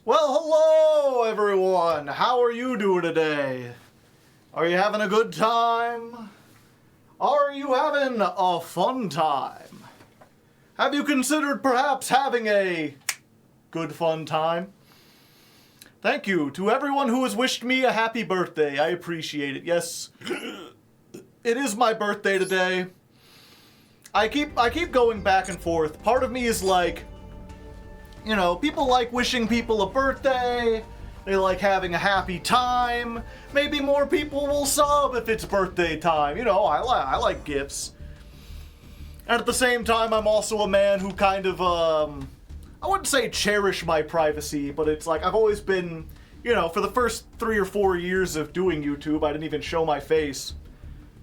Well, hello everyone! How are you doing today? Are you having a good time? Are you having a fun time? Have you considered perhaps having a good fun time? Thank you to everyone who has wished me a happy birthday. I appreciate it. Yes, it is my birthday today. I keep going back and forth. Part of me is like, you know, people like wishing people a birthday. They like having a happy time. Maybe more people will sub if it's birthday time. You know, I like gifts. And at the same time, I'm also a man who kind of, I wouldn't say cherish my privacy, but it's like I've always been, you know, for the first 3 or 4 years of doing YouTube, I didn't even show my face.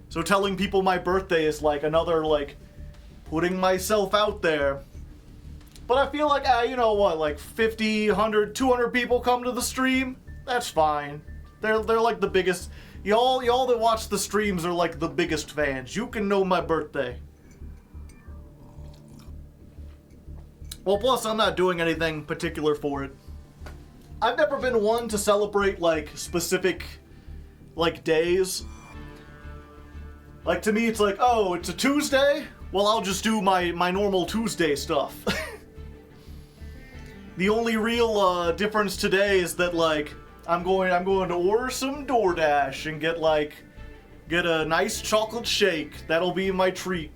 So telling people my birthday is like another, like, putting myself out there. But I feel like, you know what, like 50, 100, 200 people come to the stream? That's fine. They're like the biggest, y'all that watch the streams are like the biggest fans. You can know my birthday. Well, plus I'm not doing anything particular for it. I've never been one to celebrate like specific, like days. Like to me it's like, oh, it's a Tuesday? Well, I'll just do my normal Tuesday stuff. The only real difference today is that like I'm going to order some DoorDash and get a nice chocolate shake. That'll be my treat.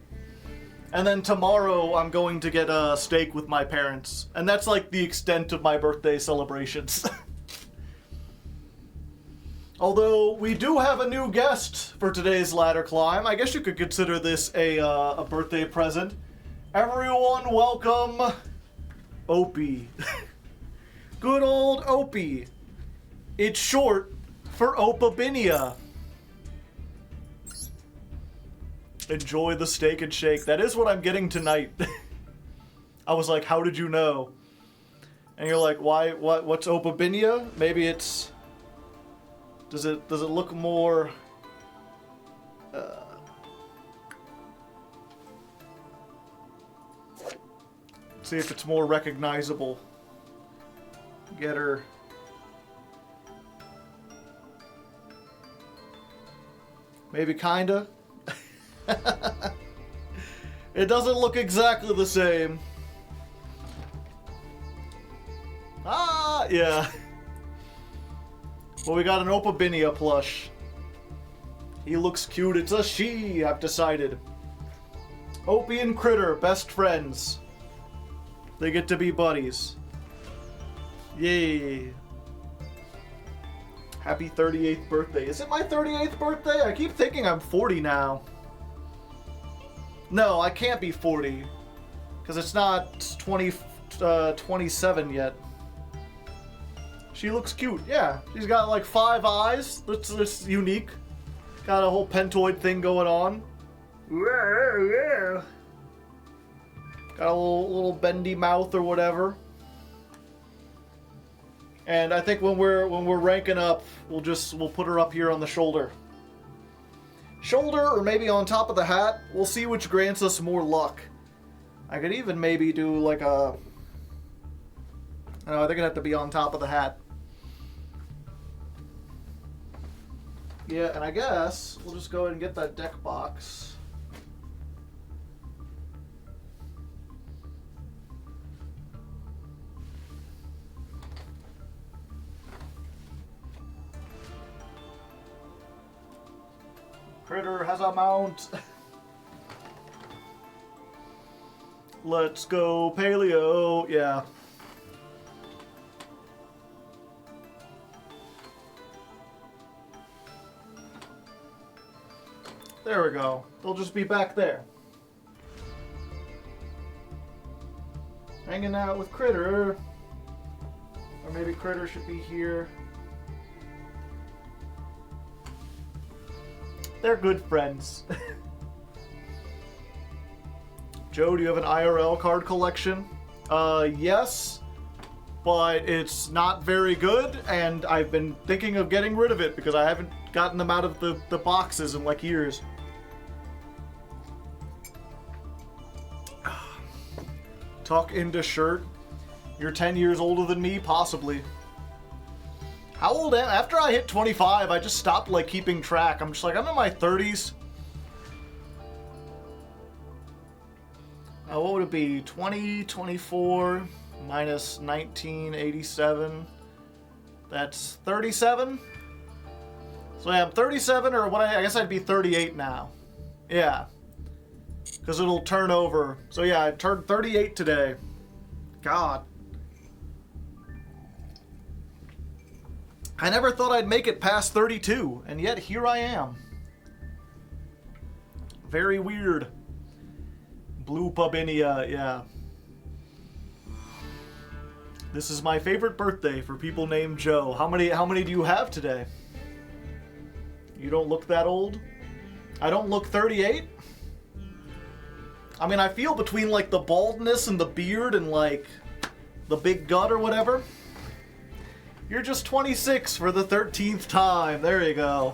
And then tomorrow I'm going to get a steak with my parents. And that's like the extent of my birthday celebrations. Although we do have a new guest for today's ladder climb. I guess you could consider this a birthday present. Everyone welcome Opie. Good old Opie. It's short for Opabinia. Enjoy the steak and shake. That is what I'm getting tonight. I was like, how did you know? And you're like, why? What's Opabinia? Maybe it's. Does it look more? See if it's more recognizable. Get her. Maybe kinda. It doesn't look exactly the same. Ah, yeah. Well, we got an Opabinia plush. He looks cute. It's a she, I've decided. Opie and Critter, best friends. They get to be buddies. Yay. Happy 38th birthday. Is it my 38th birthday? I keep thinking I'm 40 now. No, I can't be 40. Because it's not 27 yet. She looks cute. Yeah, she's got like 5 eyes. That's unique. Got a whole pentoid thing going on. Got a little bendy mouth or whatever. And I think when we're ranking up, we'll put her up here on the shoulder. Shoulder, or maybe on top of the hat. We'll see which grants us more luck. I could even maybe do like a... I think it'd have to be on top of the hat. Yeah, and I guess we'll just go ahead and get that deck box. Critter has a mount. Let's go paleo. Yeah. There we go. They'll just be back there. Hanging out with Critter. Or maybe Critter should be here. They're good friends. Joe, do you have an IRL card collection? Yes, but it's not very good, and I've been thinking of getting rid of it because I haven't gotten them out of the boxes in like years. Tuck into shirt. You're 10 years older than me? Possibly. How old am I? After I hit 25, I just stopped, like, keeping track. I'm just like, I'm in my 30s. What would it be? 2024 minus 1987. That's 37? So yeah, I'm 37, or what? I guess I'd be 38 now. Yeah. Because it'll turn over. So yeah, I turned 38 today. God. I never thought I'd make it past 32, and yet here I am. Very weird. Blue Pubinia, yeah. This is my favorite birthday for people named Joe. How many do you have today? You don't look that old? I don't look 38? I mean, I feel between, like, the baldness and the beard and, like, the big gut or whatever. You're just 26 for the 13th time. There you go.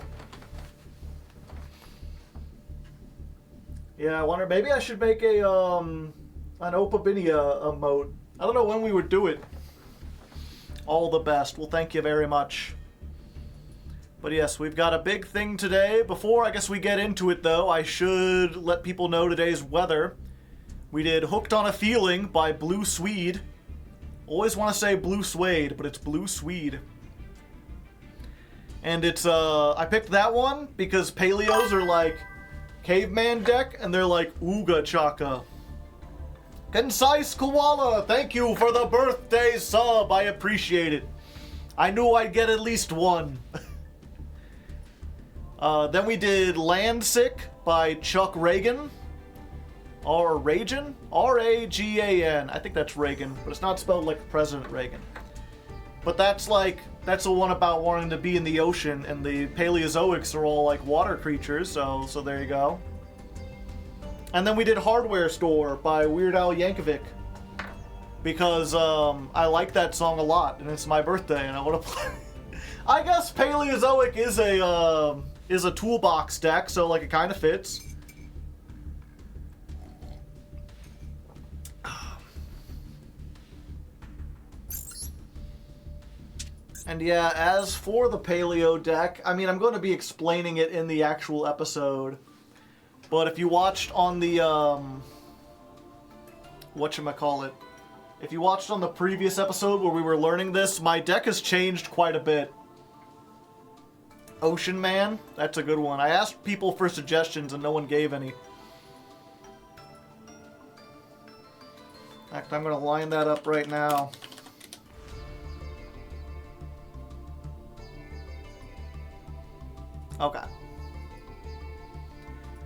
Yeah, I wonder, maybe I should make a, an Opabinia emote. I don't know when we would do it. All the best. Well, thank you very much. But yes, we've got a big thing today. Before, I guess we get into it, though, I should let people know today's weather. We did Hooked on a Feeling by Blue Swede. Always want to say Blue Suede, but it's Blue Swede. And it's, I picked that one because Paleos are like caveman deck, and they're like Ooga Chaka. Concise Koala, thank you for the birthday sub. I appreciate it. I knew I'd get at least one. Then we did Landsick by Chuck Reagan. Or Reagan? R-A-G-A-N. I think that's Reagan, but it's not spelled like President Reagan. But that's the one about wanting to be in the ocean, and the Paleozoics are all like water creatures, so there you go. And then we did Hardware Store by Weird Al Yankovic. Because I like that song a lot, and it's my birthday, and I want to play. I guess Paleozoic is a toolbox deck, so like it kind of fits. And yeah, as for the Paleo deck, I mean, I'm going to be explaining it in the actual episode. But if you watched on the, whatchamacallit, if you watched on the previous episode where we were learning this, my deck has changed quite a bit. Ocean Man, that's a good one. I asked people for suggestions and no one gave any. In fact, I'm going to line that up right now. Okay.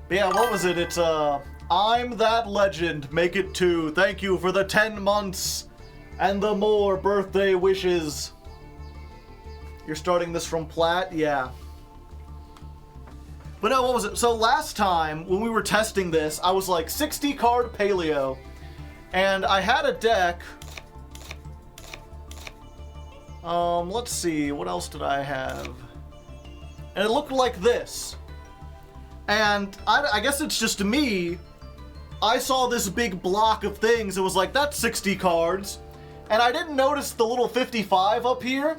But yeah, what was it? It's, I'm that legend, make it 2. Thank you for the 10 months and the more birthday wishes. You're starting this from Platt? Yeah. But no, what was it? So last time, when we were testing this, I was like 60 card Paleo. And I had a deck. Let's see, what else did I have? And it looked like this. And I guess it's just me. I saw this big block of things. It was like, that's 60 cards. And I didn't notice the little 55 up here.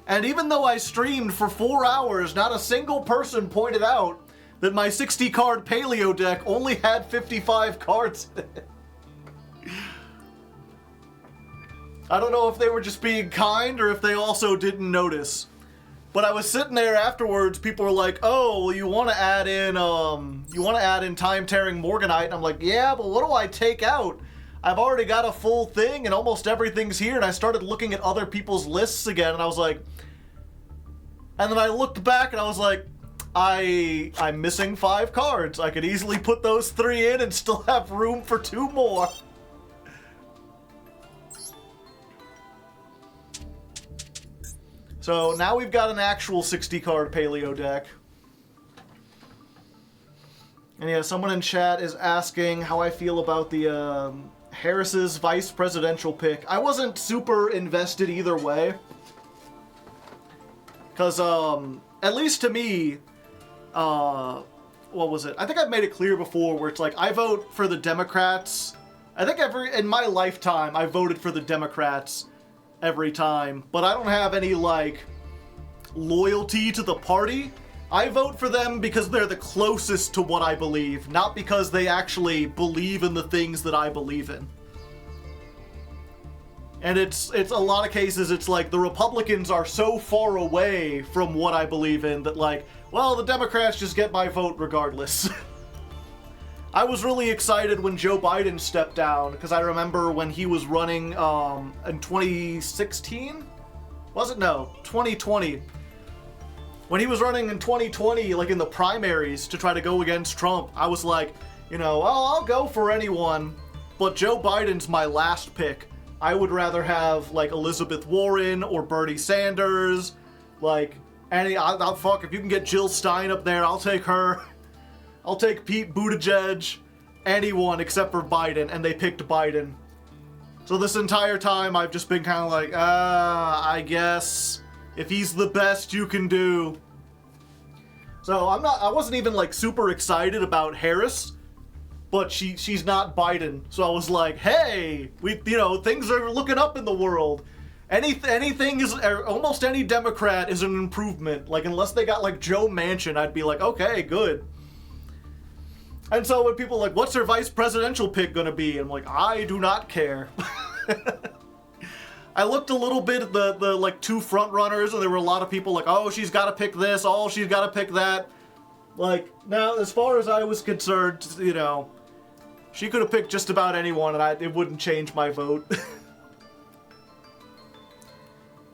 And even though I streamed for 4 hours, not a single person pointed out that my 60 card Paleo deck only had 55 cards in it. I don't know if they were just being kind or if they also didn't notice. But I was sitting there afterwards, people were like, oh, well, you want to add in time-tearing Morganite? And I'm like, yeah, but what do I take out? I've already got a full thing and almost everything's here. And I started looking at other people's lists again and I was like, and then I looked back and I was like, I'm missing 5 cards. I could easily put those 3 in and still have room for 2 more. So now we've got an actual 60 card Paleo deck. And yeah, someone in chat is asking how I feel about the Harris's vice presidential pick. I wasn't super invested either way. Because, at least to me, what was it? I think I've made it clear before where it's like, I vote for the Democrats. I think in my lifetime, I voted for the Democrats every time, but I don't have any, like, loyalty to the party. I vote for them because they're the closest to what I believe, not because they actually believe in the things that I believe in. And it's a lot of cases, it's like the Republicans are so far away from what I believe in that, like, well, the Democrats just get my vote regardless. I was really excited when Joe Biden stepped down, because I remember when he was running in 2016? Was it? No, 2020. When he was running in 2020, like in the primaries to try to go against Trump, I was like, you know, well, I'll go for anyone, but Joe Biden's my last pick. I would rather have, like, Elizabeth Warren or Bernie Sanders, like, I'll fuck, if you can get Jill Stein up there, I'll take her. I'll take Pete Buttigieg, anyone except for Biden, and they picked Biden. So this entire time, I've just been kind of like, I guess, if he's the best you can do. So I wasn't even, like, super excited about Harris, but she's not Biden. So I was like, hey, things are looking up in the world. Anything is, almost any Democrat is an improvement. Like, unless they got, like, Joe Manchin, I'd be like, okay, good. And so when people are like, what's their vice presidential pick gonna be? I'm like, I do not care. I looked a little bit at the like, two front runners, and there were a lot of people like, oh, she's gotta pick this, oh, she's gotta pick that. Like, now, as far as I was concerned, she could have picked just about anyone, and it wouldn't change my vote.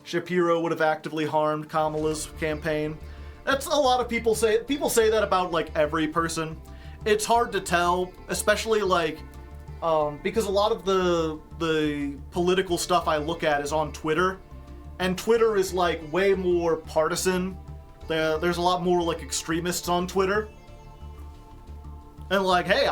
Shapiro would have actively harmed Kamala's campaign. That's a lot of people say that about, like, every person. It's hard to tell, especially, like, because a lot of the political stuff I look at is on Twitter, and Twitter is, like, way more partisan. There's a lot more, like, extremists on Twitter. And, like, hey,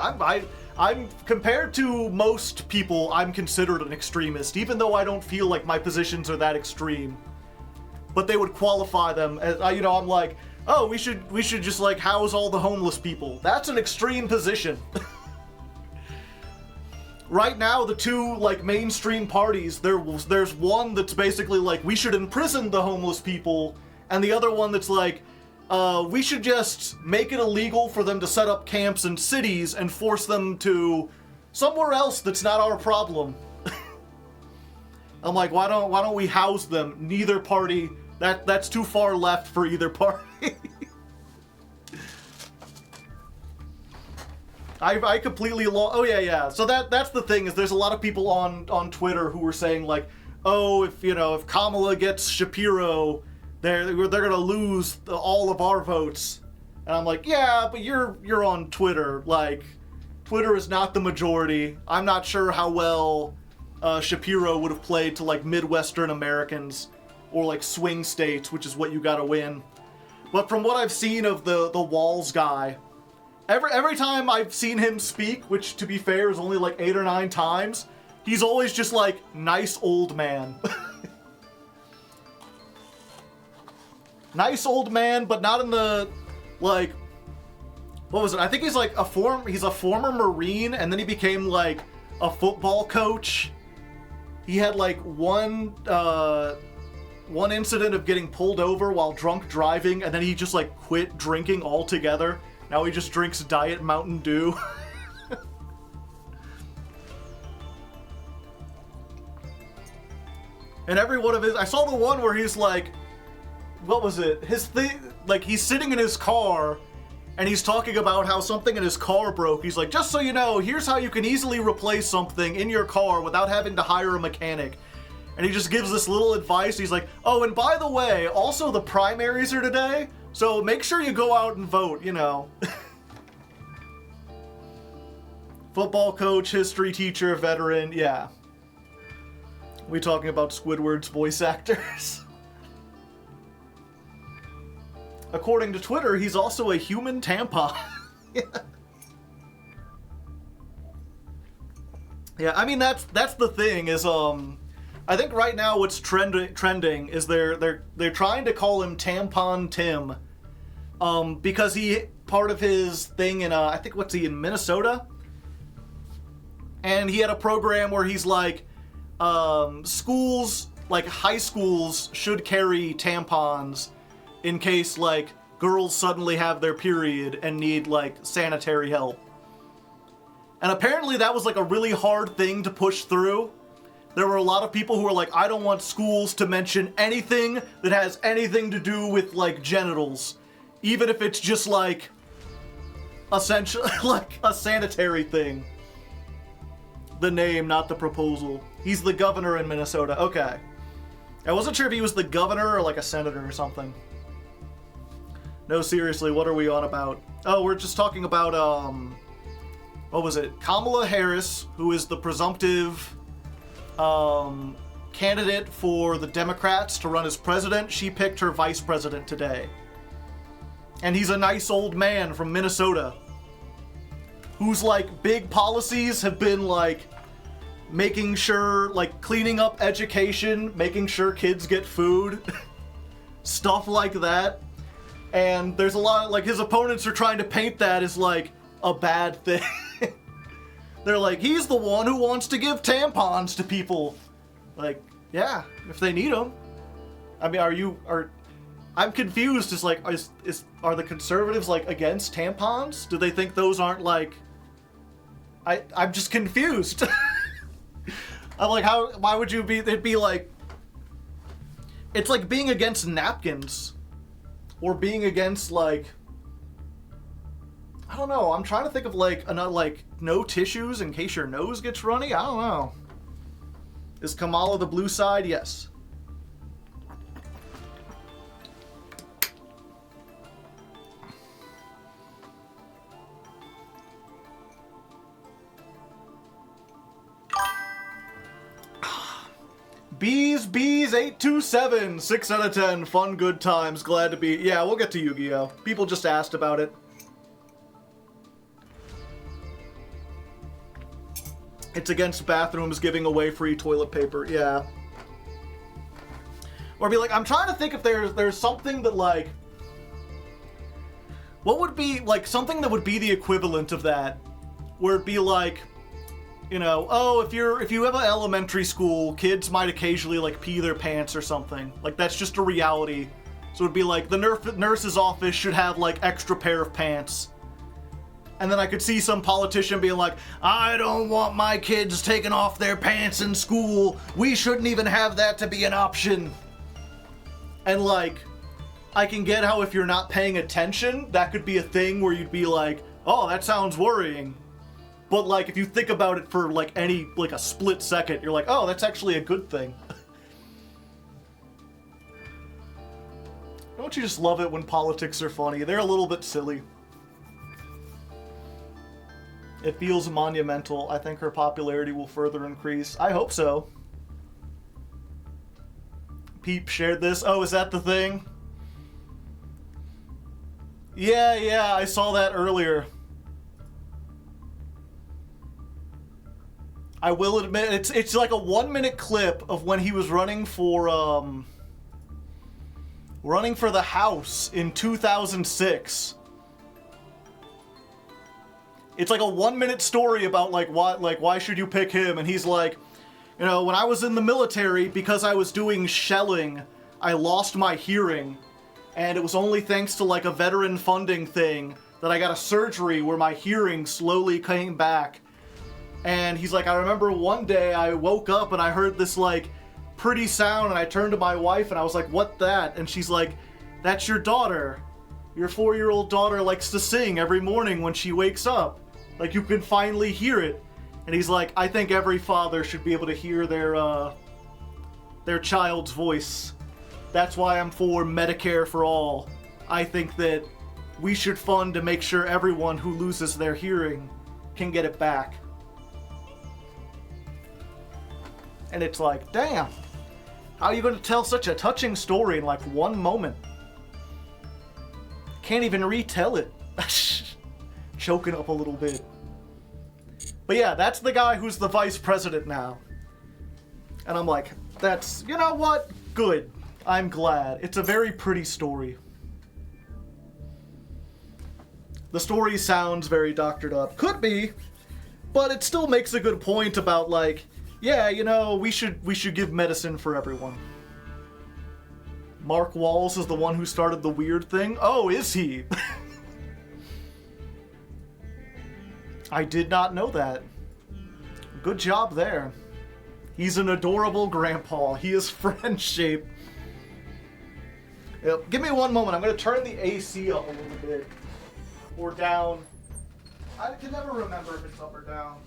I'm compared to most people, I'm considered an extremist, even though I don't feel like my positions are that extreme. But they would qualify them as, I'm like, oh, we should just, like, house all the homeless people. That's an extreme position. Right now, the two, like, mainstream parties, there's one that's basically like, we should imprison the homeless people, and the other one that's like, we should just make it illegal for them to set up camps in cities and force them to somewhere else that's not our problem. I'm like, why don't we house them? Neither party, that's too far left for either party. I completely oh yeah. So that's the thing, is there's a lot of people on Twitter who were saying, like, oh, if Kamala gets Shapiro, they're gonna lose all of our votes. And I'm like, yeah, but you're on Twitter. Like, Twitter is not the majority. I'm not sure how well Shapiro would have played to, like, Midwestern Americans or, like, swing states, which is what you gotta win. But from what I've seen of the Walz guy, every time I've seen him speak, which, to be fair, is only like 8 or 9 times, he's always just like, nice old man. Nice old man, but not in the, like, what was it? I think he's like he's a former Marine, and then he became like a football coach. He had like one incident of getting pulled over while drunk driving, and then he just like quit drinking altogether. Now he just drinks Diet Mountain Dew. And every one of his, I saw the one where he's like, what was it? His thing, like, he's sitting in his car and he's talking about how something in his car broke. He's like, just so you know, here's how you can easily replace something in your car without having to hire a mechanic. And he just gives this little advice. He's like, oh, and by the way, also the primaries are today, so make sure you go out and vote, Football coach, history teacher, veteran, yeah. We talking about Squidward's voice actors. According to Twitter, he's also a human tampon. Yeah, I mean, that's the thing, is, I think right now what's trending is they're trying to call him Tampon Tim, because part of his thing in, I think, in Minnesota? And he had a program where he's like, schools, like high schools, should carry tampons, in case, like, girls suddenly have their period and need, like, sanitary help. And apparently that was, like, a really hard thing to push through. There were a lot of people who were like, I don't want schools to mention anything that has anything to do with, like, genitals. Even if it's just, like, essentially, like, a sanitary thing. The name, not the proposal. He's the governor in Minnesota. Okay. I wasn't sure if he was the governor or, like, a senator or something. No, seriously, what are we on about? Oh, we're just talking about, what was it? Kamala Harris, who is the presumptive candidate for the Democrats to run as president. She picked her vice president today. And he's a nice old man from Minnesota whose, like, big policies have been, like, making sure, like, cleaning up education, making sure kids get food, stuff like that. And there's a lot, like, his opponents are trying to paint that as, like, a bad thing. They're like, he's the one who wants to give tampons to people. Like, yeah, if they need them. I mean, I'm confused. It's like, are the conservatives, like, against tampons? Do they think those aren't, like... I'm just confused. I'm like, why would you be... It'd be like... It's like being against napkins. Or being against, like... I don't know. I'm trying to think of, like, no tissues in case your nose gets runny. I don't know. Is Kamala the blue side? Yes. Bees 827, 6 out of 10, fun, good times, glad to be... Yeah, we'll get to Yu-Gi-Oh! People just asked about it. It's against bathrooms giving away free toilet paper, yeah. Or be like, I'm trying to think if there's something that, like... What would be, like, something that would be the equivalent of that? Where it'd be like... You know, oh, if you have an elementary school, kids might occasionally, like, pee their pants or something. Like, that's just a reality. So it'd be like, the nurse's office should have, like, extra pair of pants. And then I could see some politician being like, I don't want my kids taking off their pants in school. We shouldn't even have that to be an option. And, like, I can get how if you're not paying attention, that could be a thing where you'd be like, oh, that sounds worrying. But, like, if you think about it for, like, a split second, you're like, oh, that's actually a good thing. Don't you just love it when politics are funny? They're a little bit silly. It feels monumental. I think her popularity will further increase. I hope so. Peep shared this. Oh, is that the thing? Yeah, I saw that earlier. I will admit, it's like a 1-minute clip of when he was running for the House in 2006. It's like a 1-minute story about why should you pick him? And he's like, you know, when I was in the military, because I was doing shelling, I lost my hearing, and it was only thanks to, like, a veteran funding thing that I got a surgery where my hearing slowly came back. And he's like, I remember one day I woke up and I heard this, like, pretty sound, and I turned to my wife and I was like, what that? And she's like, that's your daughter. Your 4-year-old daughter likes to sing every morning when she wakes up. Like, you can finally hear it. And he's like, I think every father should be able to hear their child's voice. That's why I'm for Medicare for all. I think that we should fund to make sure everyone who loses their hearing can get it back. And it's like, damn, how are you going to tell such a touching story in, like, one moment? Can't even retell it. Choking up a little bit. But yeah, that's the guy who's the vice president now. And I'm like, that's, you know what? Good. I'm glad. It's a very pretty story. The story sounds very doctored up. Could be, but it still makes a good point about, like, yeah, you know, we should give medicine for everyone. Mark Walz is the one who started the weird thing? Oh, is he? I did not know that. Good job there. He's an adorable grandpa. He is friend-shaped. Yep. Give me one moment. I'm going to turn the AC up a little bit. Or down. I can never remember if it's up or down.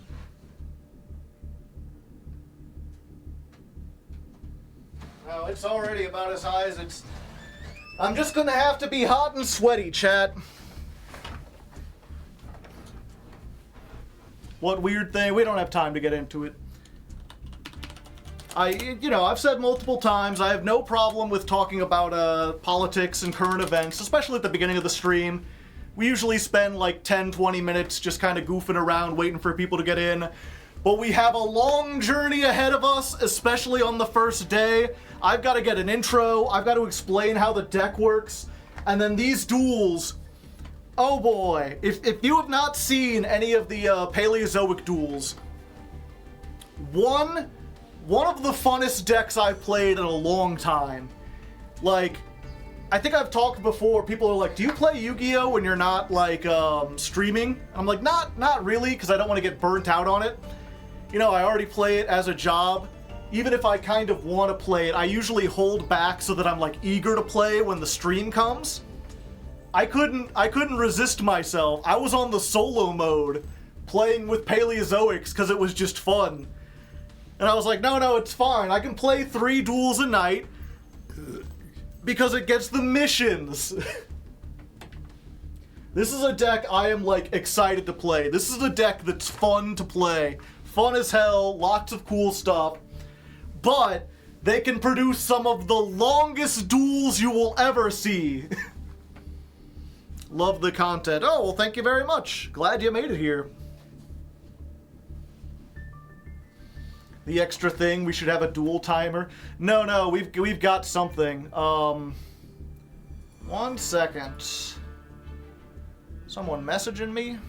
No, it's already about as high as it's... I'm just going to have to be hot and sweaty, chat. What weird thing? We don't have time to get into it. I've said multiple times, I have no problem with talking about politics and current events, especially at the beginning of the stream. We usually spend like 10, 20 minutes just kind of goofing around, waiting for people to get in. But we have a long journey ahead of us, especially on the first day. I've got to get an intro, I've got to explain how the deck works, and then these duels... Oh boy, if you have not seen any of the Paleozoic duels, one of the funnest decks I've played in a long time. Like, I think I've talked before, people are like, do you play Yu-Gi-Oh when you're not, like, streaming? I'm like, not really, because I don't want to get burnt out on it. You know, I already play it as a job. Even if I kind of want to play it, I usually hold back so that I'm, like, eager to play when the stream comes. I couldn't resist myself. I was on the solo mode, playing with Paleozoics, because it was just fun. And I was like, no, it's fine. I can play 3 duels a night, because it gets the missions. This is a deck I am, like, excited to play. This is a deck that's fun to play. Fun as hell, lots of cool stuff. But they can produce some of the longest duels you will ever see. Love the content. Oh, well, thank you very much. Glad you made it here. The extra thing, we should have a duel timer. No, we've got something. 1 second. Someone messaging me?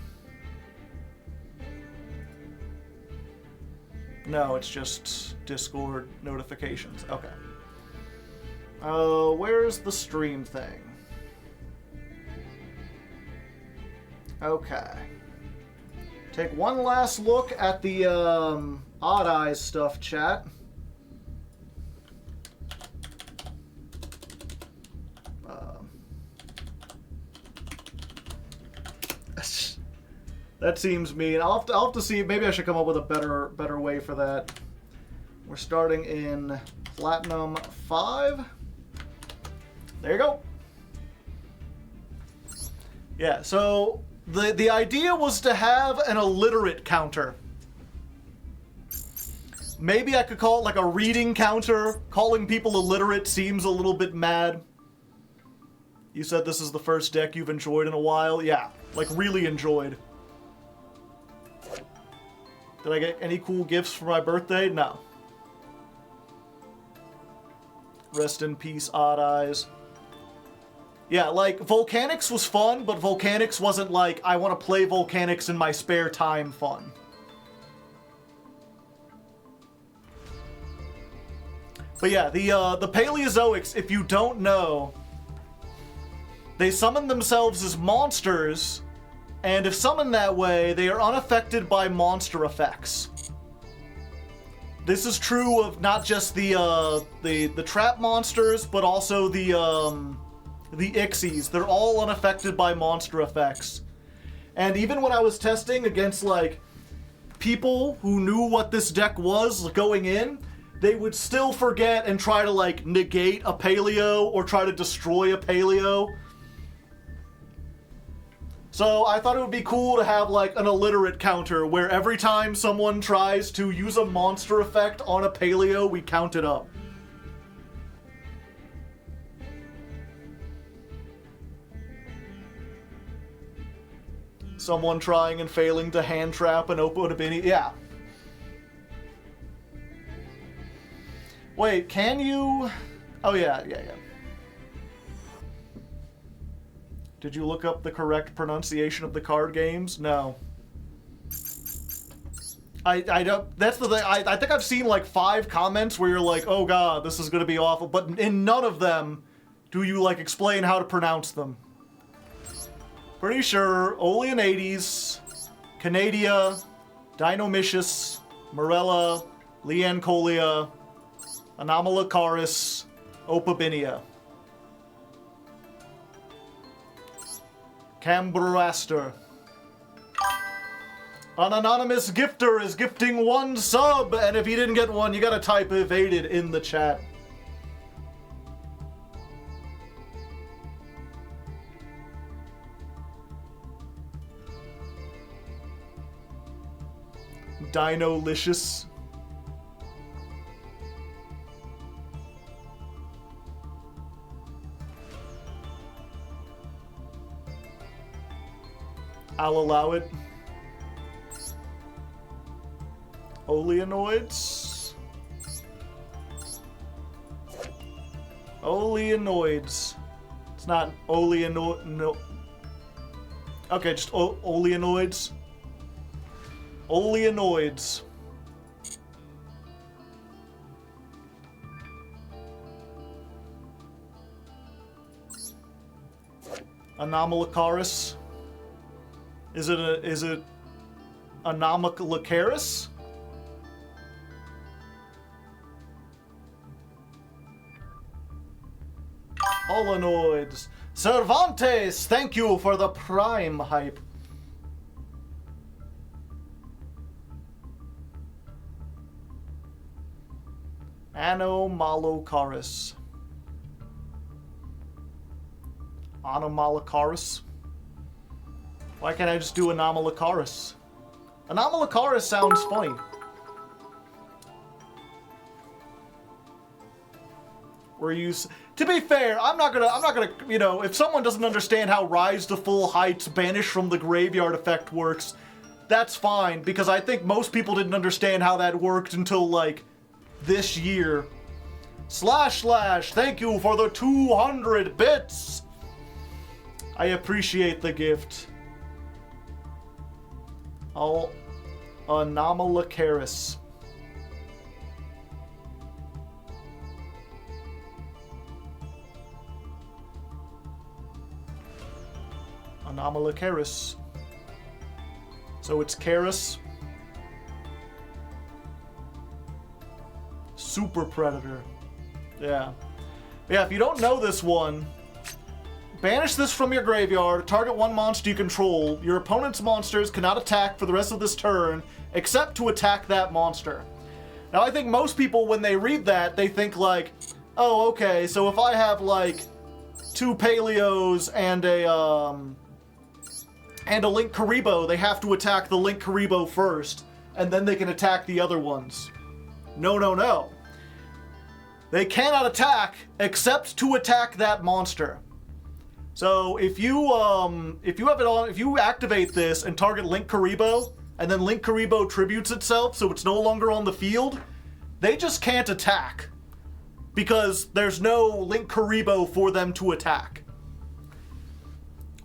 No, it's just Discord notifications. Okay. Where's the stream thing? Okay. Take one last look at the Odd Eyes stuff, chat. That seems mean. I'll have to see. Maybe I should come up with a better way for that. We're starting in Platinum 5. There you go. Yeah, so the idea was to have an illiterate counter. Maybe I could call it like a reading counter. Calling people illiterate seems a little bit mad. You said this is the first deck you've enjoyed in a while? Yeah, like really enjoyed. Did I get any cool gifts for my birthday? No. Rest in peace, Odd Eyes. Yeah, like, Volcanics was fun, but Volcanics wasn't like, I want to play Volcanics in my spare time fun. But yeah, the Paleozoics, if you don't know, they summon themselves as monsters, and if summoned that way, they are unaffected by monster effects. This is true of not just the trap monsters, but also the Ixies. They're all unaffected by monster effects. And even when I was testing against, like, people who knew what this deck was going in, they would still forget and try to, like, negate a Paleo or try to destroy a Paleo. So I thought it would be cool to have, like, an illiterate counter where every time someone tries to use a monster effect on a Paleo, we count it up. Someone trying and failing to hand trap an Opie. Yeah. Wait, can you... Oh, yeah. Did you look up the correct pronunciation of the card games? No. I don't... That's the thing. I think I've seen, like, 5 comments where you're like, oh god, this is gonna be awful. But in none of them do you, like, explain how to pronounce them? Pretty sure Oleanades, Canadia, Dinomitius, Morella, Leancolia, Anomalocaris, Opabinia. Cambraster. An anonymous gifter is gifting 1 sub, and if you didn't get one, you gotta type evaded in the chat. Dinolicious. I'll allow it. Oleanoids. Oleanoids. It's not oleanoid. No. Okay, just oleanoids. Oleanoids. Anomalocaris. Is it Anomalocaris? Olanoids. Cervantes, thank you for the prime hype. Anomalocaris. Anomalocaris. Why can't I just do Anomalocaris? Anomalocaris sounds funny. To be fair, I'm not gonna, you know, if someone doesn't understand how Rise to Full Heights Banish from the Graveyard effect works, that's fine, because I think most people didn't understand how that worked until, like, this year. Slash, thank you for the 200 bits! I appreciate the gift. Anomalocaris. Anomalocaris. So it's Karis. Super Predator. Yeah. Yeah, if you don't know this one, banish this from your graveyard, target 1 monster you control. Your opponent's monsters cannot attack for the rest of this turn, except to attack that monster. Now, I think most people, when they read that, they think like, oh, okay, so if I have like 2 Paleos and a Link Karibo, they have to attack the Link Karibo first, and then they can attack the other ones. No. They cannot attack except to attack that monster. So if you have it on, if you activate this and target Link Karibo, and then Link Karibo tributes itself so it's no longer on the field, they just can't attack. Because there's no Link Karibo for them to attack.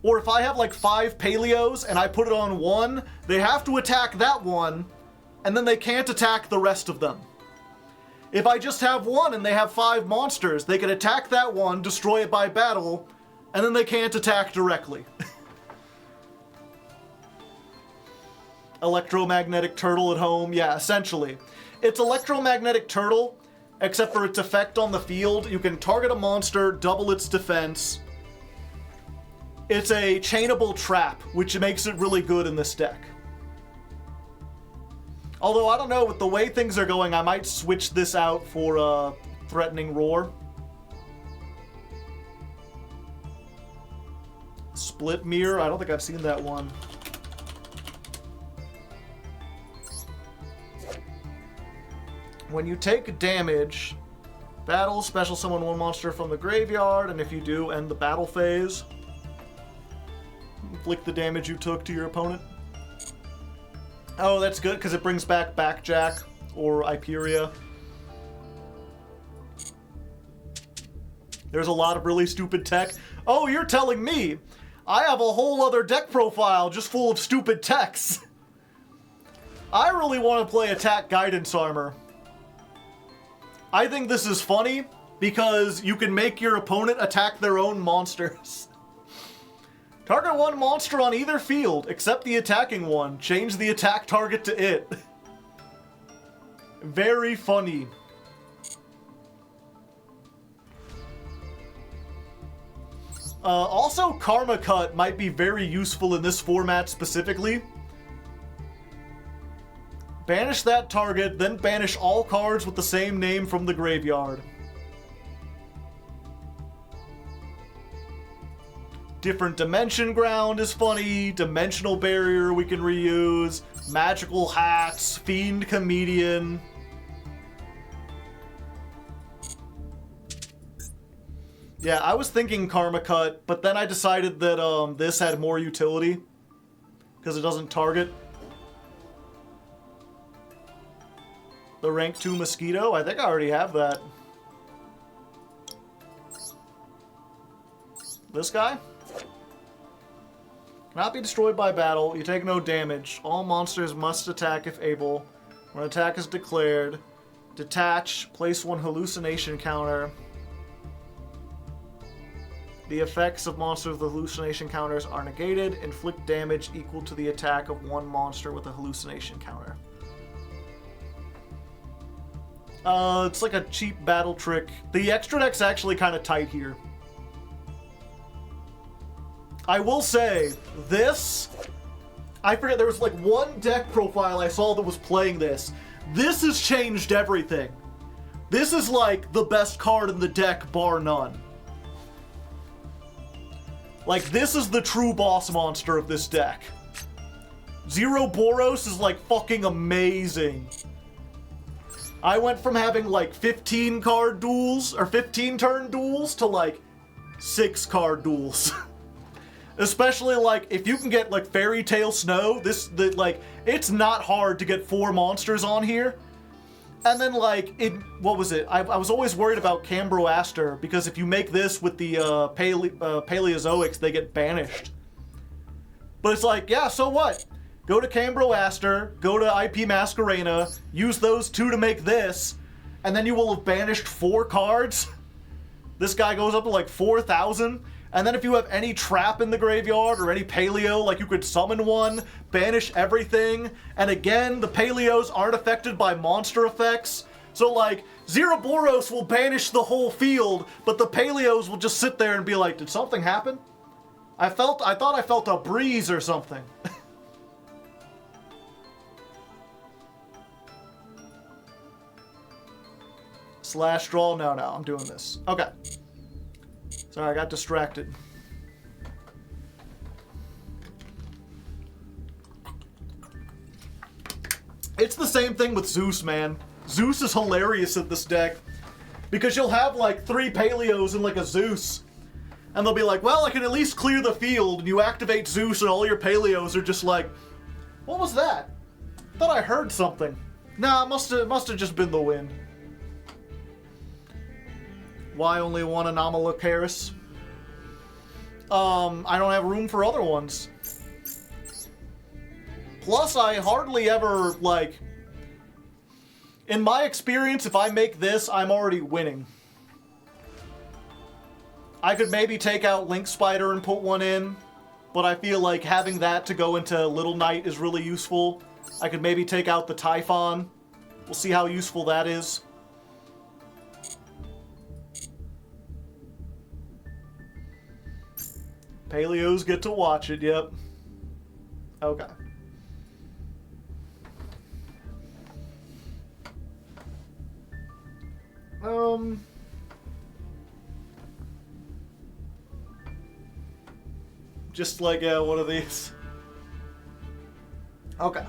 Or if I have like 5 Paleos and I put it on 1, they have to attack that one, and then they can't attack the rest of them. If I just have 1 and they have 5 monsters, they can attack that one, destroy it by battle, and then they can't attack directly. Electromagnetic Turtle at home, yeah, essentially. It's Electromagnetic Turtle, except for its effect on the field. You can target a monster, double its defense. It's a chainable trap, which makes it really good in this deck. Although, I don't know, with the way things are going, I might switch this out for Threatening Roar. Split Mirror, I don't think I've seen that one. When you take damage, battle, special summon 1 monster from the graveyard, and if you do, end the battle phase. Inflict the damage you took to your opponent. Oh, that's good, because it brings back Backjack or Iperia. There's a lot of really stupid tech. Oh, you're telling me! I have a whole other deck profile just full of stupid techs. I really want to play Attack Guidance Armor. I think this is funny, because you can make your opponent attack their own monsters. Target one monster on either field, except the attacking one. Change the attack target to it. Very funny. Also, Karma Cut might be very useful in this format specifically. Banish that target, then banish all cards with the same name from the graveyard. Different Dimension Ground is funny. Dimensional Barrier we can reuse. Magical Hacks. Fiend Comedian. Yeah, I was thinking Karma Cut, but then I decided that this had more utility because it doesn't target. The rank 2 Mosquito? I think I already have that. This guy? Cannot be destroyed by battle. You take no damage. All monsters must attack if able. When attack is declared, detach, place one hallucination counter. The effects of monsters with hallucination counters are negated. Inflict damage equal to the attack of one monster with a hallucination counter. It's like a cheap battle trick. The extra deck's actually kind of tight here. I will say, this... I forget, there was like one deck profile I saw that was playing this. This has changed everything. This is like the best card in the deck, bar none. Like, this is the true boss monster of this deck. Zero Boros is like fucking amazing. I went from having like 15 card duels, or 15 turn duels, to like 6 card duels. Especially like, if you can get like Fairy Tale Snow, like, it's not hard to get 4 monsters on here. And then like, what was it? I was always worried about Cambroaster, because if you make this with the Paleozoics, they get banished. But it's like, yeah, so what? Go to Cambroaster, go to IP Masquerena, use those 2 to make this, and then you will have banished 4 cards. This guy goes up to like 4,000. And then if you have any trap in the graveyard or any paleo, like you could summon one, banish everything. And again, the paleos aren't affected by monster effects. So like, Zero Boros will banish the whole field, but the paleos will just sit there and be like, did something happen? I thought I felt a breeze or something. Slash draw? No, I'm doing this. Okay. Sorry, I got distracted. It's the same thing with Zeus, man. Zeus is hilarious in this deck. Because you'll have like 3 paleos and like a Zeus. And they'll be like, well, I can at least clear the field. And you activate Zeus and all your paleos are just like, what was that? I thought I heard something. Nah, it must have just been the wind. Why only one Anomalocaris? I don't have room for other ones. Plus, I hardly ever, like... In my experience, if I make this, I'm already winning. I could maybe take out Link Spider and put one in, but I feel like having that to go into Little Knight is really useful. I could maybe take out the Typhon. We'll see how useful that is. Paleos get to watch it, yep. Okay. Just like one of these. Okay.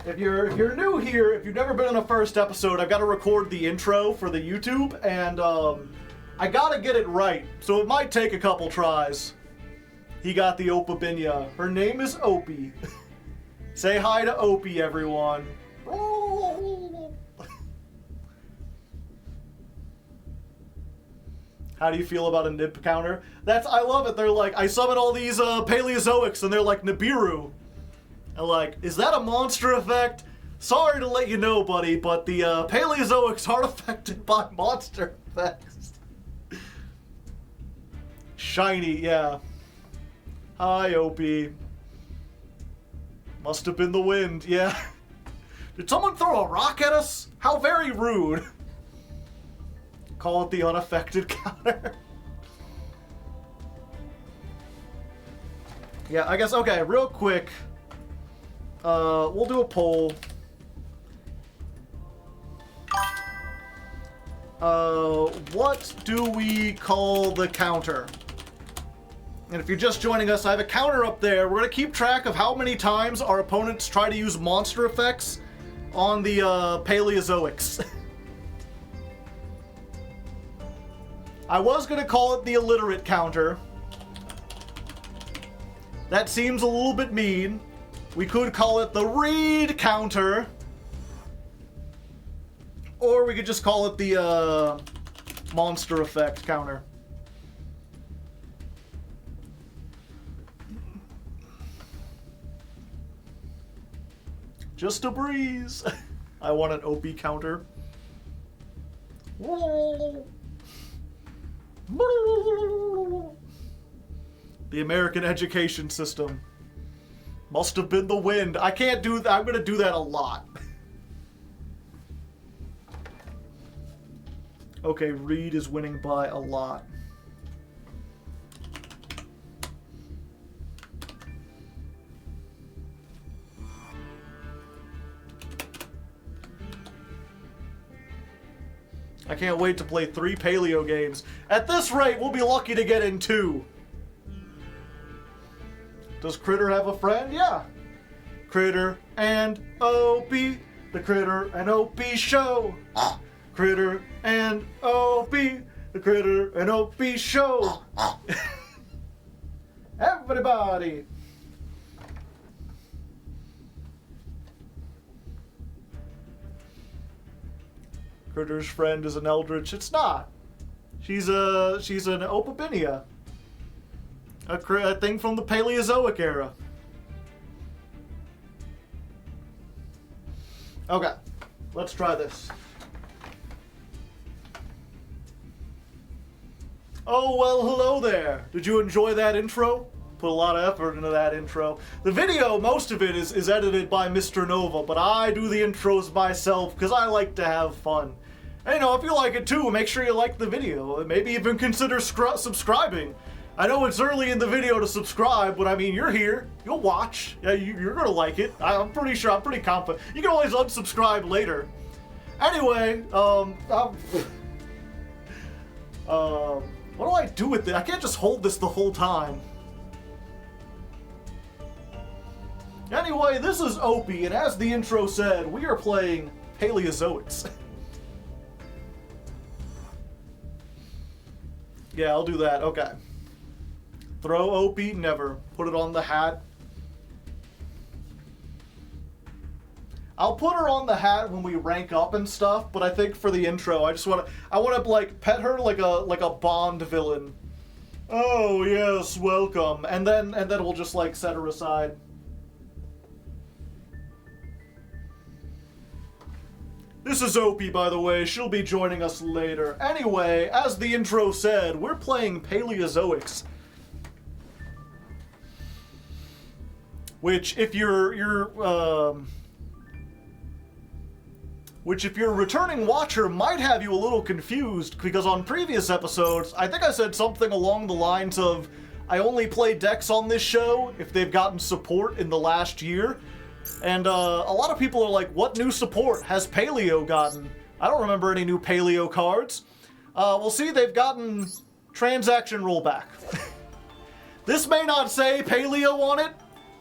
If you're new here, if you've never been on a first episode, I've got to record the intro for the YouTube, and I gotta get it right, so it might take a couple tries. He got the Opabinia. Her name is Opie. Say hi to Opie, everyone. How do you feel about a Nib counter? I love it. They're like, I summon all these Paleozoics, and they're like Nibiru. And like, is that a monster effect? Sorry to let you know, buddy, but the Paleozoics aren't affected by monster effects. Shiny, yeah. Hi, Opie. Must have been the wind, yeah. Did someone throw a rock at us? How very rude. Call it the unaffected counter. Yeah, I guess, okay, real quick. We'll do a poll. What do we call the counter? And if you're just joining us, I have a counter up there. We're going to keep track of how many times our opponents try to use monster effects on the Paleozoics. I was going to call it the illiterate counter. That seems a little bit mean. We could call it the read counter. Or we could just call it the monster effect counter. Just a breeze. I want an Opie counter. The American education system. Must have been the wind. I can't do that. I'm gonna do that a lot. Okay, Reed is winning by a lot. I can't wait to play 3 Paleo games. At this rate, we'll be lucky to get in 2. Does Critter have a friend? Yeah. Critter and Opie. The Critter and Opie show. Critter and Opie. The Critter and Opie show. Everybody. Critter's friend is an eldritch. It's not. She's an Opabinia. A thing from the Paleozoic era. Okay, let's try this. Oh, well, hello there. Did you enjoy that intro? Put a lot of effort into that intro. The video, most of it is edited by Mr. Nova, but I do the intros myself because I like to have fun. And, you know, if you like it too, make sure you like the video. Maybe even consider subscribing. I know it's early in the video to subscribe, but I mean, you're here. You'll watch. Yeah, you're gonna like it. I'm pretty sure. I'm pretty confident. You can always unsubscribe later. Anyway, what do I do with it? I can't just hold this the whole time. Anyway, this is Opie, and as the intro said, we are playing Paleozoics. Yeah, I'll do that. Okay. Throw Opie, never. Put it on the hat. I'll put her on the hat when we rank up and stuff, but I think for the intro, I want to like pet her like a Bond villain. Oh yes, welcome, and then we'll just like set her aside. This is Opie, by the way. She'll be joining us later. Anyway, as the intro said, we're playing Paleozoics. Which, if you're a returning watcher, might have you a little confused, because on previous episodes, I think I said something along the lines of, I only play decks on this show if they've gotten support in the last year. And a lot of people are like, what new support has Paleo gotten? I don't remember any new Paleo cards. We'll see, they've gotten transaction rollback. This may not say Paleo on it,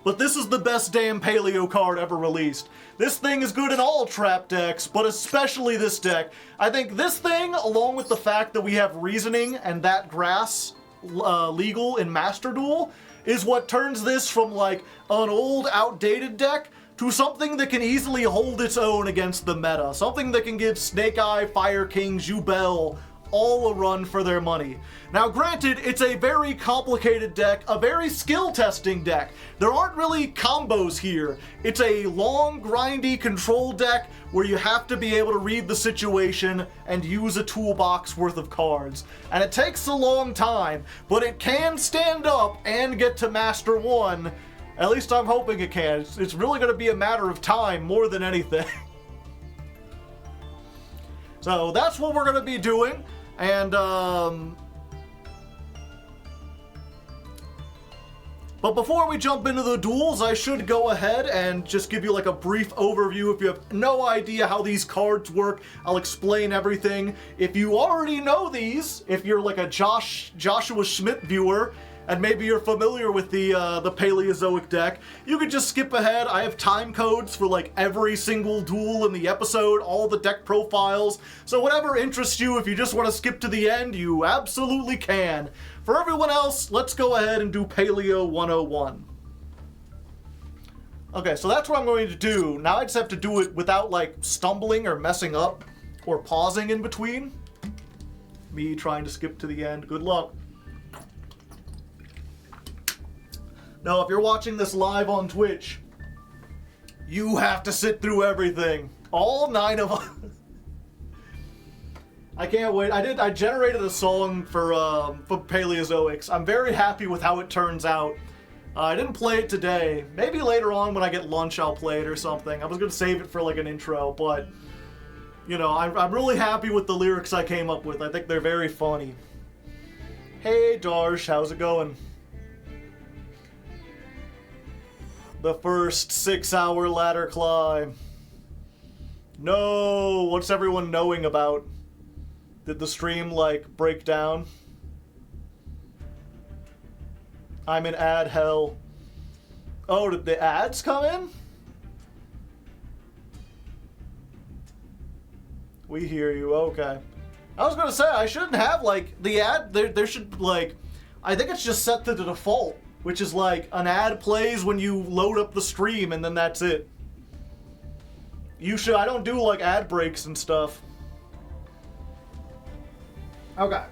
but this is the best damn Paleo card ever released. This thing is good in all trap decks, but especially this deck. I think this thing, along with the fact that we have Reasoning and that grass legal in Master Duel, is what turns this from like an old, outdated deck to something that can easily hold its own against the meta. Something that can give Snake Eye, Fire King, Jubel all a run for their money. Now granted, it's a very complicated deck, a very skill testing deck. There aren't really combos here. It's a long, grindy control deck where you have to be able to read the situation and use a toolbox worth of cards. And it takes a long time, but it can stand up and get to Master 1. At least I'm hoping it can. It's really going to be a matter of time more than anything. So that's what we're going to be doing. And, but before we jump into the duels, I should go ahead and just give you like a brief overview. If you have no idea how these cards work, I'll explain everything. If you already know these, if you're like a Joshua Schmidt viewer, and maybe you're familiar with the Paleozoic deck, you could just skip ahead. I have time codes for like every single duel in the episode, all the deck profiles, so whatever interests you, if you just want to skip to the end, you absolutely can. For everyone else, let's go ahead and do Paleo 101. Okay, so that's what I'm going to do. Now I just have to do it without like stumbling or messing up or pausing in between. Me trying to skip to the end. Good luck. Now, if you're watching this live on Twitch, you have to sit through everything. All 9 of them. I can't wait. I generated a song for Paleozoics. I'm very happy with how it turns out. I didn't play it today. Maybe later on when I get lunch I'll play it or something. I was going to save it for like an intro, but, you know, I'm really happy with the lyrics I came up with. I think they're very funny. Hey, Darsh, how's it going? The first 6-hour ladder climb. No, what's everyone knowing about? Did the stream, like, break down? I'm in ad hell. Oh, did the ads come in? We hear you, okay. I was gonna say, I shouldn't have, like, the ad, there should, like, I think it's just set to the default, which is like an ad plays when you load up the stream and then that's it. I don't do like ad breaks and stuff. Okay.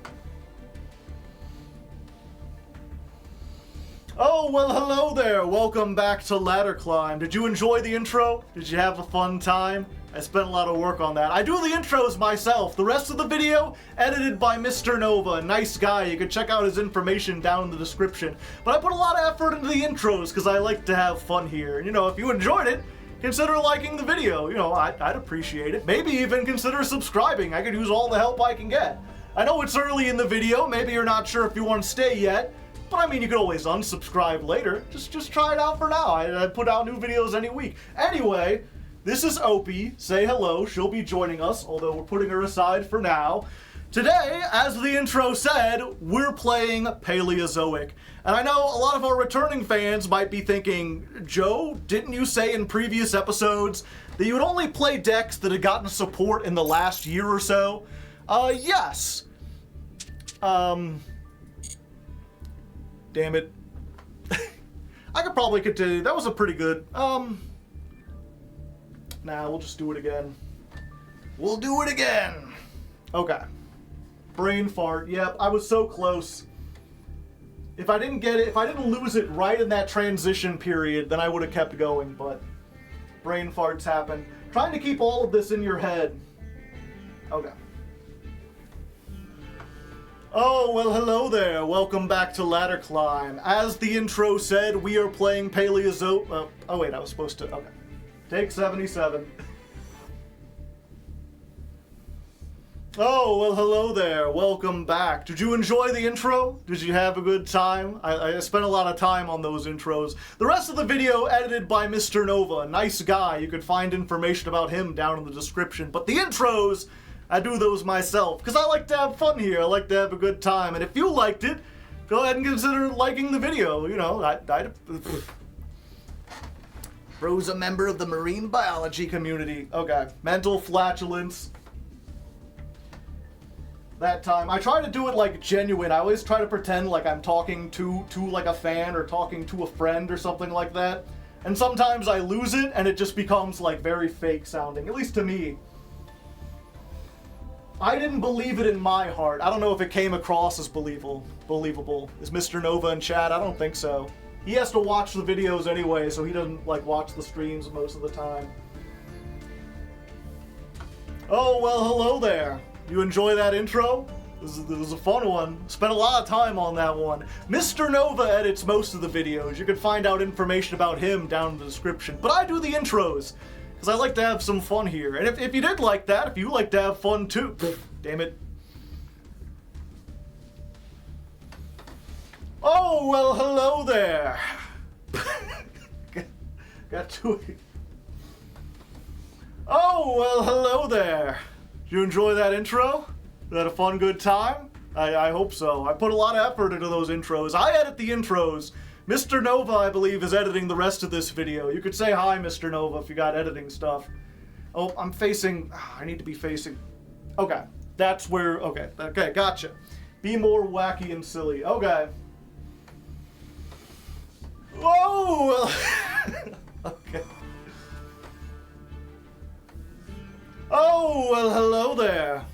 Oh, well, hello there. Welcome back to Ladder Climb. Did you enjoy the intro? Did you have a fun time? I spent a lot of work on that. I do the intros myself. The rest of the video, edited by Mr. Nova. A nice guy. You can check out his information down in the description. But I put a lot of effort into the intros because I like to have fun here. You know, if you enjoyed it, consider liking the video. You know, I'd appreciate it. Maybe even consider subscribing. I could use all the help I can get. I know it's early in the video. Maybe you're not sure if you want to stay yet. But I mean, you could always unsubscribe later. Just try it out for now. I put out new videos any week. Anyway, this is Opie. Say hello. She'll be joining us, although we're putting her aside for now. Today, as the intro said, we're playing Paleozoic. And I know a lot of our returning fans might be thinking, Joe, didn't you say in previous episodes that you would only play decks that had gotten support in the last year or so? Yes. Damn it. I could probably continue. That was a pretty good, Nah, we'll just do it again. We'll do it again! Okay. Brain fart. Yep, I was so close. If I didn't get it, if I didn't lose it right in that transition period, then I would have kept going, but brain farts happen. Trying to keep all of this in your head. Okay. Oh, well, hello there. Welcome back to Ladder Climb. As the intro said, we are playing Paleozoic. Oh, wait, I was supposed to. Okay. Take 77. Oh, well, hello there. Welcome back. Did you enjoy the intro? Did you have a good time? I spent a lot of time on those intros. The rest of the video edited by Mr. Nova. A nice guy. You could find information about him down in the description. But the intros, I do those myself because I like to have fun here. I like to have a good time. And if you liked it, go ahead and consider liking the video. You know, Bro's a member of the marine biology community. Okay. Mental flatulence. That time. I try to do it like genuine. I always try to pretend like I'm talking to like a fan or talking to a friend or something like that. And sometimes I lose it and it just becomes like very fake sounding. At least to me. I didn't believe it in my heart. I don't know if it came across as believable. Is Mr. Nova in chat? I don't think so. He has to watch the videos anyway, so he doesn't like watch the streams most of the time. Oh, well, hello there. You enjoy that intro? This was a fun one. Spent a lot of time on that one. Mr. Nova edits most of the videos. You can find out information about him down in the description. But I do the intros, because I like to have some fun here. And if you did like that, if you like to have fun too, damn it. Oh, well, hello there. Got to it. Oh, well, hello there. Did you enjoy that intro? Was that a fun, good time? I hope so. I put a lot of effort into those intros. I edit the intros. Mr. Nova, I believe, is editing the rest of this video. You could say hi, Mr. Nova, if you got editing stuff. Oh, I'm facing... I need to be facing... Okay, that's where... Okay, gotcha. Be more wacky and silly. Okay. Whoa! Okay. Oh, well, hello there.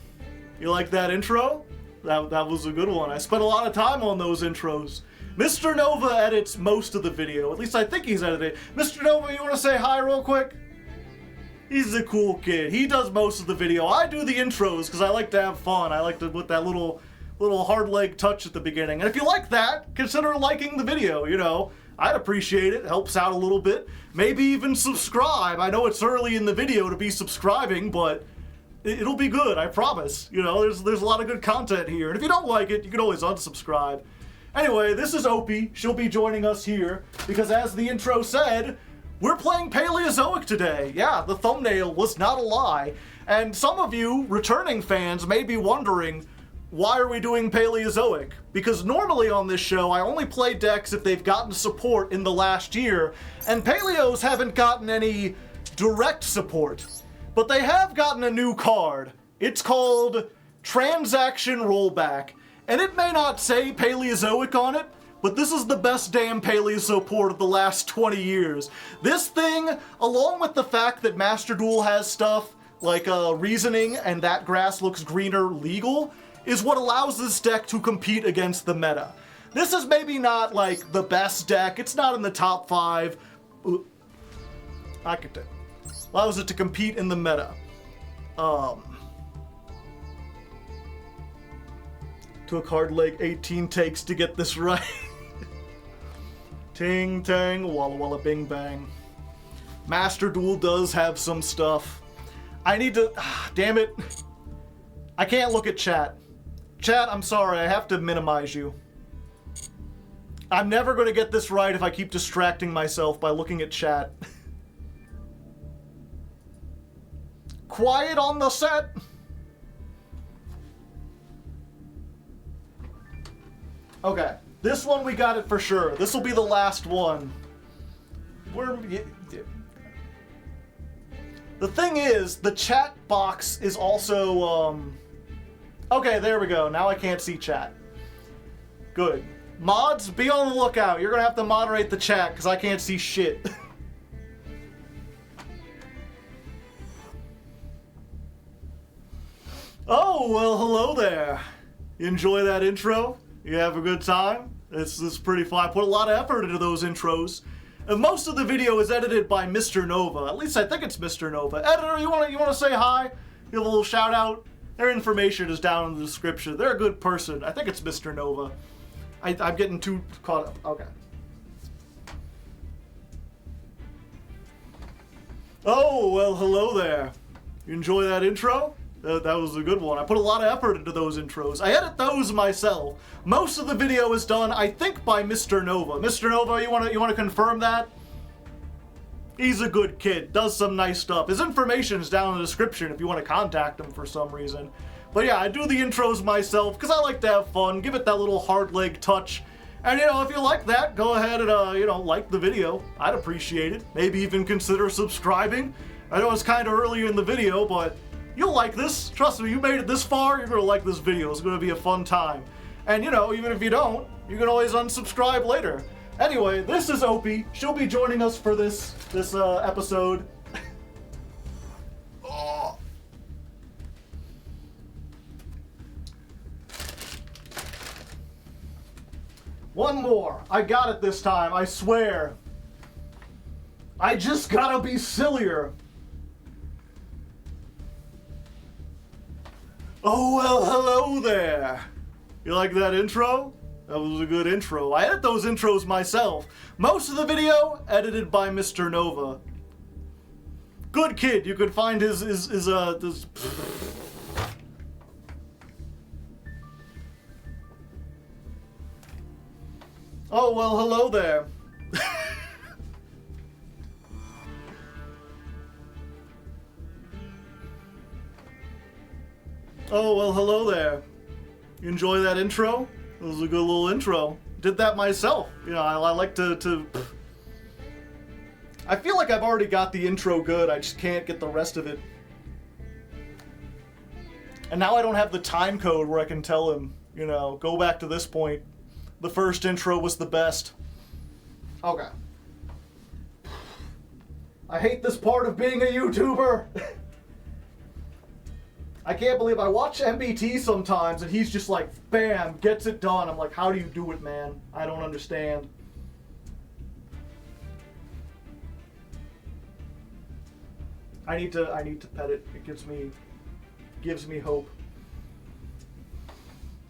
You like that intro? That was a good one. I spent a lot of time on those intros. Mr. Nova edits most of the video. At least I think he's editing. Mr. Nova, you want to say hi real quick? He's a cool kid. He does most of the video. I do the intros because I like to have fun. I like to put that little Hardleg touch at the beginning. And if you like that, consider liking the video, you know. I'd appreciate it. It helps out a little bit. Maybe even subscribe. I know it's early in the video to be subscribing, but it'll be good, I promise. You know, there's a lot of good content here. And if you don't like it, you can always unsubscribe. Anyway, this is Opie. She'll be joining us here because, as the intro said, we're playing Paleozoic today. Yeah, the thumbnail was not a lie. And some of you, returning fans, may be wondering, why are we doing Paleozoic? Because normally on this show, I only play decks if they've gotten support in the last year, and Paleos haven't gotten any direct support. But they have gotten a new card. It's called Transaction Rollback, and it may not say Paleozoic on it, but this is the best damn Paleo support of the last 20 years. This thing, along with the fact that Master Duel has stuff like reasoning and that grass looks greener legal, is what allows this deck to compete against the meta. This is maybe not like the best deck. It's not in the top 5. Allows it to compete in the meta. Took Hardleg 18 takes to get this right. Ting tang, walla walla bing bang. Master Duel does have some stuff. I need to... damn it. I can't look at chat. Chat, I'm sorry, I have to minimize you. I'm never going to get this right if I keep distracting myself by looking at chat. Quiet on the set! Okay, this one we got it for sure. This will be the last one. The thing is, the chat box is also, okay, there we go. Now I can't see chat. Good. Mods, be on the lookout. You're gonna have to moderate the chat, because I can't see shit. Oh, well, hello there. You enjoy that intro? You have a good time? This is pretty fun. I put a lot of effort into those intros. And most of the video is edited by Mr. Nova. At least I think it's Mr. Nova. Editor, you wanna say hi? Give a little shout out? Their information is down in the description. They're a good person. I think it's Mr. Nova. I'm getting too caught up. Okay. Oh, well, hello there. You enjoy that intro? That was a good one. I put a lot of effort into those intros. I edit those myself. Most of the video is done, I think, by Mr. Nova. Mr. Nova, you wanna confirm that? He's a good kid, does some nice stuff. His information is down in the description if you want to contact him for some reason. But yeah, I do the intros myself because I like to have fun, give it that little Hardleg touch. And you know, if you like that, go ahead and you know, like the video. I'd appreciate it. Maybe even consider subscribing. I know it's kind of early in the video, but you'll like this. Trust me, you made it this far, you're gonna like this video. It's gonna be a fun time. And you know, even if you don't, you can always unsubscribe later. Anyway, this is Opie. She'll be joining us for this episode. Oh. One more. I got it this time, I swear. I just gotta be sillier. Oh, well, hello there. You like that intro? That was a good intro. I edit those intros myself. Most of the video, edited by Mr. Nova. Good kid, you could find his Oh, well, hello there. Oh, well, hello there. You enjoy that intro? It was a good little intro. Did that myself. You know, I like to... I feel like I've already got the intro good, I just can't get the rest of it. And now I don't have the time code where I can tell him, you know, go back to this point. The first intro was the best. Okay. I hate this part of being a YouTuber. I can't believe I watch MBT sometimes and he's just like, bam, gets it done. I'm like, how do you do it, man? I don't understand. I need to pet it. It gives me hope.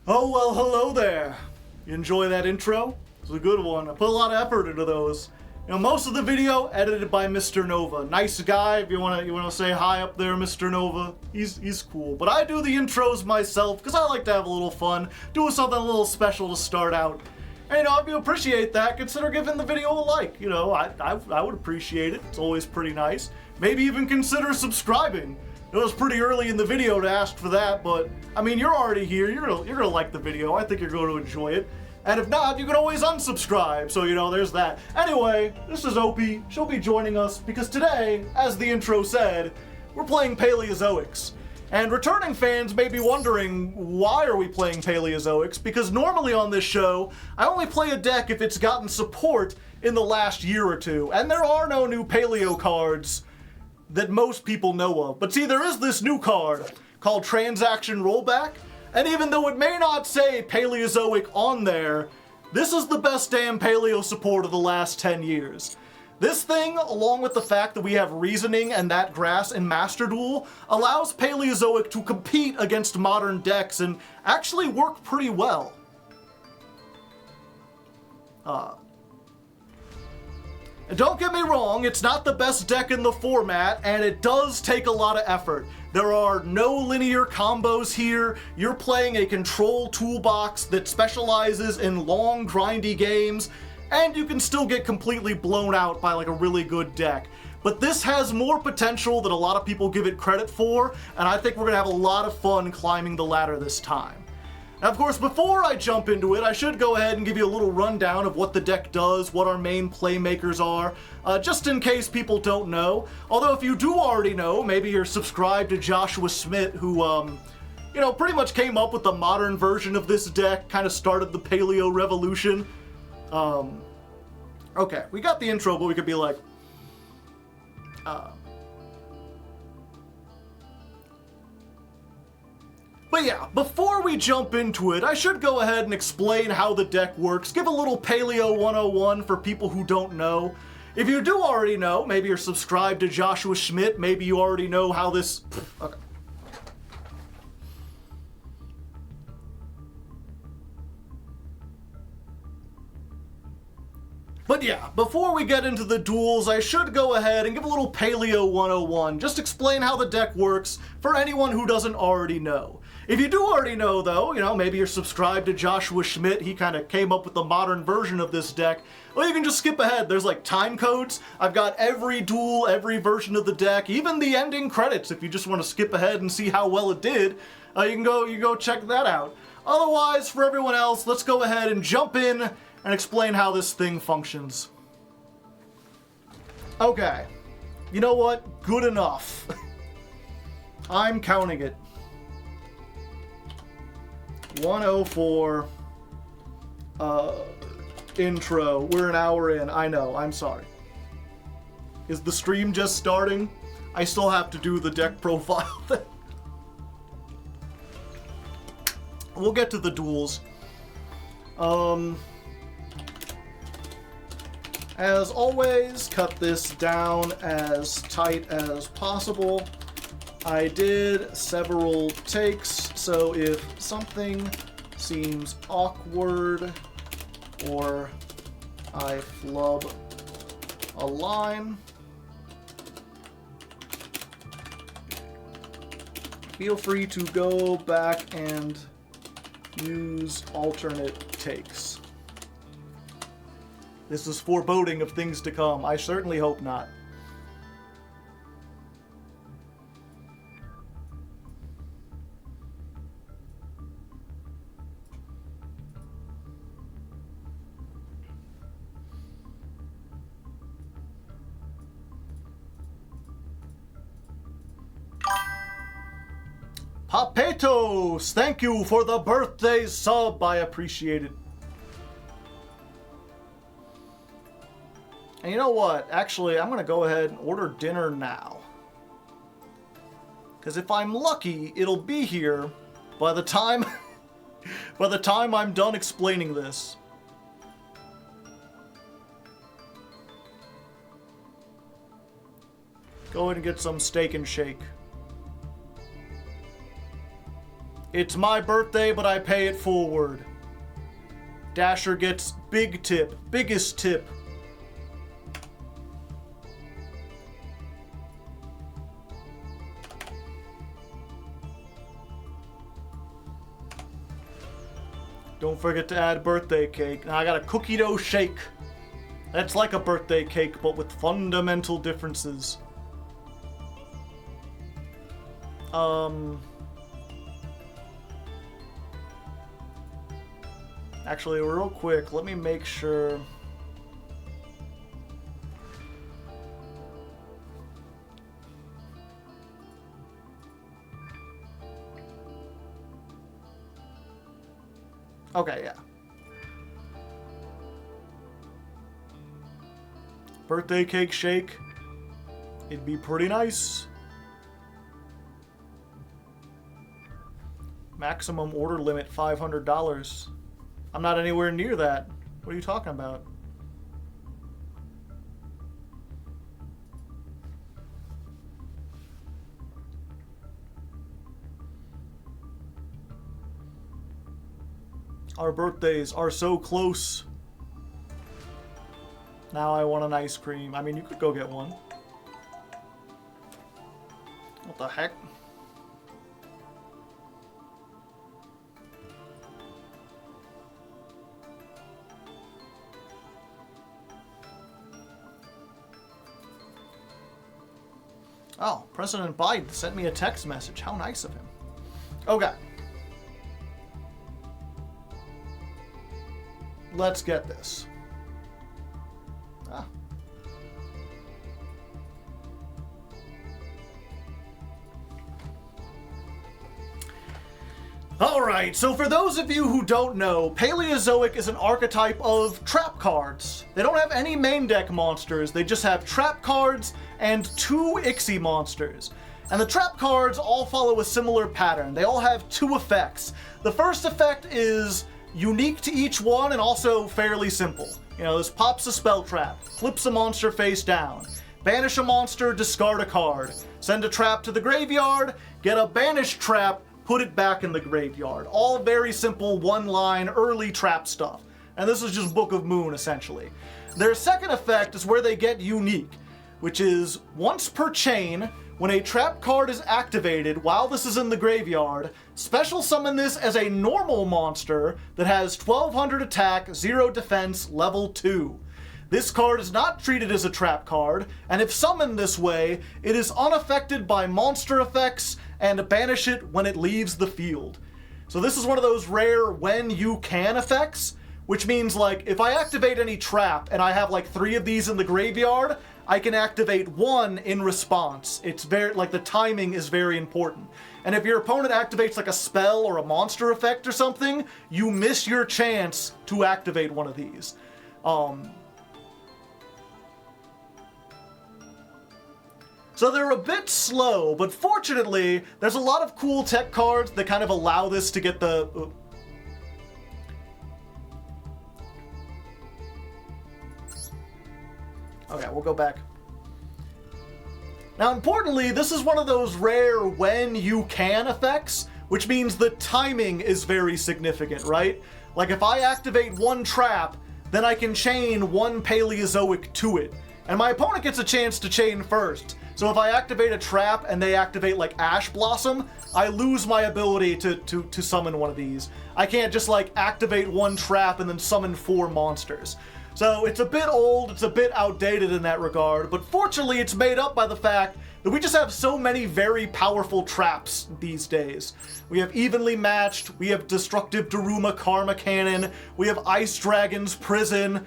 Oh, well, hello there. You enjoy that intro? It's a good one. I put a lot of effort into those. You know, most of the video edited by Mr. Nova. Nice guy. If you wanna say hi up there, Mr. Nova. He's cool. But I do the intros myself because I like to have a little fun, doing something a little special to start out. And you know, if you appreciate that, consider giving the video a like. You know, I would appreciate it. It's always pretty nice. Maybe even consider subscribing. It was pretty early in the video to ask for that, but I mean, you're already here. You're gonna like the video. I think you're going to enjoy it. And if not, you can always unsubscribe. So, you know, there's that. Anyway, this is Opie. She'll be joining us because today, as the intro said, we're playing Paleozoics. And returning fans may be wondering, why are we playing Paleozoics? Because normally on this show, I only play a deck if it's gotten support in the last year or two. And there are no new Paleo cards that most people know of. But see, there is this new card called Transaction Rollback, and even though it may not say Paleozoic on there, this is the best damn Paleo support of the last 10 years. This thing, along with the fact that we have Reasoning and that grass in Master Duel, allows Paleozoic to compete against modern decks and actually work pretty well. And don't get me wrong, it's not the best deck in the format, and it does take a lot of effort. There are no linear combos here. You're playing a control toolbox that specializes in long, grindy games, and you can still get completely blown out by like a really good deck. But this has more potential than a lot of people give it credit for, and I think we're gonna have a lot of fun climbing the ladder this time. Now, of course, before I jump into it, I should go ahead and give you a little rundown of what the deck does, what our main playmakers are, just in case people don't know. Although if you do already know, maybe you're subscribed to Joshua Smith, who, you know, pretty much came up with the modern version of this deck, kind of started the Paleo revolution. Okay, we got the intro, but we could be like, But yeah, before we jump into it, I should go ahead and explain how the deck works, give a little Paleo 101 for people who don't know. If you do already know, maybe you're subscribed to Joshua Schmidt, maybe you already know how this... Okay. But yeah, before we get into the duels, I should go ahead and give a little Paleo 101, just explain how the deck works for anyone who doesn't already know. If you do already know, though, you know, maybe you're subscribed to Joshua Schmidt, he kind of came up with the modern version of this deck, well, you can just skip ahead. There's like time codes. I've got every duel, every version of the deck, even the ending credits. If you just want to skip ahead and see how well it did, you can go check that out. Otherwise, for everyone else, let's go ahead and jump in and explain how this thing functions. Okay, you know what? Good enough. I'm counting it. 104 intro. We're an hour in. I know, I'm sorry. Is the stream just starting? I still have to do the deck profile thing. We'll get to the duels. As always, cut this down as tight as possible. I did several takes, so if something seems awkward or I flub a line, feel free to go back and use alternate takes. This is foreboding of things to come. I certainly hope not. Papetos, thank you for the birthday sub. I appreciate it. And you know what? Actually, I'm going to go ahead and order dinner now. Because if I'm lucky, it'll be here by the time I'm done explaining this. Go ahead and get some steak and shake. It's my birthday, but I pay it forward. Dasher gets big tip, biggest tip. Don't forget to add birthday cake. Now I got a cookie dough shake. That's like a birthday cake, but with fundamental differences. Actually, real quick, let me make sure. Okay, yeah. Birthday cake shake. It'd be pretty nice. Maximum order limit $500. I'm not anywhere near that. What are you talking about? Our birthdays are so close. Now I want an ice cream. I mean, you could go get one. What the heck? Oh, President Biden sent me a text message. How nice of him. Okay. Let's get this. Ah. Alright, so for those of you who don't know, Paleozoic is an archetype of trap cards. They don't have any main deck monsters, they just have trap cards and 2 Ixie monsters. And the trap cards all follow a similar pattern. They all have 2 effects. The first effect is unique to each one and also fairly simple. You know, this pops a spell trap, flips a monster face down, banish a monster, discard a card, send a trap to the graveyard, get a banished trap, put it back in the graveyard. All very simple, one-line, early trap stuff. And this is just Book of Moon, essentially. Their second effect is where they get unique, which is once per chain, when a trap card is activated while this is in the graveyard, special summon this as a normal monster that has 1200 attack, 0 defense, level 2. This card is not treated as a trap card, and if summoned this way, it is unaffected by monster effects and banish it when it leaves the field. So this is one of those rare when you can effects, which means like if I activate any trap and I have like 3 of these in the graveyard, I can activate 1 in response. It's very, like the timing is very important. And if your opponent activates like a spell or a monster effect or something, you miss your chance to activate one of these. So they're a bit slow, but fortunately, there's a lot of cool tech cards that kind of allow this to get the... Okay, we'll go back. Now, importantly, this is one of those rare when you can effects, which means the timing is very significant, right? Like, if I activate one trap, then I can chain one Paleozoic to it. And my opponent gets a chance to chain first. So if I activate a trap and they activate, like, Ash Blossom, I lose my ability to summon one of these. I can't just, like, activate one trap and then summon 4 monsters. So it's a bit old, it's a bit outdated in that regard, but fortunately it's made up by the fact that we just have so many very powerful traps these days. We have Evenly Matched, we have Destructive Daruma Karma Cannon, we have Ice Dragon's Prison.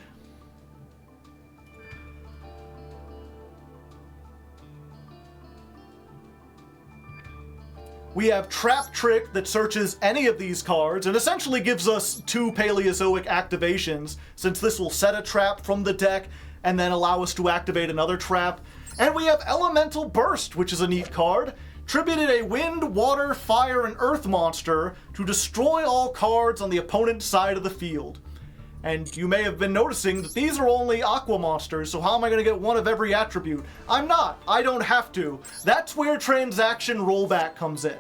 We have Trap Trick that searches any of these cards and essentially gives us 2 Paleozoic activations, since this will set a trap from the deck and then allow us to activate another trap. And we have Elemental Burst, which is a neat card. Tributed a wind, water, fire, and earth monster to destroy all cards on the opponent's side of the field. And you may have been noticing that these are only aqua monsters, so how am I going to get one of every attribute? I'm not. I don't have to. That's where transaction rollback comes in.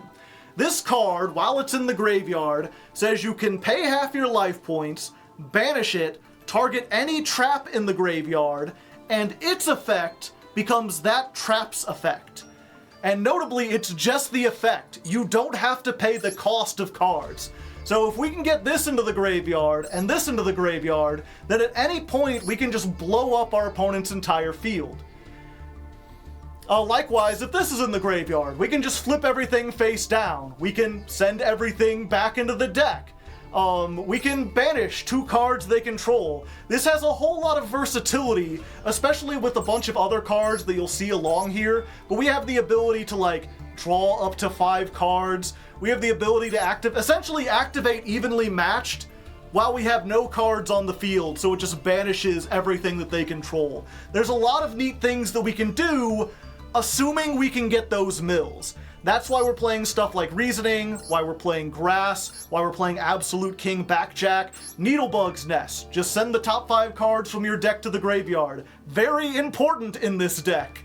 This card, while it's in the graveyard, says you can pay half your life points, banish it, target any trap in the graveyard, and its effect becomes that trap's effect. And notably, it's just the effect. You don't have to pay the cost of cards. So if we can get this into the graveyard and this into the graveyard, then at any point we can just blow up our opponent's entire field. Likewise, if this is in the graveyard, we can just flip everything face down. We can send everything back into the deck. We can banish 2 cards they control. This has a whole lot of versatility, especially with a bunch of other cards that you'll see along here. But we have the ability to, like, draw up to 5 cards. We have the ability to essentially activate Evenly Matched while we have no cards on the field, so it just banishes everything that they control. There's a lot of neat things that we can do, assuming we can get those mills. That's why we're playing stuff like Reasoning, why we're playing Grass, why we're playing Absolute King Backjack, Needlebug's Nest. Just send the top 5 cards from your deck to the graveyard. Very important in this deck.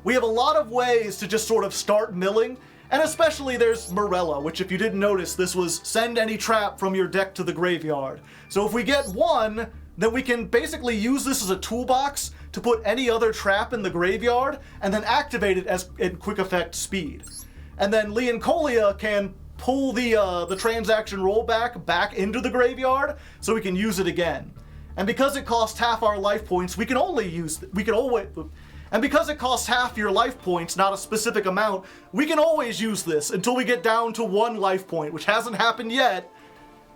We have a lot of ways to just sort of start milling, and especially there's Morella, which, if you didn't notice, this was send any trap from your deck to the graveyard. So if we get 1, then we can basically use this as a toolbox to put any other trap in the graveyard and then activate it as in quick effect speed. And then Leoncolia can pull the transaction rollback back into the graveyard so we can use it again. And because it costs half our life points, and because it costs half your life points, not a specific amount, we can always use this until we get down to 1 life point, which hasn't happened yet,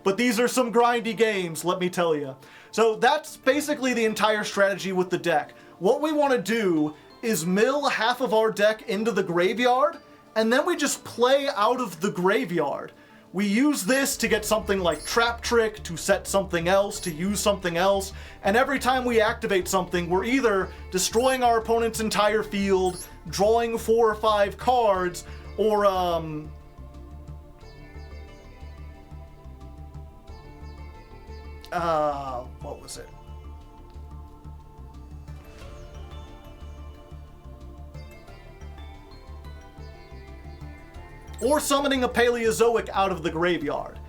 but these are some grindy games, let me tell you. So that's basically the entire strategy with the deck. What we want to do is mill half of our deck into the graveyard, and then we just play out of the graveyard. We use this to get something like Trap Trick, to set something else, to use something else, and every time we activate something, we're either destroying our opponent's entire field, drawing 4 or 5 cards, or what was it? Or summoning a Paleozoic out of the graveyard.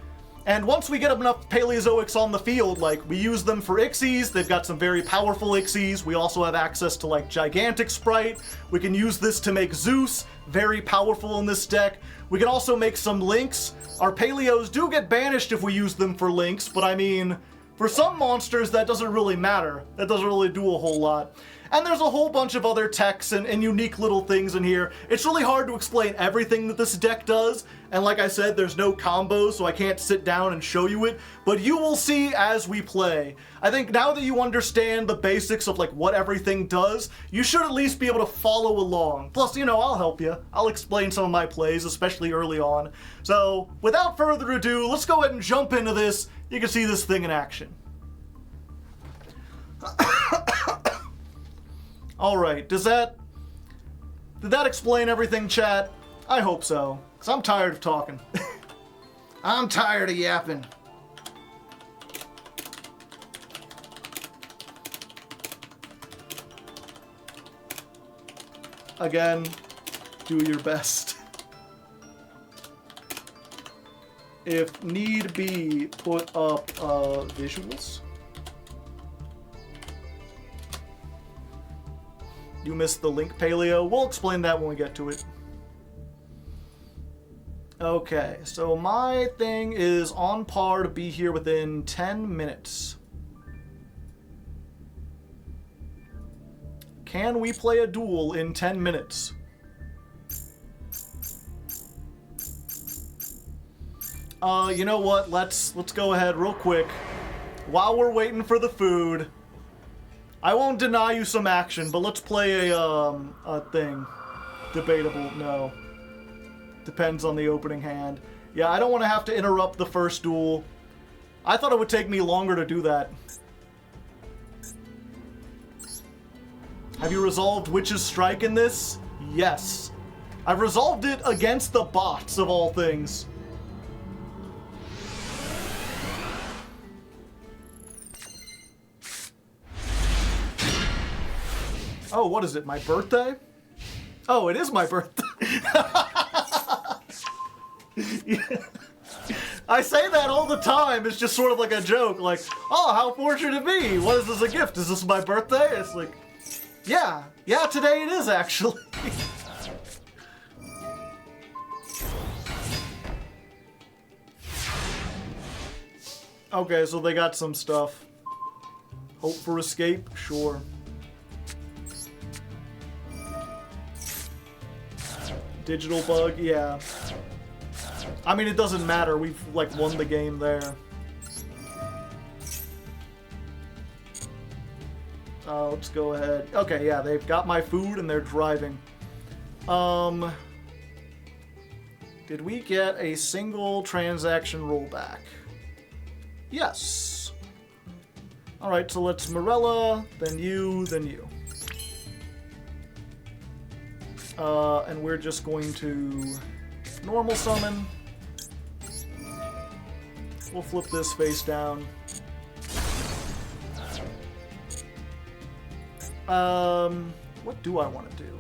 And once we get enough Paleozoics on the field, like, we use them for Ixies, they've got some very powerful Ixies, we also have access to, like, Gigantic Sprite, we can use this to make Zeus, very powerful in this deck. We can also make some Links. Our Paleos do get banished if we use them for Links, but I mean, for some monsters that doesn't really matter. That doesn't really do a whole lot. And there's a whole bunch of other techs and unique little things in here. It's really hard to explain everything that this deck does, and like I said, there's no combos, so I can't sit down and show you it, but you will see as we play. I think now that you understand the basics of, like, what everything does, you should at least be able to follow along. Plus, you know, I'll help you. I'll explain some of my plays, especially early on. So, without further ado, let's go ahead and jump into this. You can see this thing in action. Alright, did that explain everything, chat? I hope so, because I'm tired of talking. I'm tired of yapping. Again, do your best. If need be, put up visuals. You missed the link, Paleo. We'll explain that when we get to it. Okay, so my thing is on par to be here within 10 minutes. Can we play a duel in 10 minutes? You know what? Let's go ahead real quick. While we're waiting for the food, I won't deny you some action, but let's play a thing. Debatable, no. Depends on the opening hand. Yeah, I don't want to have to interrupt the first duel. I thought it would take me longer to do that. Have you resolved Witch's Strike in this? Yes. I've resolved it against the bots, of all things. Oh, what is it, my birthday? Oh, it is my birthday. Yeah. I say that all the time. It's just sort of like a joke. Like, oh, how fortunate me. What is this, a gift? Is this my birthday? It's like, yeah, today it is, actually. Okay, so they got some stuff. Hope for escape? Sure. Digital bug? Yeah. I mean, it doesn't matter. We've, like, won the game there. Let's go ahead. Okay, yeah, they've got my food and they're driving. Did we get a single transaction rollback? Yes. Alright, so let's Morella, then you, then you. And we're just going to normal summon. We'll flip this face down. What do I want to do?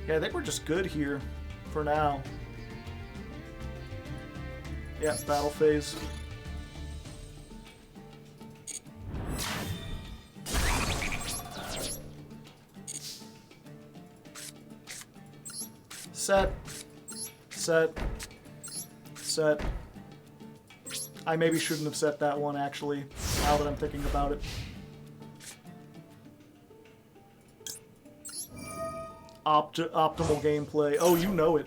Yeah, I think we're just good here for now. Yeah, battle phase. Set. I maybe shouldn't have set that one, actually, now that I'm thinking about it. Optimal gameplay. Oh, you know it.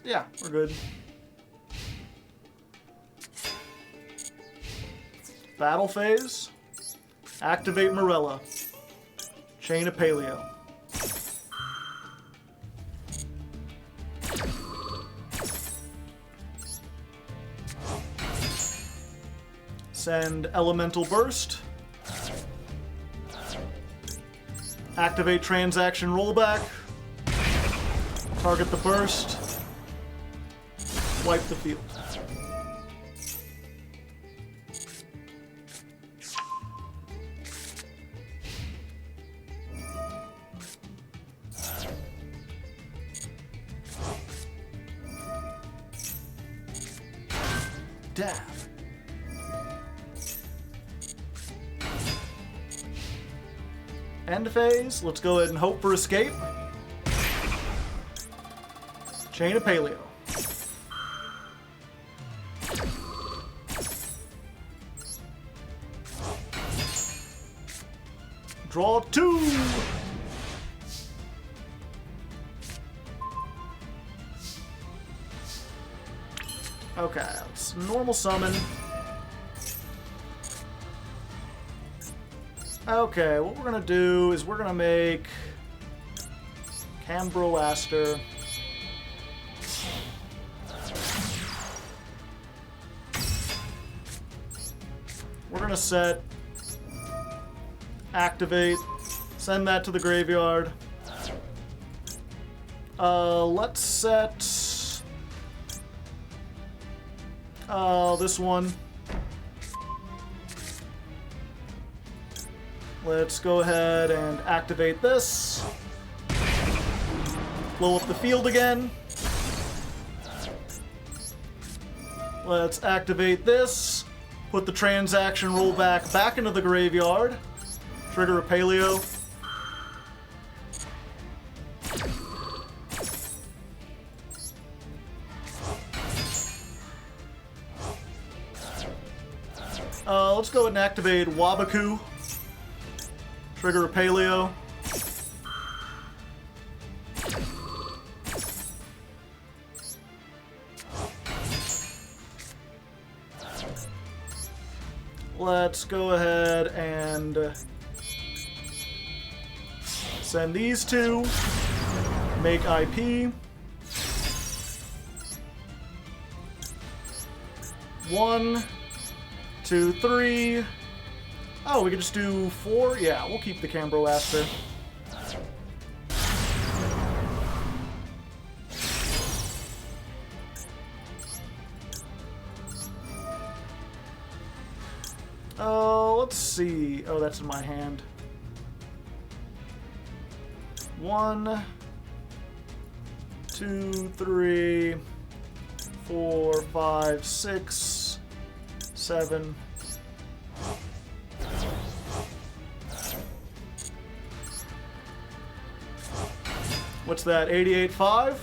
Yeah, we're good. Battle phase. Activate Morella. Chain of Paleo. Send Elemental Burst. Activate Transaction Rollback. Target the burst. Wipe the field. Dab. End phase. Let's go ahead and hope for escape. Chain of Paleo. Draw 2. Okay, let's normal summon. Okay, what we're gonna do is we're gonna make Cambroaster. We're gonna set, activate, send that to the graveyard. Let's set This one. Let's go ahead and activate this. Blow up the field again. Let's activate this. Put the transaction rollback back into the graveyard. Trigger a paleo. Let's go ahead and activate Wabaku. Trigger a paleo. Let's go ahead and send these two. Make IP. 1, 2, 3. Oh, we could just do 4? Yeah, we'll keep the Cambroaster. Let's see. Oh, that's in my hand. 1, 2, 3, 4, 5, 6, 7. What's that? 88.5?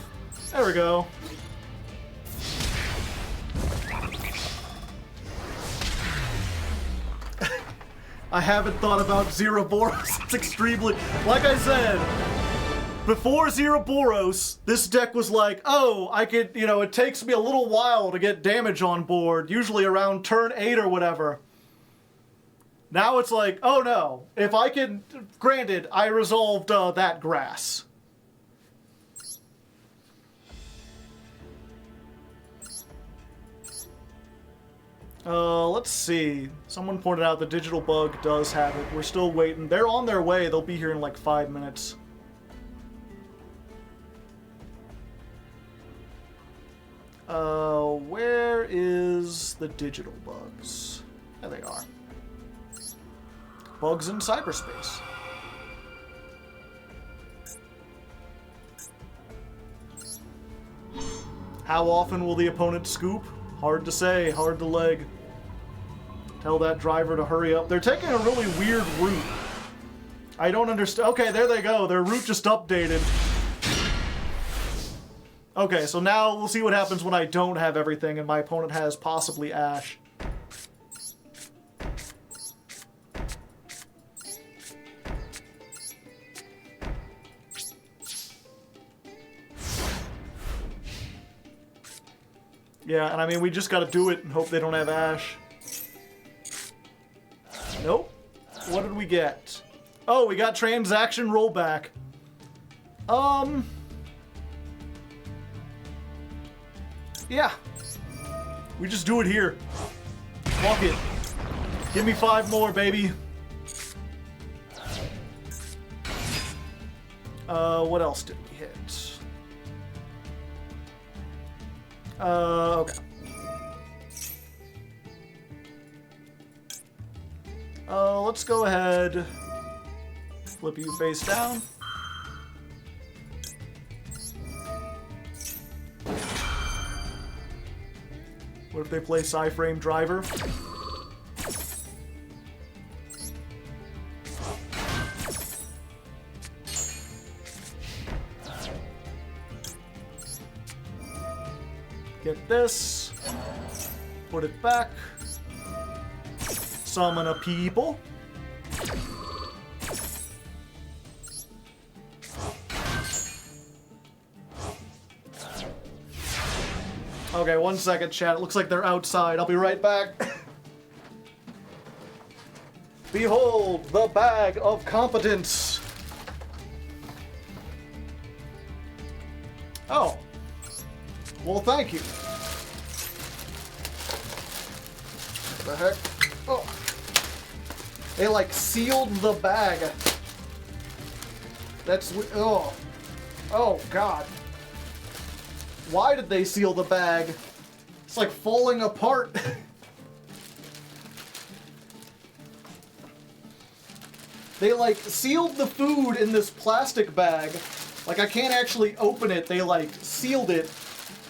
There we go. I haven't thought about Zero Boros. It's extremely... Like I said, before Zero Boros, this deck was like, oh, I could, you know, it takes me a little while to get damage on board, usually around turn 8 or whatever. Now it's like, oh no, if I can... Granted, I resolved that grass. Let's see. Someone pointed out the digital bug does have it. We're still waiting. They're on their way. They'll be here in like 5 minutes. Where is the digital bugs? There they are. Bugs in cyberspace. How often will the opponent scoop? Hard to say, hard to leg. Tell that driver to hurry up. They're taking a really weird route. I don't understand. Okay, there they go. Their route just updated. Okay, so now we'll see what happens when I don't have everything and my opponent has possibly Ash. Yeah, and I mean, we just gotta do it and hope they don't have Ash. Nope. What did we get? Oh, we got transaction rollback. Yeah. We just do it here. Fuck it. Give me 5 more, baby. What else did we hit? Okay. Let's go ahead. Flip you face down. What if they play Psyframe Driver? Get this. Put it back. Summon a people. Okay, 1 second, chat. It looks like they're outside. I'll be right back. Behold, the bag of competence. Oh. Well, thank you. What the heck? Oh. They, like, sealed the bag. That's... Oh. Oh, God. Why did they seal the bag? It's like falling apart. They like sealed the food in this plastic bag. Like I can't actually open it. They like sealed it,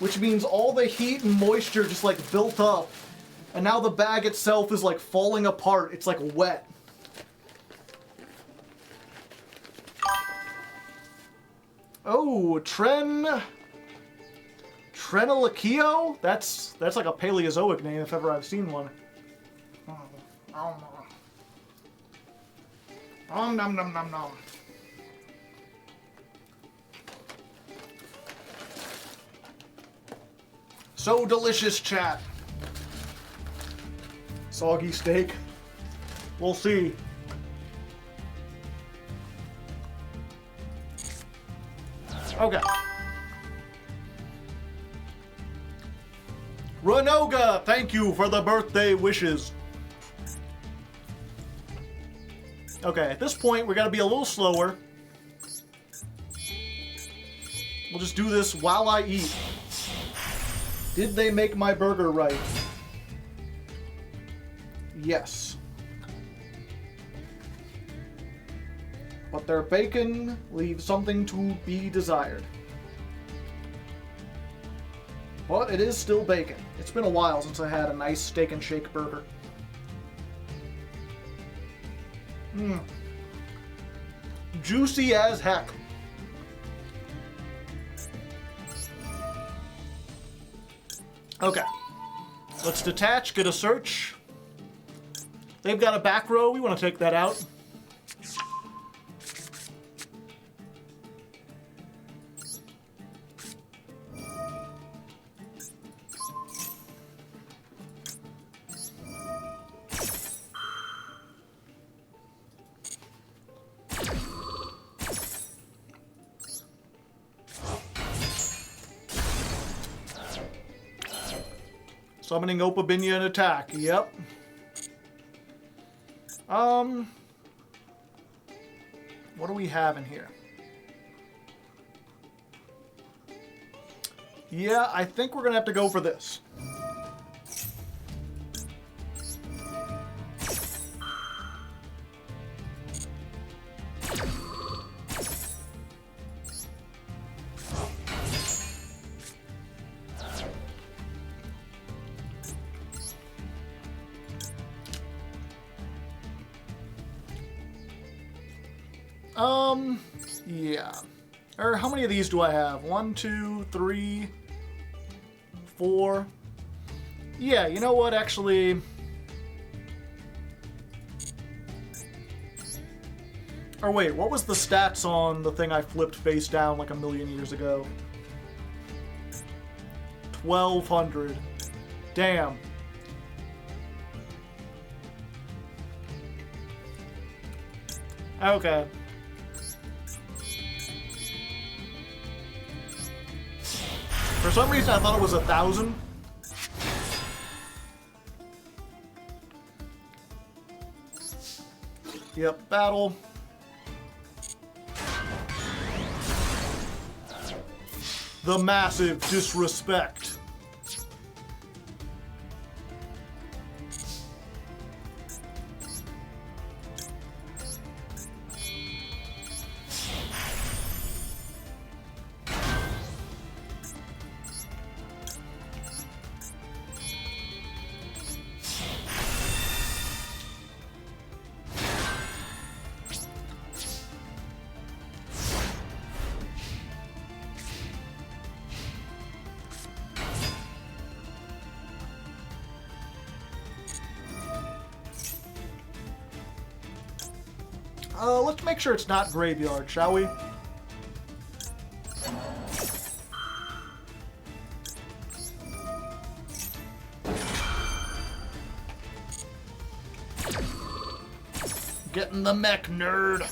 which means all the heat and moisture just like built up. And now the bag itself is like falling apart. It's like wet. Oh, Trenolachio? That's like a Paleozoic name if ever I've seen one. Nom nom nom nom. So delicious, chat. Soggy steak. We'll see. Okay. Renoga, thank you for the birthday wishes. Okay, at this point, we gotta be a little slower. We'll just do this while I eat. Did they make my burger right? Yes. But their bacon leaves something to be desired. But it is still bacon. It's been a while since I had a nice steak and shake burger. Mmm. Juicy as heck. Okay. Let's detach, get a search. They've got a back row. We want to take that out. Summoning Opabinia and attack. Yep. What do we have in here? Yeah, I think we're gonna have to go for this. Yeah. Or how many of these do I have? 1, 2, 3, 4. Yeah, you know what, actually... Or wait, what was the stats on the thing I flipped face down like a million years ago? 1,200. Damn. Okay. For some reason, I thought it was 1,000. Yep, battle. The massive disrespect. Let's make sure it's not graveyard, shall we? Getting the mech, nerd.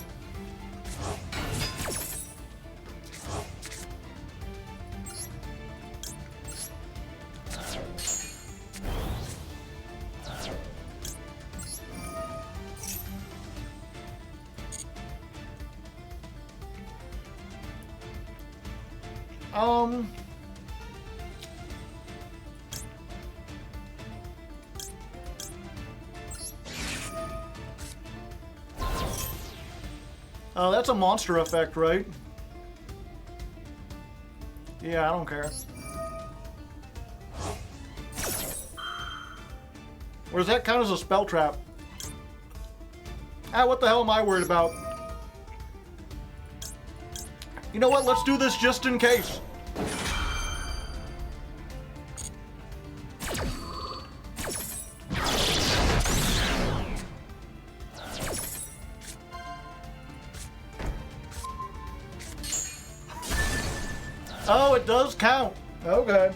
That's a monster effect, right? Yeah, I don't care. Or does that count as a spell trap? Ah, what the hell am I worried about? You know what? Let's do this just in case. Oh, it does count. Okay.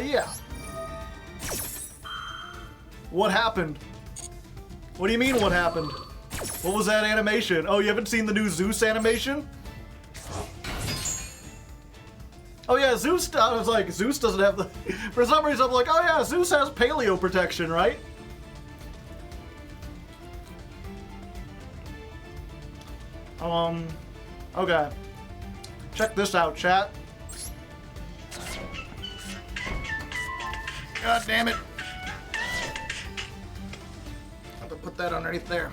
Yeah. What happened? What do you mean, what happened? What was that animation? Oh, you haven't seen the new Zeus animation? Oh yeah, Zeus, I was like, Zeus doesn't have the... For some reason, I'm like, oh yeah, Zeus has paleo protection, right? Okay. Check this out, chat. God damn it. I have to put that underneath there.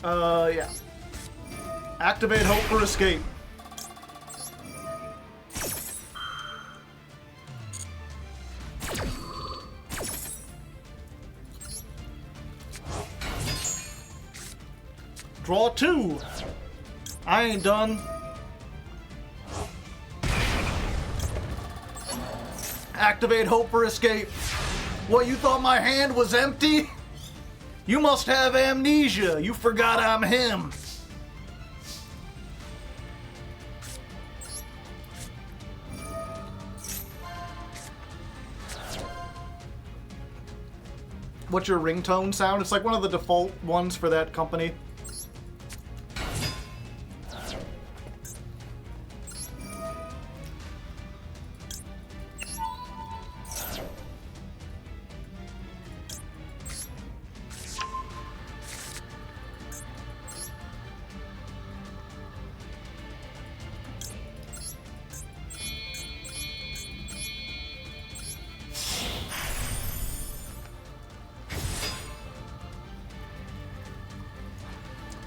Yeah. Activate hope for escape. Draw 2. I ain't done. Activate hope for escape. What, you thought my hand was empty? You must have amnesia. You forgot I'm him. What's your ringtone sound? It's like one of the default ones for that company.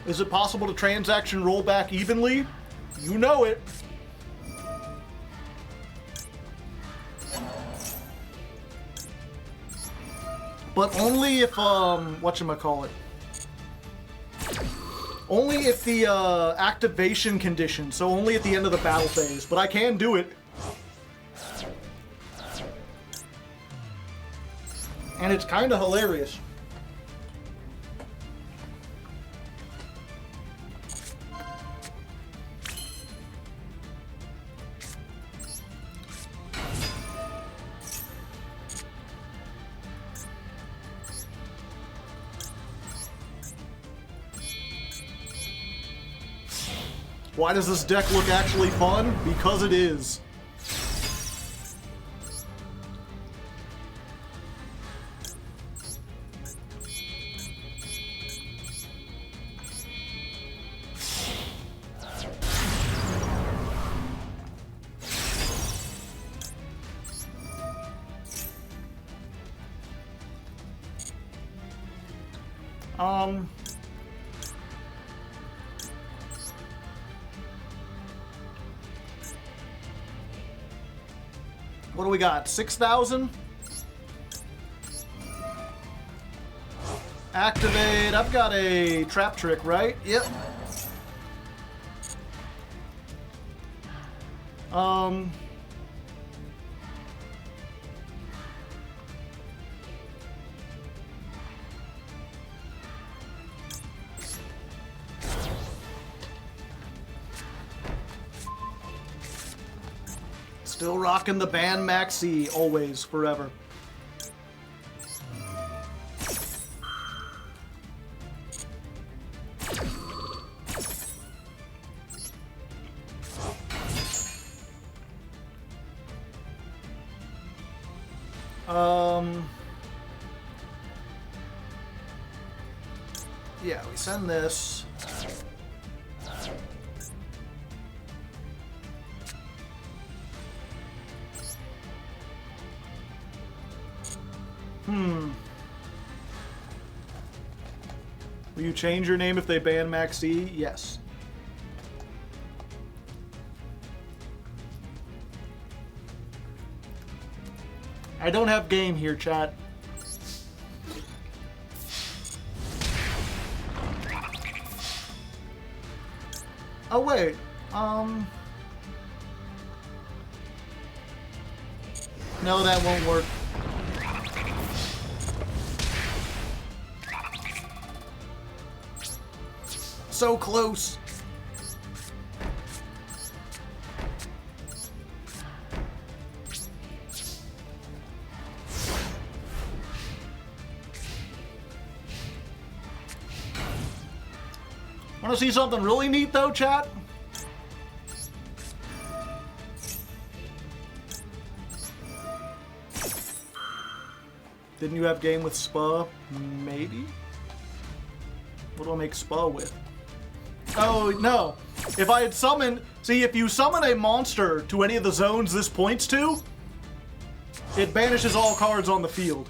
Is it possible to transaction roll back evenly? You know it. But only if, whatchamacallit. Only if the, activation condition, so only at the end of the battle phase. But I can do it. And it's kinda hilarious. Why does this deck look actually fun? Because it is. What do we got? 6,000? Activate. I've got a trap trick, right? Yep. Still rocking the band maxi, always, forever. Yeah, we send this. Will you change your name if they ban Maxi? Yes. I don't have game here, chat. Oh, wait. No, that won't work. So close. Want to see something really neat though, chat? Didn't you have game with Spa? Maybe? What do I make Spa with? Oh, no. If I had summoned... See, if you summon a monster to any of the zones this points to, it banishes all cards on the field.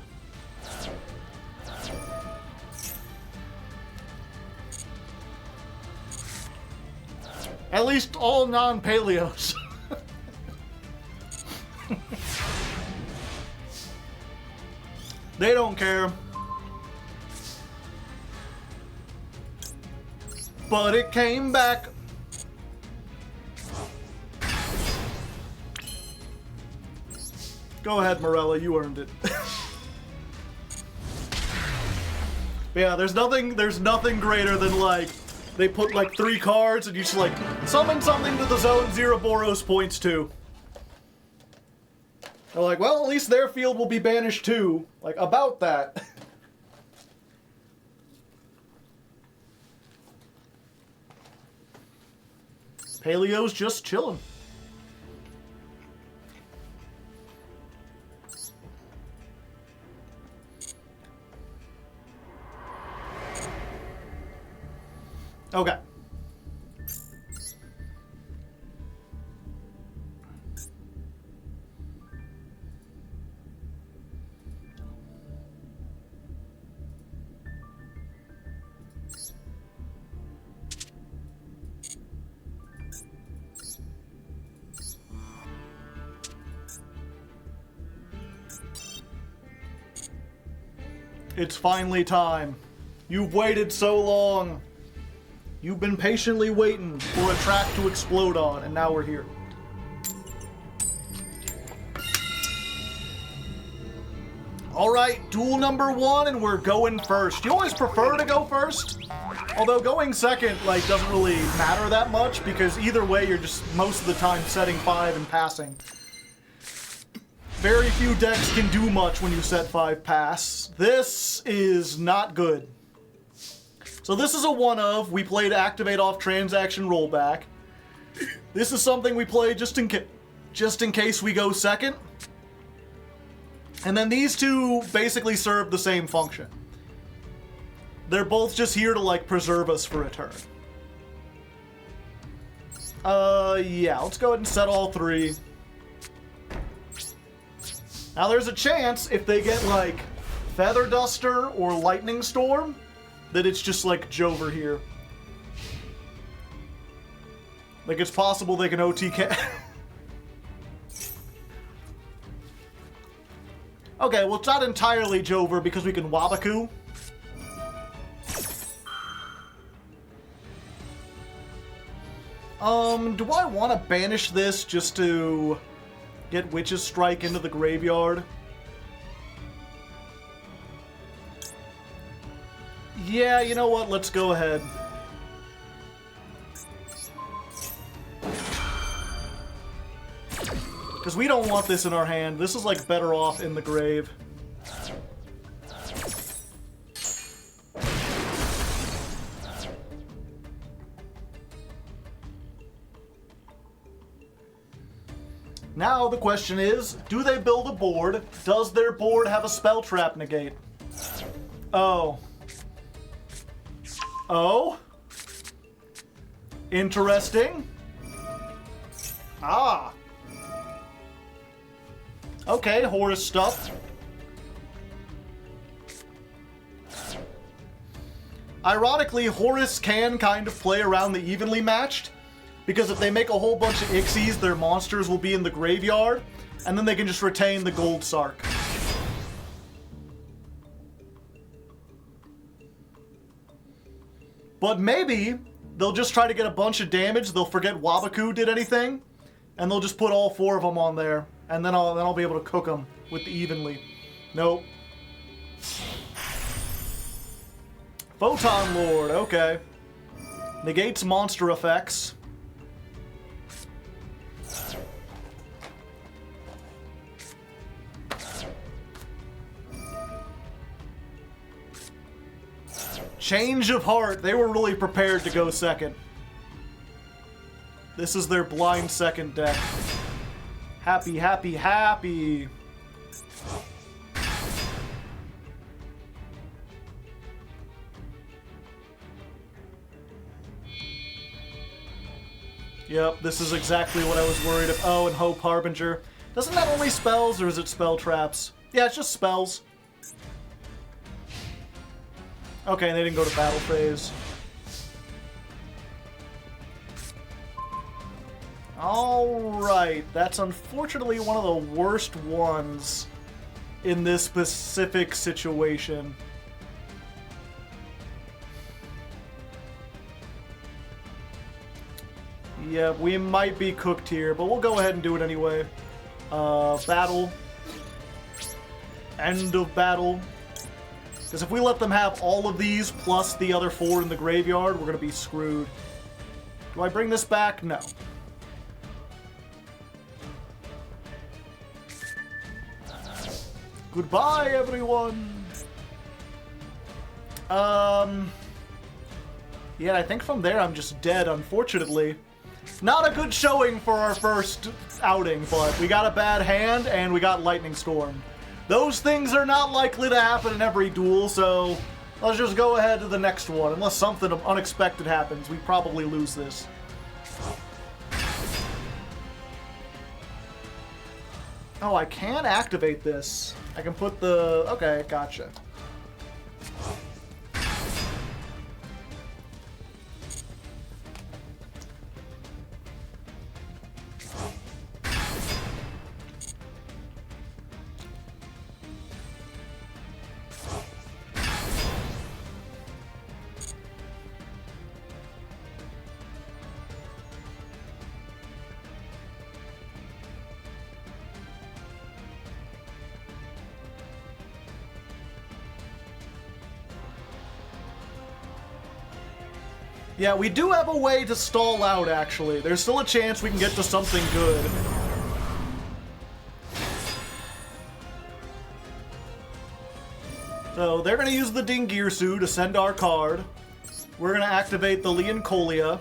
At least all non-paleos. They don't care. But it came back. Go ahead, Morella, you earned it. Yeah, there's nothing greater than like they put like 3 cards and you just like summon something to the zone Zeroboros points to. They're like, well, at least their field will be banished too. Like, about that. Paleo's just chilling. Okay. It's finally time. You've waited so long. You've been patiently waiting for a track to explode on, and now we're here. Alright, duel number 1, and we're going first. You always prefer to go first? Although going second, like, doesn't really matter that much, because either way, you're just most of the time setting 5 and passing. Very few decks can do much when you set 5 pass. This is not good. So this is a one of. We played activate off transaction rollback. This is something we play just in case we go second. And then these two basically serve the same function. They're both just here to like preserve us for a turn. Yeah, let's go ahead and set all 3. Now there's a chance if they get like Feather Duster or Lightning Storm that it's just like Jover here. Like it's possible they can OTK. Okay, well it's not entirely Jover because we can Wabaku. Do I want to banish this just to get Witch's Strike into the graveyard? Yeah, you know what? Let's go ahead. Because we don't want this in our hand. This is like better off in the grave. Now the question is, do they build a board? Does their board have a spell trap negate? Oh. Oh? Interesting. Ah. Okay, Horus stuff. Ironically, Horus can kind of play around the evenly matched, because if they make a whole bunch of Ixies, their monsters will be in the graveyard, and then they can just retain the gold Sark. But maybe they'll just try to get a bunch of damage, they'll forget Wabaku did anything, and they'll just put all 4 of them on there, and then I'll be able to cook them with the evenly. Nope. Photon Lord, okay. Negates monster effects. Change of heart. They were really prepared to go second. This is their blind second deck. Happy, happy, happy. Yep, this is exactly what I was worried of. Oh, and Hope Harbinger. Doesn't that only spells, or is it spell traps? Yeah, it's just spells. Okay, they didn't go to battle phase. Alright, that's unfortunately one of the worst ones in this specific situation. Yeah, we might be cooked here, but we'll go ahead and do it anyway. Battle. End of battle. Because if we let them have all of these plus the other 4 in the graveyard, we're going to be screwed. Do I bring this back? No. Goodbye, everyone! Yeah, I think from there I'm just dead, unfortunately. Not a good showing for our first outing, but we got a bad hand and we got Lightning Storm. Those things are not likely to happen in every duel, so let's just go ahead to the next one. Unless something unexpected happens, we probably lose this. Oh, I can activate this. I can put the... Okay, gotcha. Yeah, we do have a way to stall out, actually. There's still a chance we can get to something good. So, they're going to use the Dingirsu to send our card. We're going to activate the Leoncolia.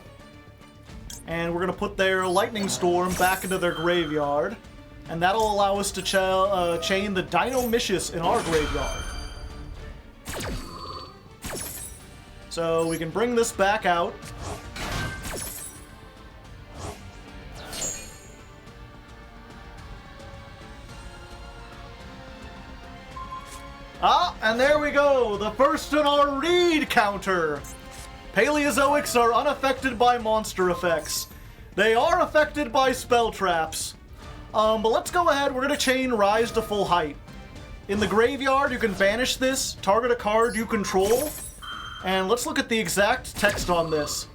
And we're going to put their Lightning Storm back into their graveyard. And that'll allow us to chain the Dinomishus in our graveyard. So we can bring this back out. Ah, and there we go! The first in our read counter! Paleozoics are unaffected by monster effects. They are affected by spell traps. But let's go ahead, we're gonna chain Rise to full height. In the graveyard, you can banish this, target a card you control, and let's look at the exact text on this.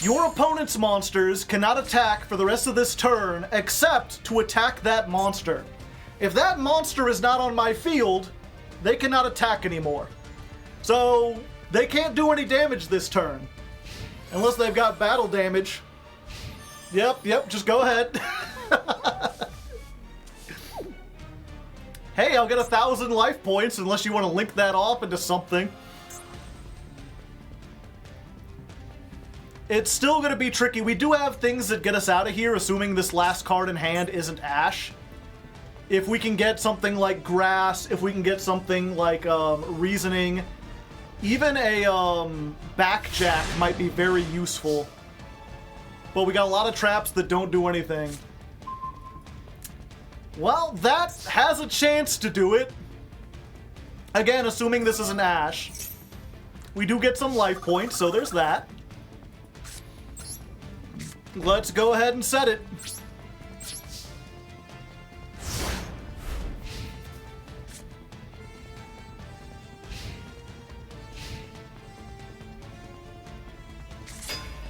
Your opponent's monsters cannot attack for the rest of this turn, except to attack that monster. If that monster is not on my field, they cannot attack anymore. So, they can't do any damage this turn. Unless they've got battle damage. Yep, just go ahead. Hey, I'll get 1,000 life points unless you want to link that off into something. It's still going to be tricky. We do have things that get us out of here, assuming this last card in hand isn't Ash. If we can get something like Grass, if we can get something like Reasoning, even a Backjack might be very useful. But we got a lot of traps that don't do anything. Well, that has a chance to do it. Again, assuming this is an Ash. We do get some life points, so there's that. Let's go ahead and set it.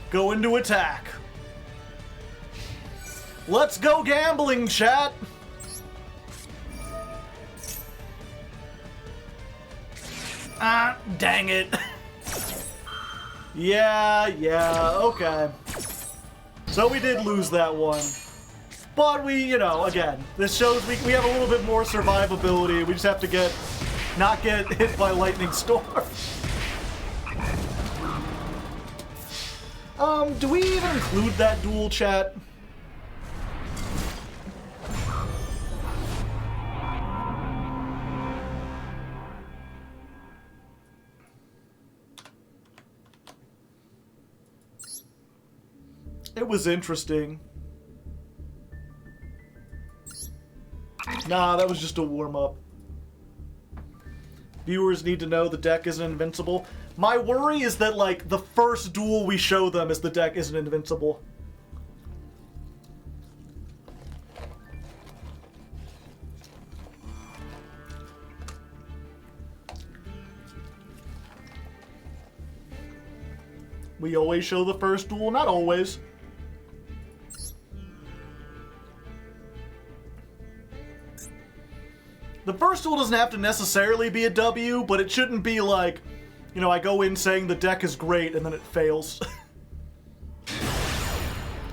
Go into attack. Let's go gambling, chat. Ah, dang it. Yeah, okay. So we did lose that one. But we, you know, again, this shows we have a little bit more survivability. We just have to not get hit by lightning storm. Do we even include that duel, chat? It was interesting. Nah, that was just a warm-up. Viewers need to know the deck isn't invincible. My worry is that, like, the first duel we show them is the deck isn't invincible. We always show the first duel, not always. The first duel doesn't have to necessarily be a W, but it shouldn't be like, you know, I go in saying the deck is great and then it fails.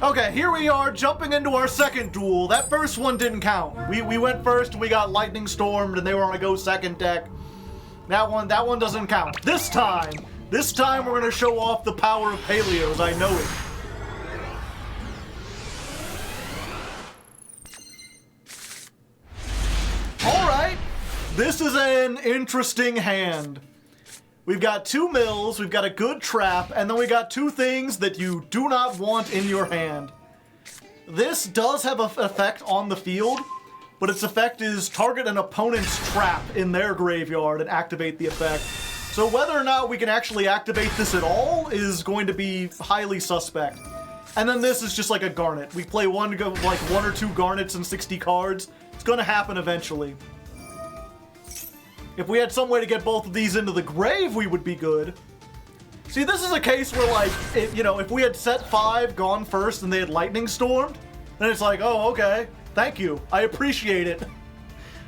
Okay, here we are jumping into our second duel. That first one didn't count. We went first and we got lightning stormed and they were on a go second deck. That one doesn't count. This time we're gonna show off the power of Paleos, I know it. Alright, this is an interesting hand. We've got 2 mills, we've got a good trap, and then we got 2 things that you do not want in your hand. This does have an effect on the field, but its effect is target an opponent's trap in their graveyard and activate the effect. So whether or not we can actually activate this at all is going to be highly suspect. And then this is just like a garnet. We play one or two garnets and 60 cards. It's gonna happen eventually. If we had some way to get both of these into the grave, we would be good. See, this is a case where, like, if we had set 5, gone first, and they had lightning stormed, then it's like, oh, okay, thank you, I appreciate it.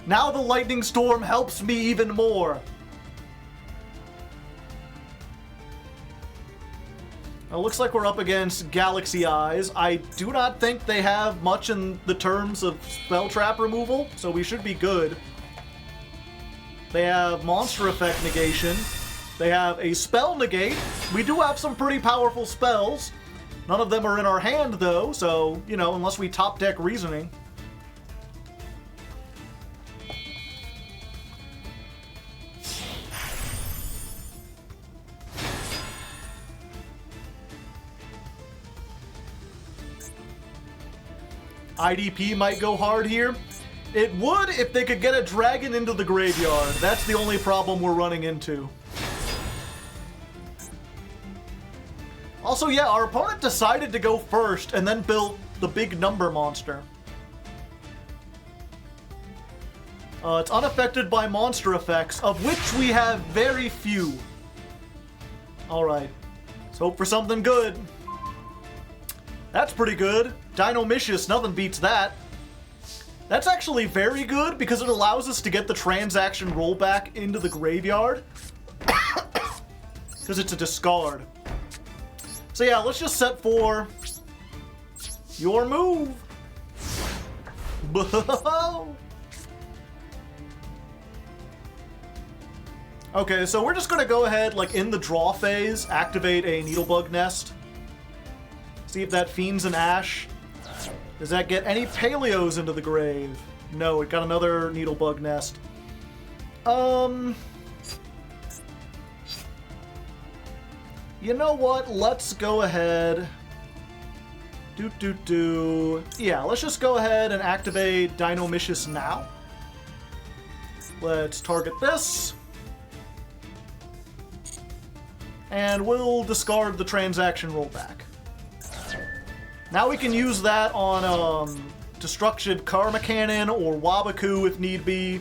Now the lightning storm helps me even more. It looks like we're up against Galaxy Eyes. I do not think they have much in the terms of spell trap removal, so we should be good. They have monster effect negation. They have a spell negate. We do have some pretty powerful spells. None of them are in our hand, though, so, you know, unless we top deck reasoning. IDP might go hard here. It would if they could get a dragon into the graveyard. That's the only problem we're running into. Also, yeah, our opponent decided to go first and then built the big number monster. It's unaffected by monster effects, of which we have very few. Alright, let's hope for something good. That's pretty good. Dinomicious, nothing beats that. That's actually very good because it allows us to get the transaction rollback into the graveyard. Because it's a discard. So yeah, let's just set for your move. Okay, so we're just gonna go ahead, like in the draw phase, activate a Needlebug Nest. See if that Fiends an Ash. Does that get any Paleos into the grave? No, it got another Needlebug Nest. You know what? Let's go ahead. Yeah, let's just go ahead and activate Dinomicious now. Let's target this. And we'll discard the transaction rollback. Now we can use that on Destruction Karma Cannon or Wabaku if need be.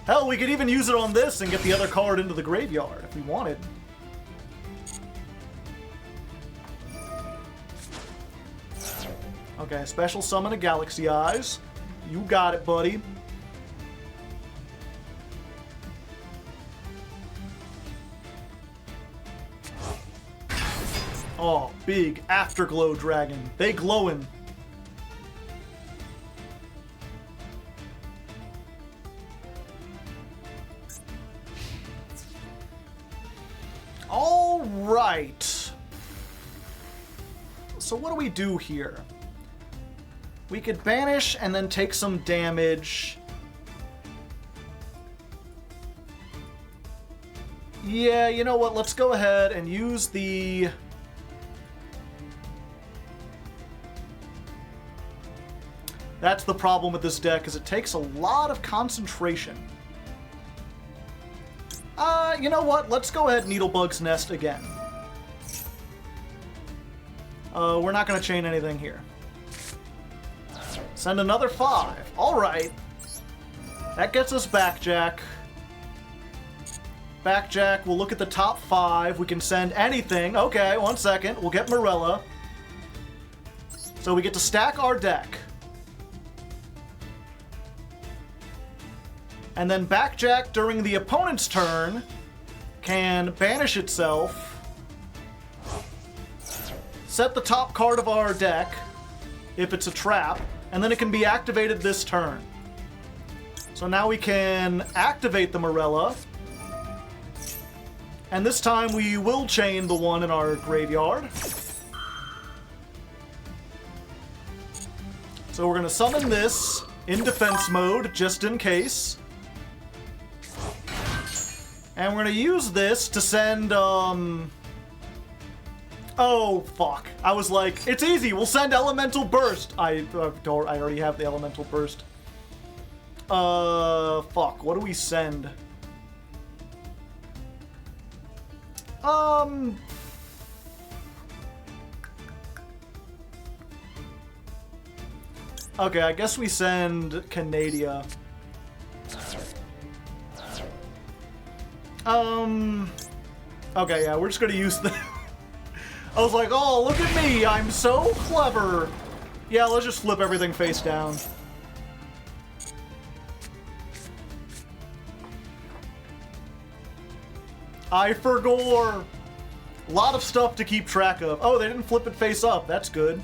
Hell, we could even use it on this and get the other card into the graveyard if we wanted. Okay, special summon a Galaxy Eyes. You got it, buddy. Oh, big Afterglow Dragon. They glowing. All right. So what do we do here? We could banish and then take some damage. Yeah, you know what? Let's go ahead and use the... That's the problem with this deck, is it takes a lot of concentration. You know what? Let's go ahead and Needlebug's Nest again. We're not going to chain anything here. Send another 5. Alright. That gets us Backjack. Backjack, we'll look at the top 5. We can send anything. Okay, 1 second. We'll get Morella. So we get to stack our deck. And then Backjack, during the opponent's turn, can banish itself, set the top card of our deck, if it's a trap, and then it can be activated this turn. So now we can activate the Morella, and this time we will chain the one in our graveyard. So we're going to summon this in defense mode, just in case. And we're going to use this to send, Oh, fuck. I was like, it's easy, we'll send Elemental Burst. I already have the Elemental Burst. Fuck, what do we send? Okay, I guess we send Canadia. Okay, yeah, we're just gonna use the... I was like, oh, look at me, I'm so clever. Yeah, let's just flip everything face down. I forgot. A lot of stuff to keep track of. Oh, they didn't flip it face up. That's good.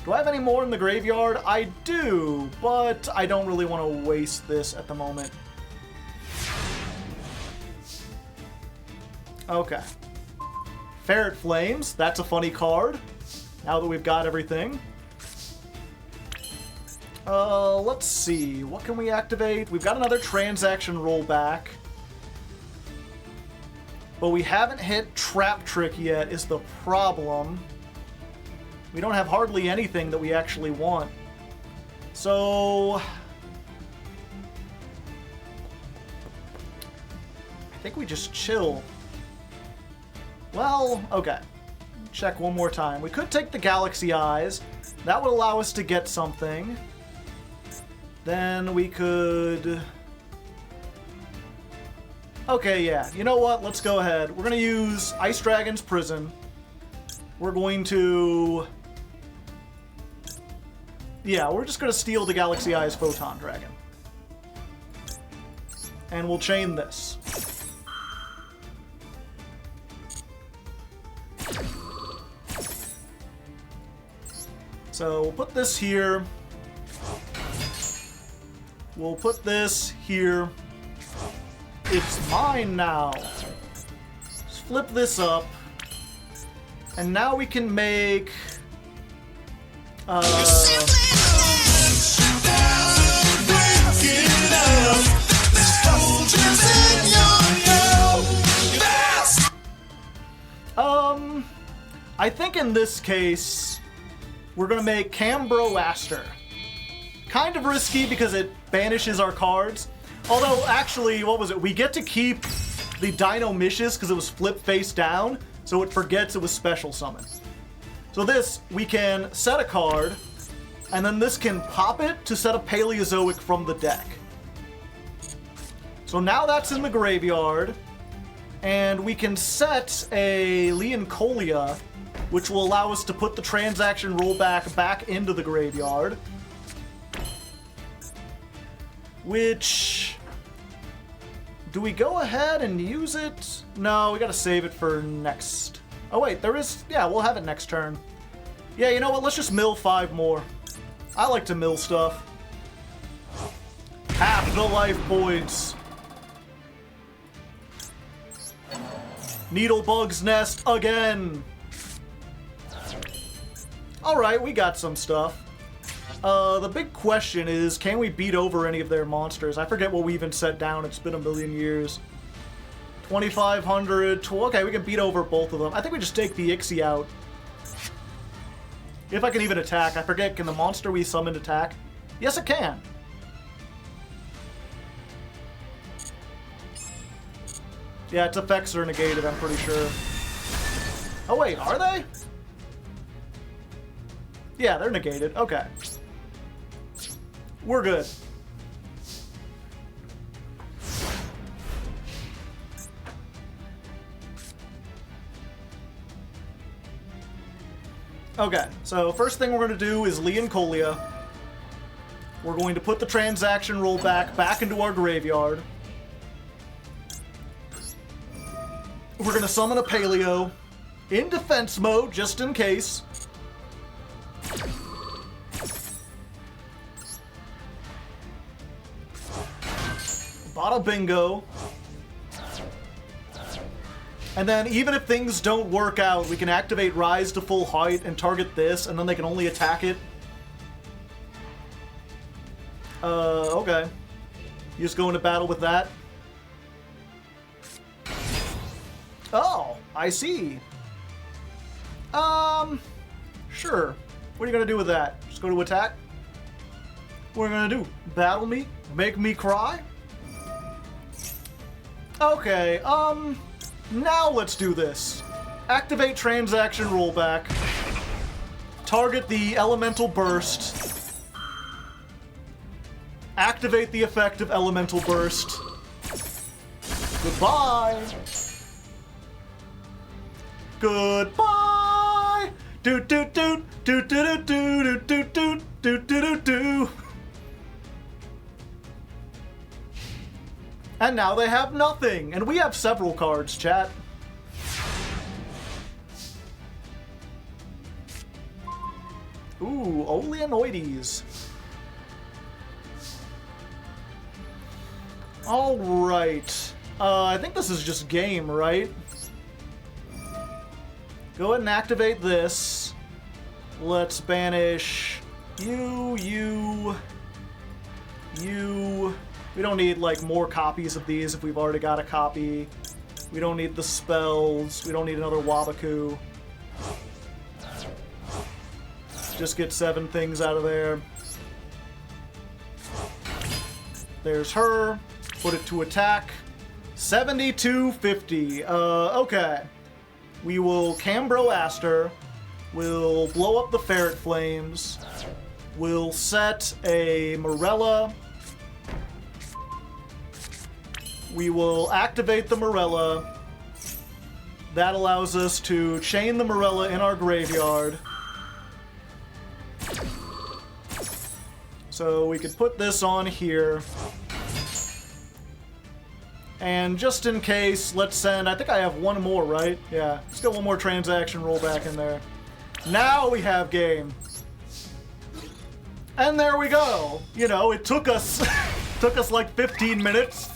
Do I have any more in the graveyard? I do, but I don't really want to waste this at the moment. Okay. Ferret Flames. That's a funny card. Now that we've got everything. Let's see. What can we activate? We've got another transaction rollback. But we haven't hit Trap Trick yet is the problem. We don't have hardly anything that we actually want. So... I think we just chill. Well, okay. Check one more time. We could take the Galaxy Eyes. That would allow us to get something. Then we could... Okay, yeah. You know what? Let's go ahead. We're going to use Ice Dragon's Prison. We're going to... Yeah, we're just going to steal the Galaxy Eyes Photon Dragon. And we'll chain this. So we'll put this here. We'll put this here. It's mine now. Let's flip this up. And now we can make... I think in this case, we're gonna make Cambroaster. Kind of risky because it banishes our cards. Although, actually, what was it? We get to keep the Dino Mishes because it was flipped face down. so it forgets it was special summon. So this, we can set a card, and then this can pop it to set a Paleozoic from the deck. So now that's in the graveyard, and we can set a Leoncolia, which will allow us to put the transaction rollback back into the graveyard. Which... do we go ahead and use it? No, we gotta save it for next. Oh wait, there is... yeah, we'll have it next turn. Yeah, you know what? Let's just mill 5 more. I like to mill stuff. Half the life points. Needlebug's Nest again. Alright, we got some stuff. The big question is, can we beat over any of their monsters? I forget what we even set down. It's been a million years. 2,500. Okay, we can beat over both of them. I think we just take the Ixie out. If I can even attack. I forget, can the monster we summoned attack? Yes, it can. Yeah, its effects are negated, I'm pretty sure. Oh wait, are they? Yeah, they're negated. Okay. We're good. Okay, so first thing we're going to do is Leoncolia. We're going to put the transaction rollback back into our graveyard. We're going to summon a Paleo in defense mode, just in case. Bada bingo. And then even if things don't work out, we can activate Rise to full height and target this, and then they can only attack it. Okay. You just go into battle with that? Oh, I see. Sure. What are you gonna do with that? Just go to attack? What are you gonna do? Battle me? Make me cry? Okay, now let's do this. Activate transaction rollback. Target the elemental burst. Activate the effect of elemental burst. Goodbye. Goodbye. Do do do do do do do do do do do do. And now they have nothing, and we have several cards, chat. Ooh, Oleanoides. Alright. I think this is just game, right? Go ahead and activate this. Let's banish you, you, you. We don't need, like, more copies of these if we've already got a copy. We don't need the spells. We don't need another Wabaku. Just get 7 things out of there. There's her. Put it to attack. 7250. Okay. We will Cambro Aster. We'll blow up the Ferret Flames. We'll set a Morella. We will activate the Morella. That allows us to chain the Morella in our graveyard. So we could put this on here. And just in case, let's send... I think I have one more, right? Yeah, let's get one more transaction rollback in there. Now we have game. And there we go. You know, it took us... took us like 15 minutes.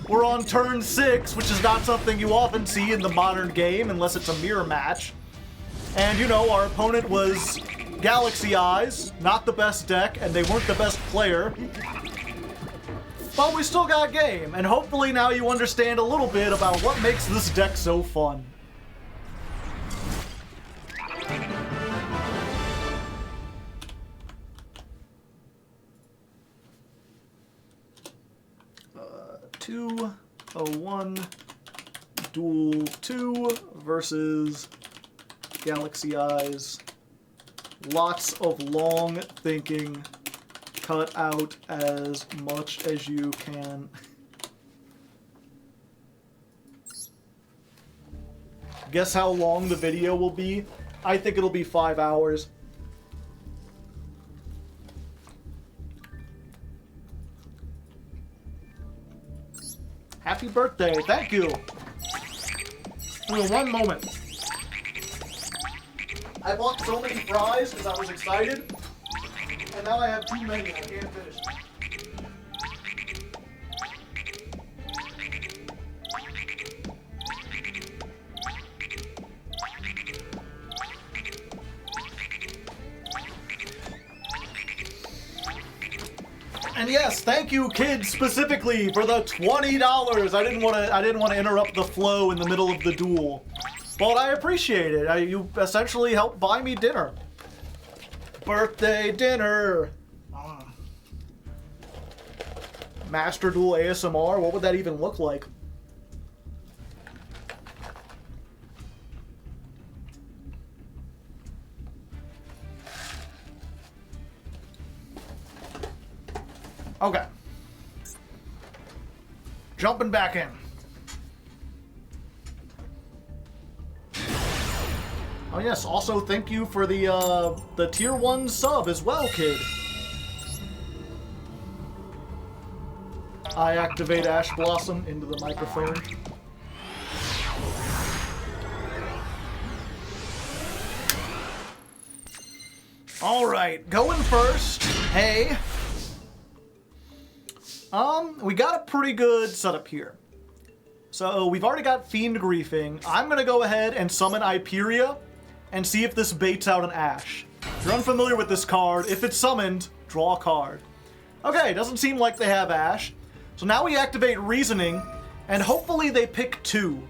We're on turn 6, which is not something you often see in the modern game, unless it's a mirror match. And, you know, our opponent was Galaxy Eyes, not the best deck, and they weren't the best player. But we still got game, and hopefully now you understand a little bit about what makes this deck so fun. Two, 01, Duel 2 versus Galaxy Eyes. Lots of long thinking. Cut out as much as you can. Guess how long the video will be? I think it'll be 5 hours. Happy birthday. Thank you. One moment. I bought so many fries because I was excited, and now I have too many. I can't finish. And yes, thank you, kids, specifically for the $20. I didn't want to interrupt the flow in the middle of the duel, but I appreciate it. You essentially helped buy me dinner. Birthday dinner. Master Duel ASMR. What would that even look like? Okay. Jumping back in. Oh yes, also thank you for the tier 1 sub as well, kid. I activate Ash Blossom into the microphone. Alright, going first. Hey. We got a pretty good setup here. So, we've already got Fiend Griefing. I'm gonna go ahead and summon Hyperia and see if this baits out an Ash. If you're unfamiliar with this card, if it's summoned, draw a card. Okay, doesn't seem like they have Ash. So now we activate Reasoning, and hopefully they pick 2.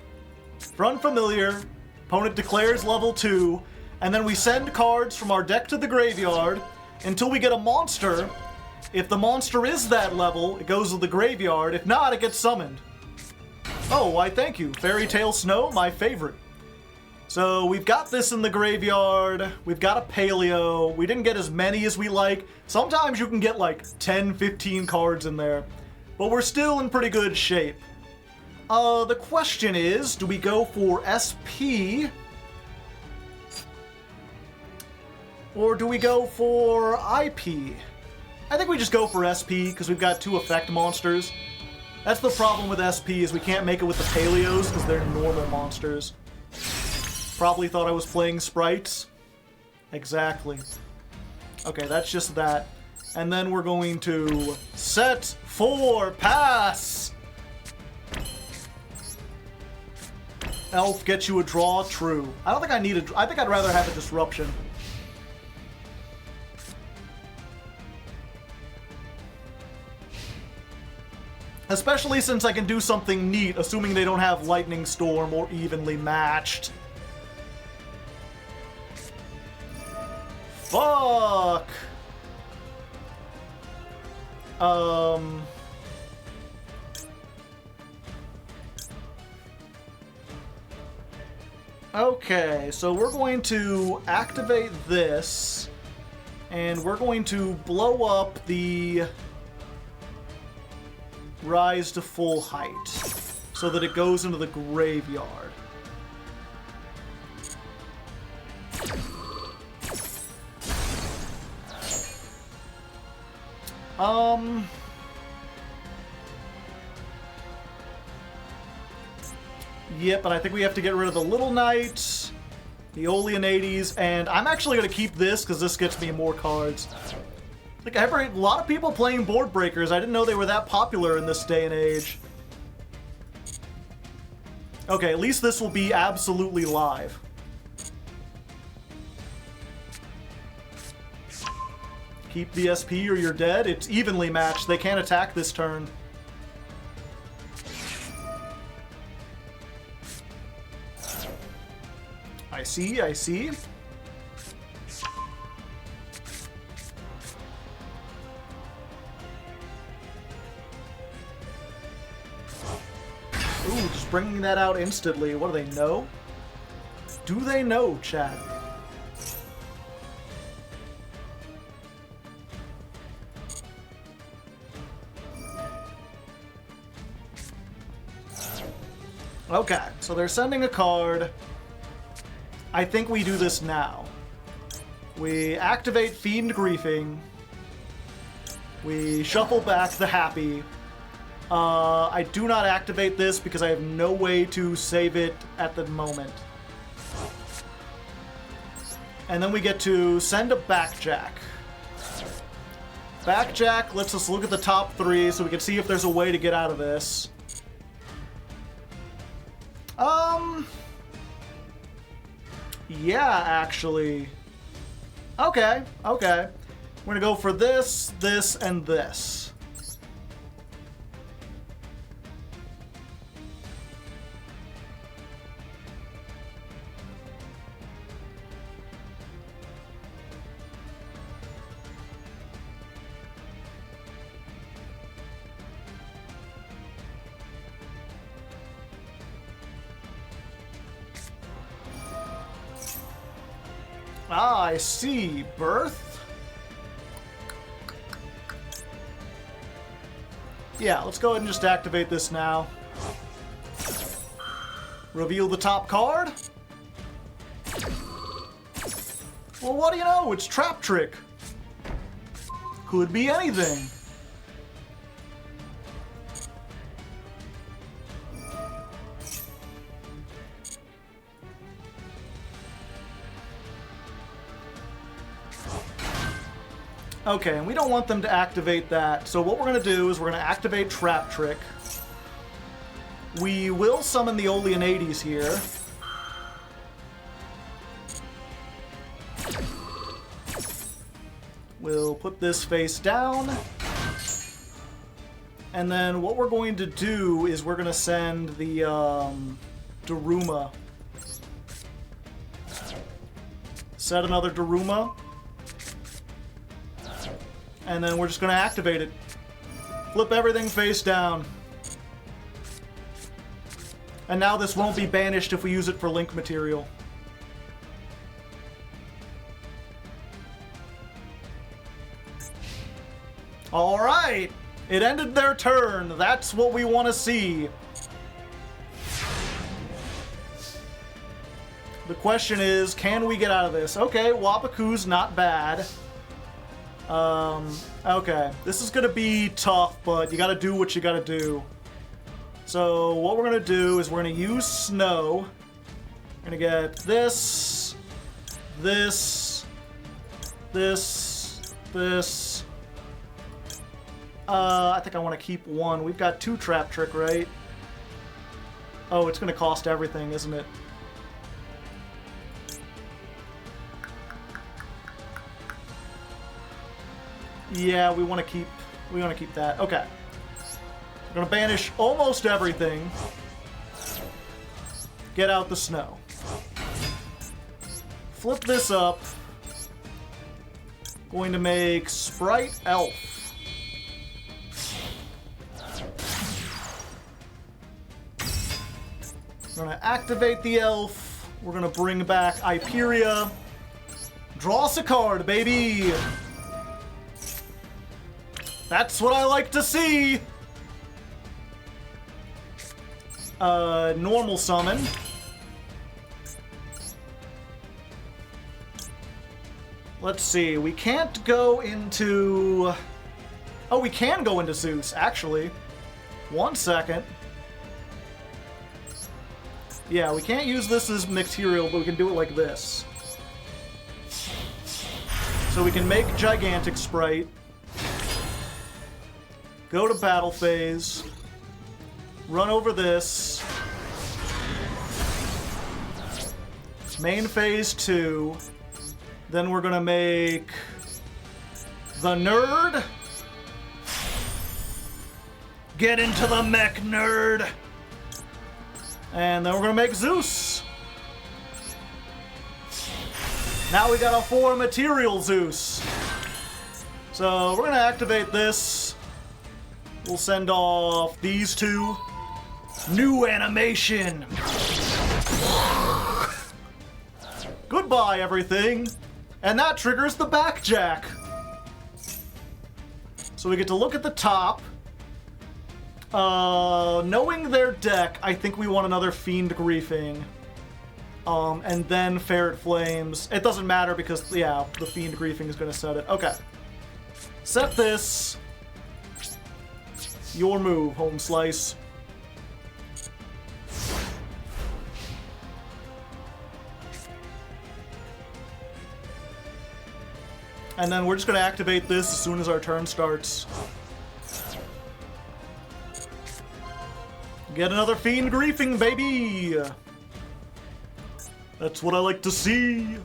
For unfamiliar, opponent declares level 2, and then we send cards from our deck to the graveyard until we get a monster. If the monster is that level, it goes to the graveyard. If not, it gets summoned. Oh, why thank you. Fairy Tale Snow, my favorite. So we've got this in the graveyard. We've got a Paleo. We didn't get as many as we like. Sometimes you can get like 10, 15 cards in there. But we're still in pretty good shape. The question is, do we go for SP? Or do we go for IP? I think we just go for SP, because we've got 2 effect monsters. That's the problem with SP, is we can't make it with the Paleos, because they're normal monsters. Probably thought I was playing sprites. Exactly. Okay, that's just that. And then we're going to set for pass! Elf gets you a draw, true. I don't think I need a... I think I'd rather have a disruption. Especially since I can do something neat, assuming they don't have Lightning Storm or Evenly Matched. Fuck! Okay, so we're going to activate this, and we're going to blow up the Rise to full height, so that it goes into the graveyard. Yep, but I think we have to get rid of the Little Knight, the Oleanades, and I'm actually going to keep this, because this gets me more cards. Like, a lot of people playing board breakers. I didn't know they were that popular in this day and age. Okay, at least this will be absolutely live. Keep the SP or you're dead. It's evenly matched. They can't attack this turn. I see, I see. Ooh, just just bringing that out instantly. What do they know? Do they know, chat? Okay, so they're sending a card. I think we do this now. We activate Fiend Griefing. We shuffle back the Happy. I do not activate this because I have no way to save it at the moment. And then we get to send a Backjack. Backjack lets us look at the top 3 so we can see if there's a way to get out of this. Yeah, actually. Okay, okay. We're gonna go for this, this, and this. Ah, I see. Birth? Yeah, let's go ahead and just activate this now. Reveal the top card. Well, what do you know? It's Trap Trick. Could be anything. Okay, and we don't want them to activate that, so what we're going to do is we're going to activate Trap Trick. We will summon the Oleanades here. We'll put this face down. And then what we're going to do is we're going to send the Daruma. Set another Daruma. And then we're just going to activate it. Flip everything face down. And now this won't be banished if we use it for link material. Alright! It ended their turn. That's what we want to see. The question is, can we get out of this? Okay, Wapaku's not bad. Okay. This is gonna be tough, but you gotta do what you gotta do. So, what we're gonna do is we're gonna use Snow. We're gonna get this, this, this, this. I think I want to keep one. We've got 2 Trap Trick, right? Oh, it's gonna cost everything, isn't it? Yeah, we want to keep that. Okay. We're going to banish almost everything. Get out the Snow. Flip this up. Going to make Sprite Elf. We're going to activate the Elf. We're going to bring back Iperia. Draw us a card, baby! That's what I like to see! Normal summon. Let's see, we can't go into... Oh, we can go into Zeus, actually. 1 second. Yeah, we can't use this as material, but we can do it like this. So we can make Gigantic Sprite. Go to battle phase. Run over this. Main phase 2. Then we're gonna make the Nerd. Get into the mech, nerd. And then we're gonna make Zeus. Now we got a 4 material Zeus. So we're gonna activate this. We'll send off these 2. New animation! Goodbye, everything! And that triggers the backjack! So we get to look at the top. Knowing their deck, I think we want another Fiend Griefing. And then Ferret Flames. It doesn't matter because, yeah, the Fiend Griefing is going to set it. Okay. Set this. Your move, Home Slice. And then we're just going to activate this as soon as our turn starts. Get another Fiend Griefing, baby! That's what I like to see.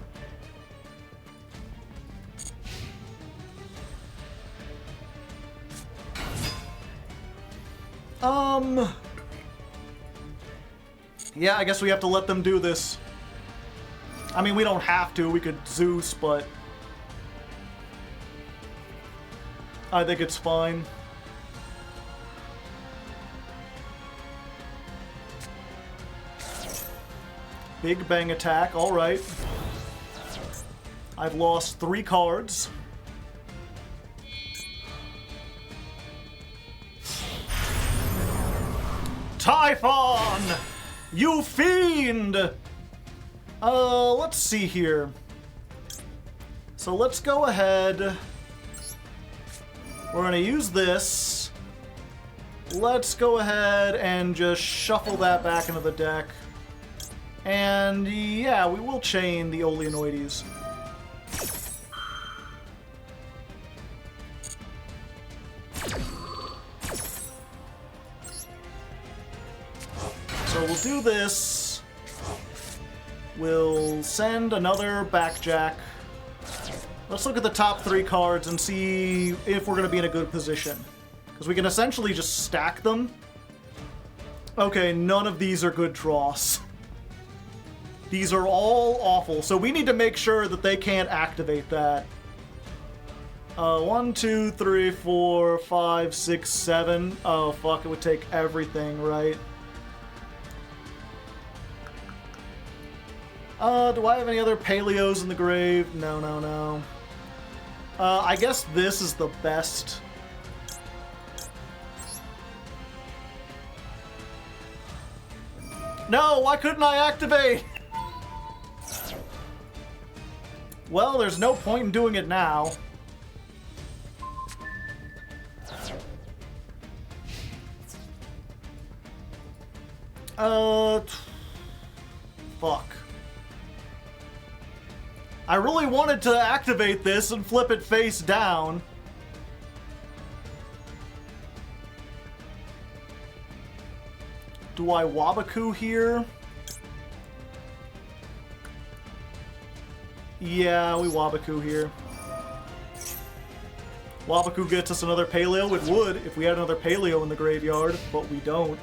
Yeah, I guess we have to let them do this. I mean, we don't have to. We could Zeus, but I think it's fine. Big Bang attack, alright. I've lost 3 cards. Typhon! You fiend! Let's see here. So let's go ahead. We're gonna use this. Let's go ahead and just shuffle that back into the deck. And yeah, we will chain the Oleanoides. So we'll do this. We'll send another Backjack. Let's look at the top 3 cards and see if we're going to be in a good position. Because we can essentially just stack them. Okay, none of these are good draws. These are all awful, so we need to make sure that they can't activate that. 1, 2, 3, 4, 5, 6, 7. Oh, fuck, it would take everything, right? Do I have any other Paleos in the grave? No, no, no. I guess this is the best. No, why couldn't I activate? Well, there's no point in doing it now. Fuck. I really wanted to activate this and flip it face down. Do I Wabaku here? Yeah, we Wabaku here. Wabaku gets us another Paleo. It would if we had another Paleo in the graveyard, but we don't.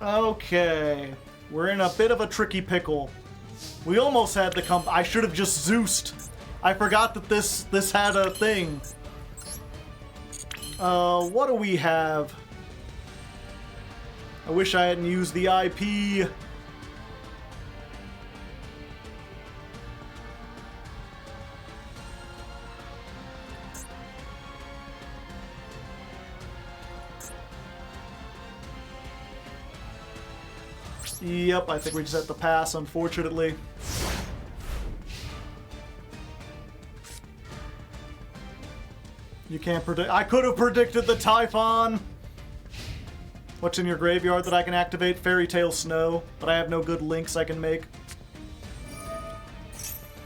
Okay, we're in a bit of a tricky pickle. We almost had the I should have just Zeused. I forgot that this had a thing. What do we have? I wish I hadn't used the IP. Yep, I think we just have to pass, unfortunately. You can't predict. I could have predicted the Typhon! What's in your graveyard that I can activate? Fairy Tale Snow, but I have no good links I can make.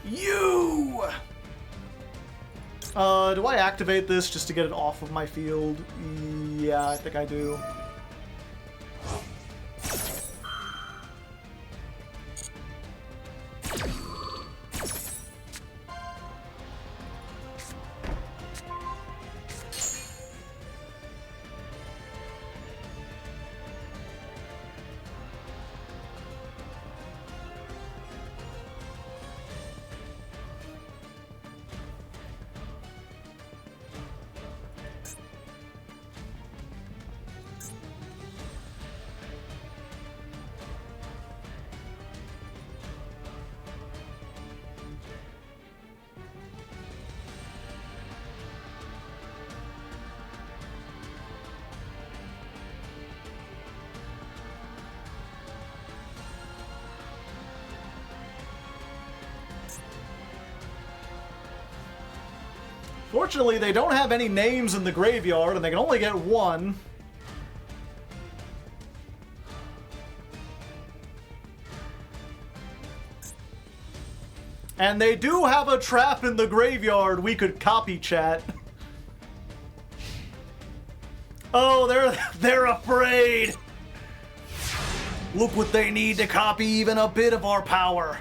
You! Do I activate this just to get it off of my field? Yeah, I think I do. Fortunately, they don't have any names in the graveyard, and they can only get one. And they do have a trap in the graveyard we could copy, chat. Oh, they're afraid. Look what they need to copy even a bit of our power.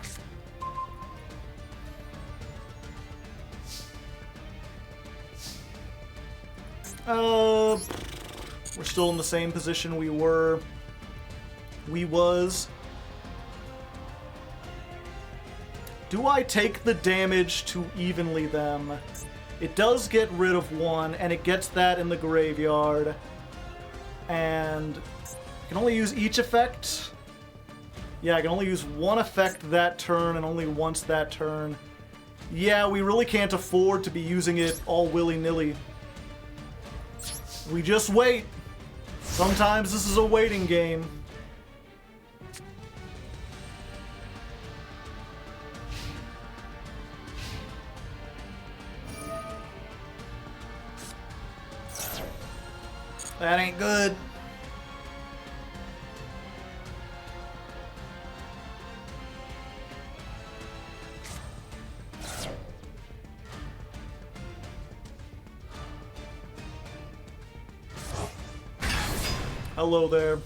We're still in the same position we was. Do I take the damage to evenly them? It does get rid of one, and it gets that in the graveyard. And I can only use each effect? Yeah, I can only use one effect that turn, and only once that turn. Yeah, we really can't afford to be using it all willy-nilly. We just wait. Sometimes this is a waiting game. That ain't good. Hello there.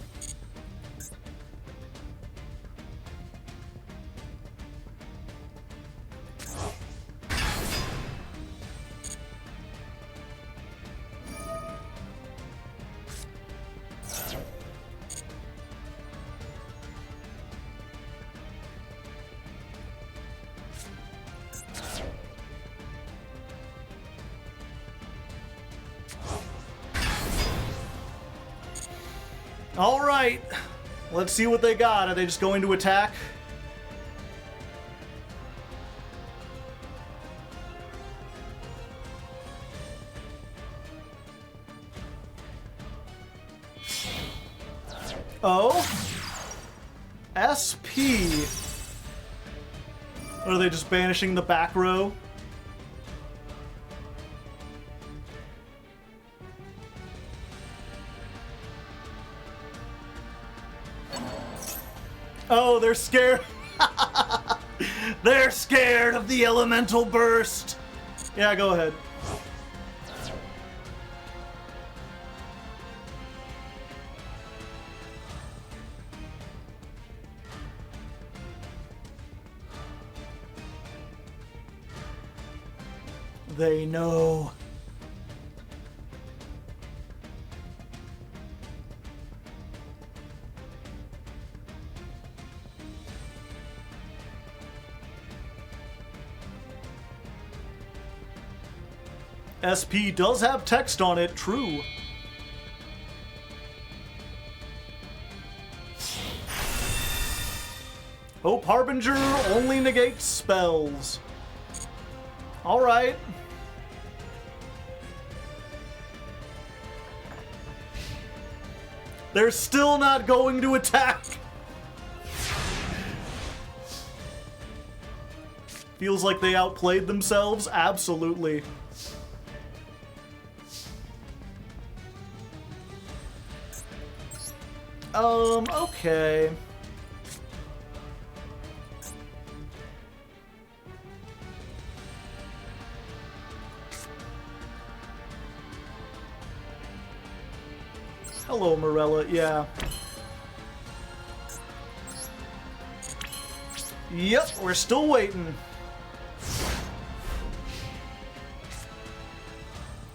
All right, let's see what they got. Are they just going to attack? Oh, SP. Or are they just banishing the back row? Oh, they're scared. They're scared of the elemental burst. Yeah, go ahead. They know. SP does have text on it, true. Hope Harbinger only negates spells. Alright. They're still not going to attack. Feels like they outplayed themselves? Absolutely. Okay. Hello, Morella, yeah. Yep, we're still waiting.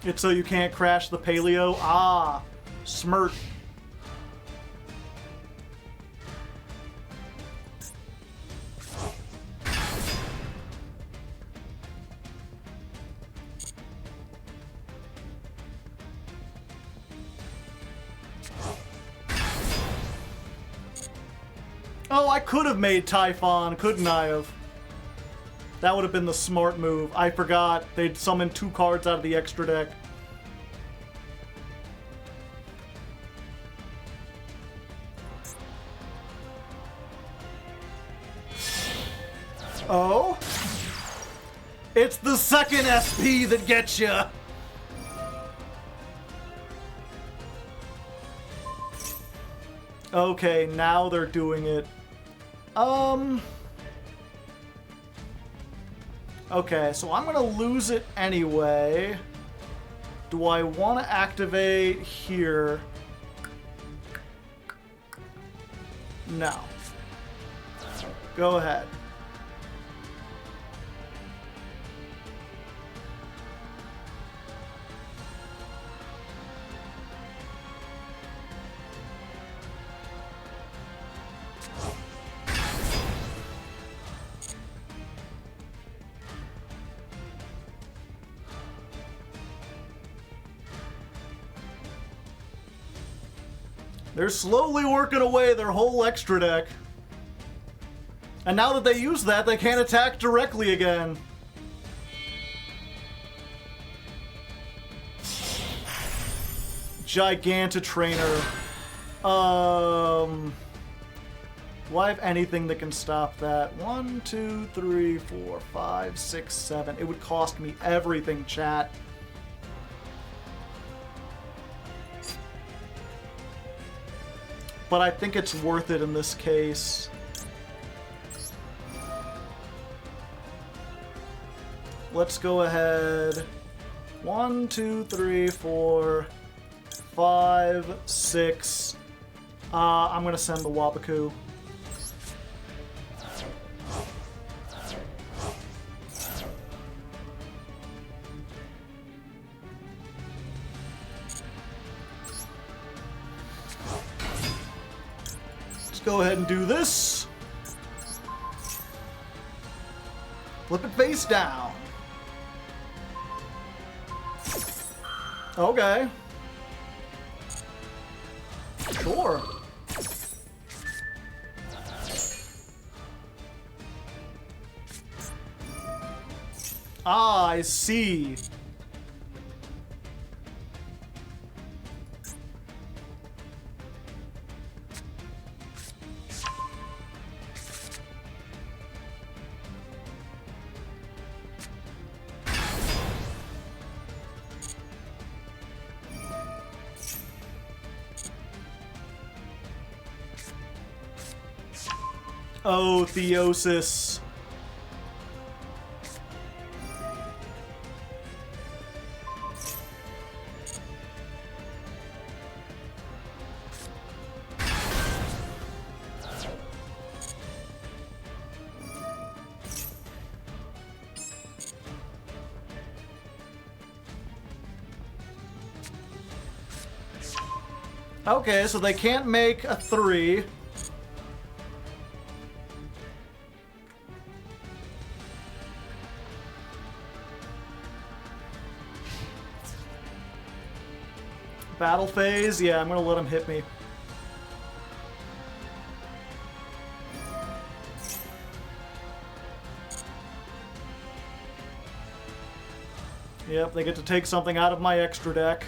It's so you can't crash the paleo? Ah, smirk. Oh, I could have made Typhon, couldn't I have? That would have been the smart move. I forgot. They'd summon 2 cards out of the extra deck. Oh? It's the second SP that gets you. Okay, now they're doing it. Okay, so I'm gonna lose it anyway. Do I want to activate here? No. Go ahead. They're slowly working away their whole extra deck. And now that they use that, they can't attack directly again. Gigantotrainer. Do I have anything that can stop that? 1, 2, 3, 4, 5, 6, 7. It would cost me everything, chat. But I think it's worth it in this case. Let's go ahead. 1, 2, 3, 4, 5, 6. I'm gonna send the Wapaku. Go ahead and do this. Flip it face down. Okay. Sure. Ah, I see. Oh, Theosis. Okay, so they can't make a 3. Battle phase? Yeah, I'm gonna let him hit me. Yep, they get to take something out of my extra deck.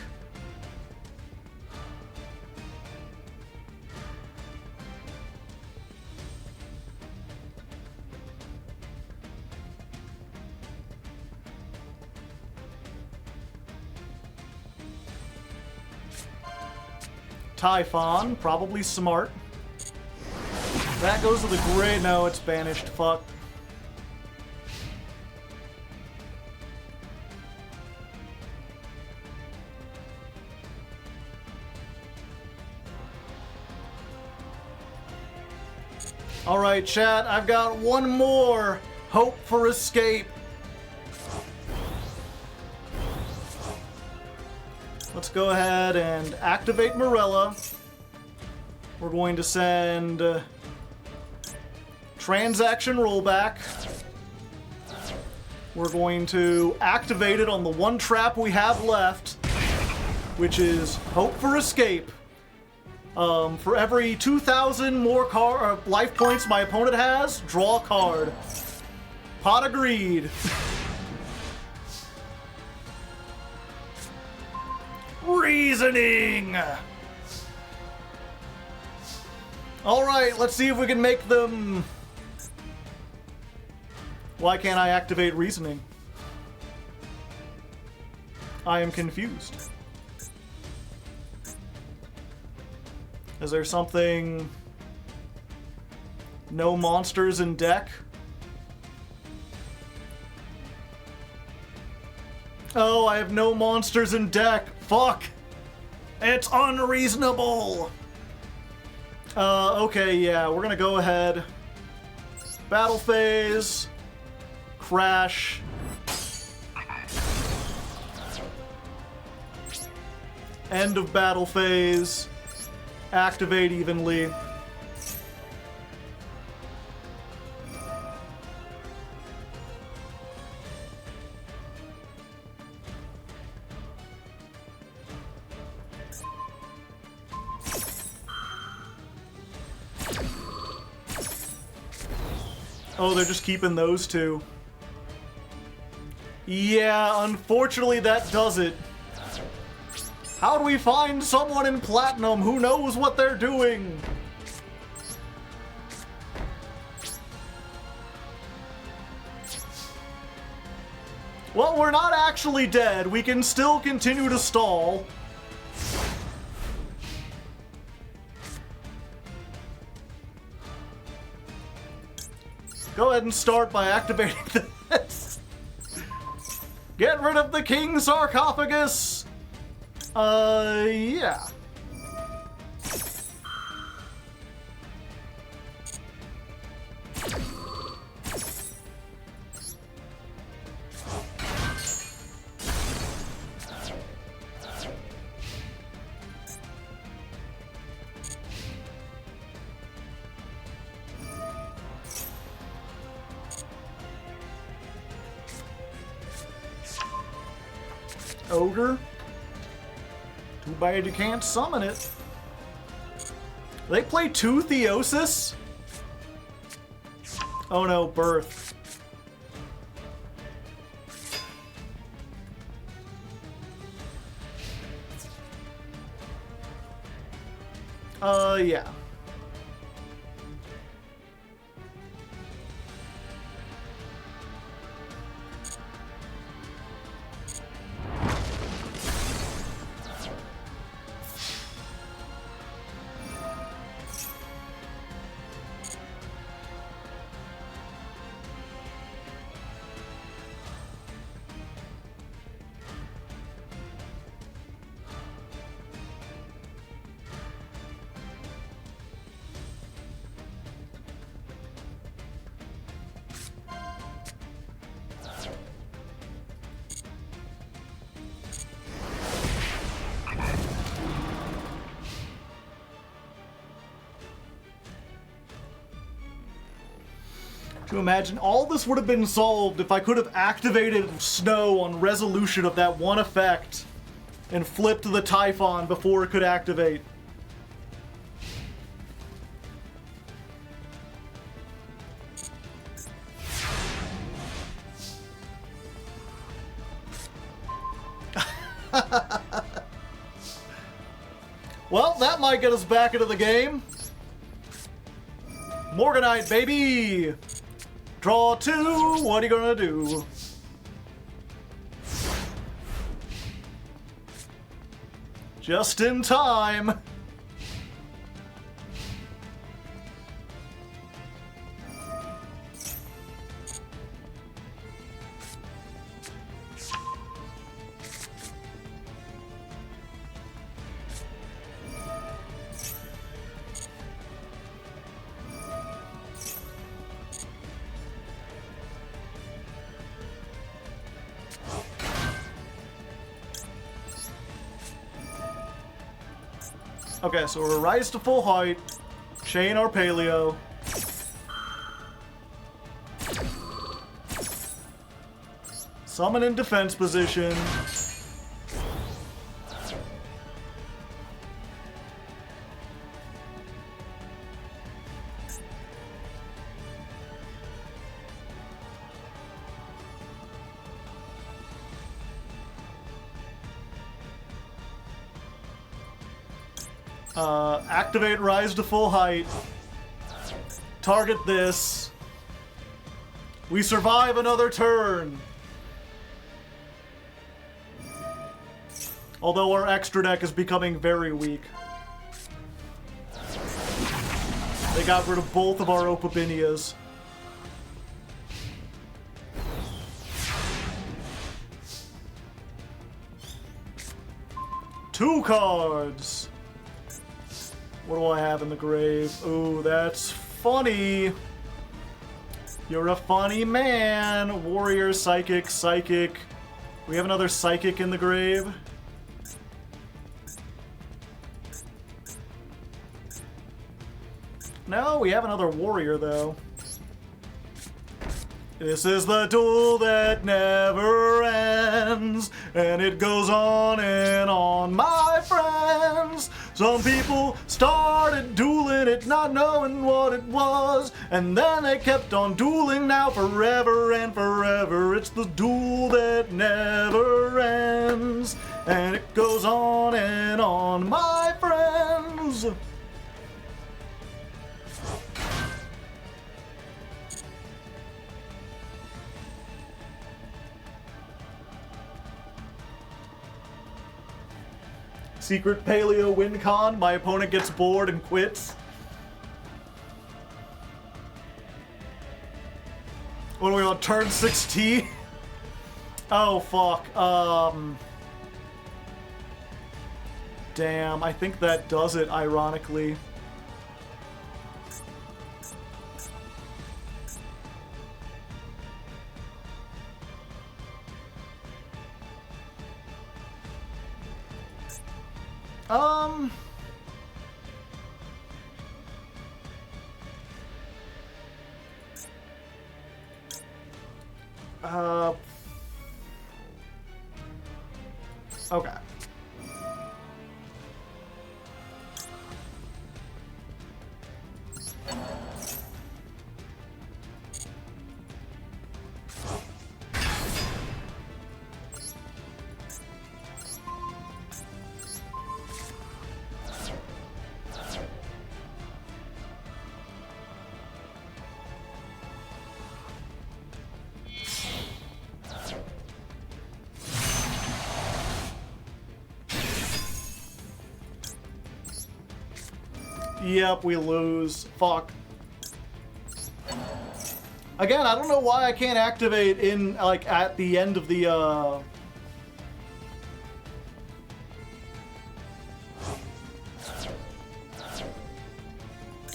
Typhon, probably smart. That goes to the gray. No, it's banished. Fuck. Alright, chat, I've got one more hope for escape. Let's go ahead and activate Morella. We're going to send transaction rollback. We're going to activate it on the one trap we have left, which is Hope for Escape. For every 2,000 more life points my opponent has, draw a card. Pot of Greed. Reasoning! Alright, let's see if we can make them... Why can't I activate Reasoning? I am confused. Is there something... No monsters in deck? Oh, I have no monsters in deck. Fuck! It's unreasonable! Okay, yeah, we're gonna go ahead. Battle phase. Crash. End of battle phase. Activate evenly. Oh, they're just keeping those two. Yeah, unfortunately that does it. How do we find someone in Platinum who knows what they're doing? Well, we're not actually dead. We can still continue to stall. Go ahead and start by activating this. Get rid of the king sarcophagus! Yeah. Ogre. Too bad you can't summon it. They play 2 Theosis? Oh no, Birth. Yeah. To imagine all this would have been solved if I could have activated Snow on resolution of that one effect and flipped the Typhon before it could activate. Well, that might get us back into the game. Morganite, baby! Draw 2, what are you gonna do? Just in time. Okay, so we're rise to full height, chain our paleo. Summon in defense position. Activate rise to full height. Target this. We survive another turn. Although our extra deck is becoming very weak. They got rid of both of our Opabinias. Two cards! What do I have in the grave? Ooh, that's funny. You're a funny man. Warrior, Psychic, Psychic. We have another Psychic in the grave. No, we have another Warrior, though. This is the duel that never ends, and it goes on and on, my friends. Some people started dueling it, not knowing what it was, and then they kept on dueling now forever and forever. It's the duel that never ends, and it goes on and on, my friends. Secret Paleo win con. My opponent gets bored and quits. What are we on? Turn 16? Oh, fuck. Damn, I think that does it, ironically. Okay. Yep, we lose. Fuck. Again, I don't know why I can't activate in, like, at the end of the,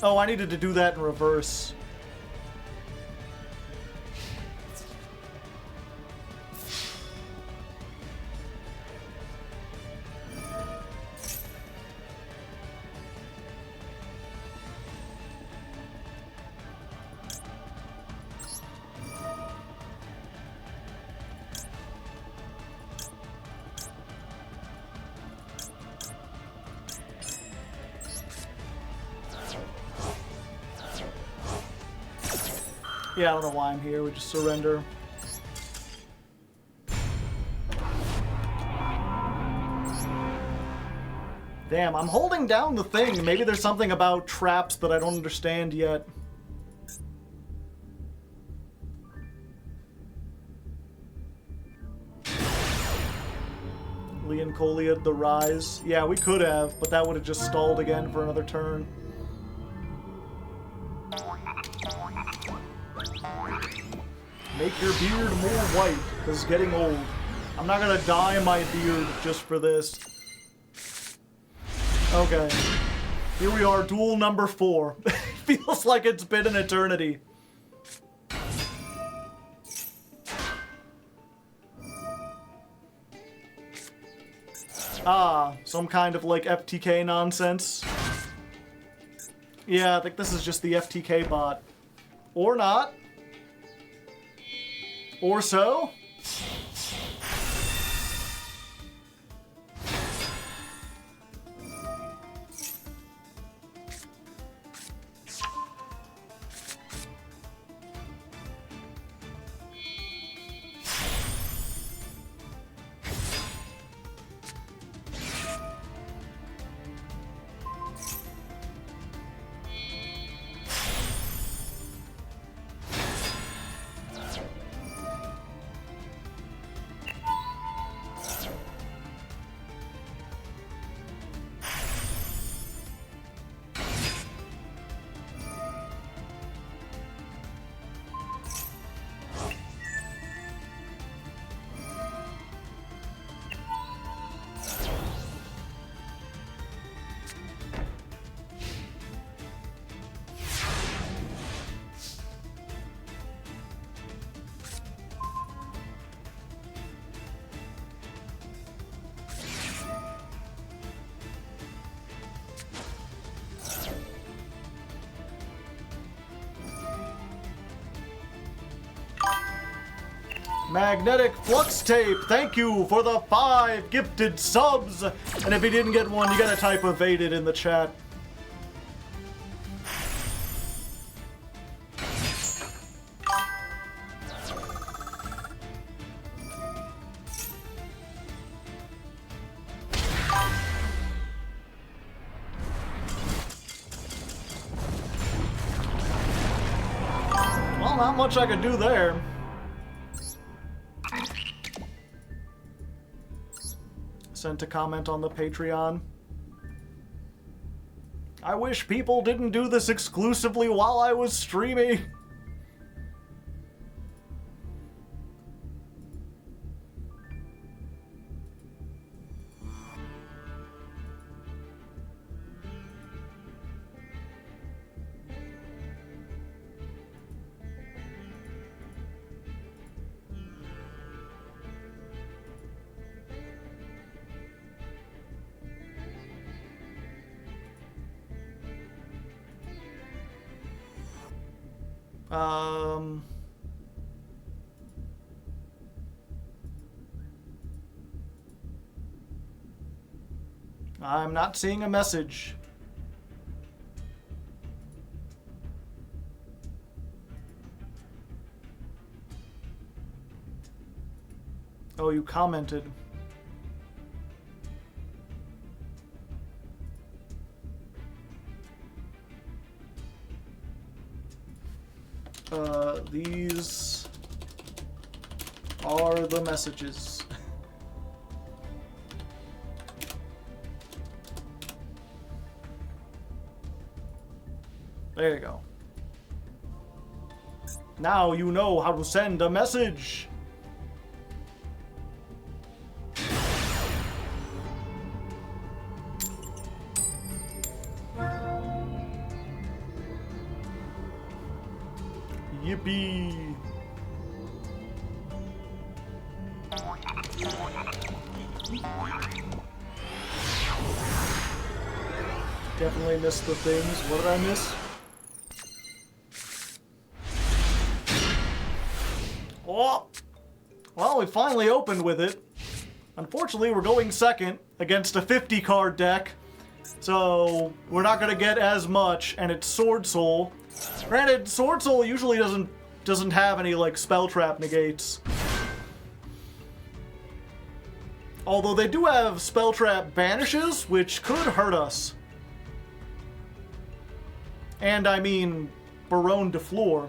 Oh, I needed to do that in reverse. Yeah, I don't know why I'm here. We just surrender. Damn, I'm holding down the thing. Maybe there's something about traps that I don't understand yet. Leoncolia, the Rise. Yeah, we could have, but that would have just stalled again for another turn. Make your beard more white, because it's getting old. I'm not gonna dye my beard just for this. Okay. Here we are, duel number 4. Feels like it's been an eternity. Ah, some kind of, like, FTK nonsense. Yeah, I think this is just the FTK bot. Or not. Or so? Magnetic Flux Tape, thank you for the 5 gifted subs. And if you didn't get one, you gotta type evaded in the chat. Well, not much I could do there. Sent a comment on the Patreon. I wish people didn't do this exclusively while I was streaming. I'm not seeing a message. Oh, you commented. These are the messages. There you go. Now you know how to send a message. Yippee! Definitely missed the things. What did I miss? Oh! Well, we finally opened with it. Unfortunately, we're going second against a 50 card deck. So, we're not going to get as much, and it's Sword Soul. Granted, Sword Soul usually doesn't have any, like, spell trap negates. Although they do have spell trap banishes, which could hurt us. And I mean, Baronne de Fleur.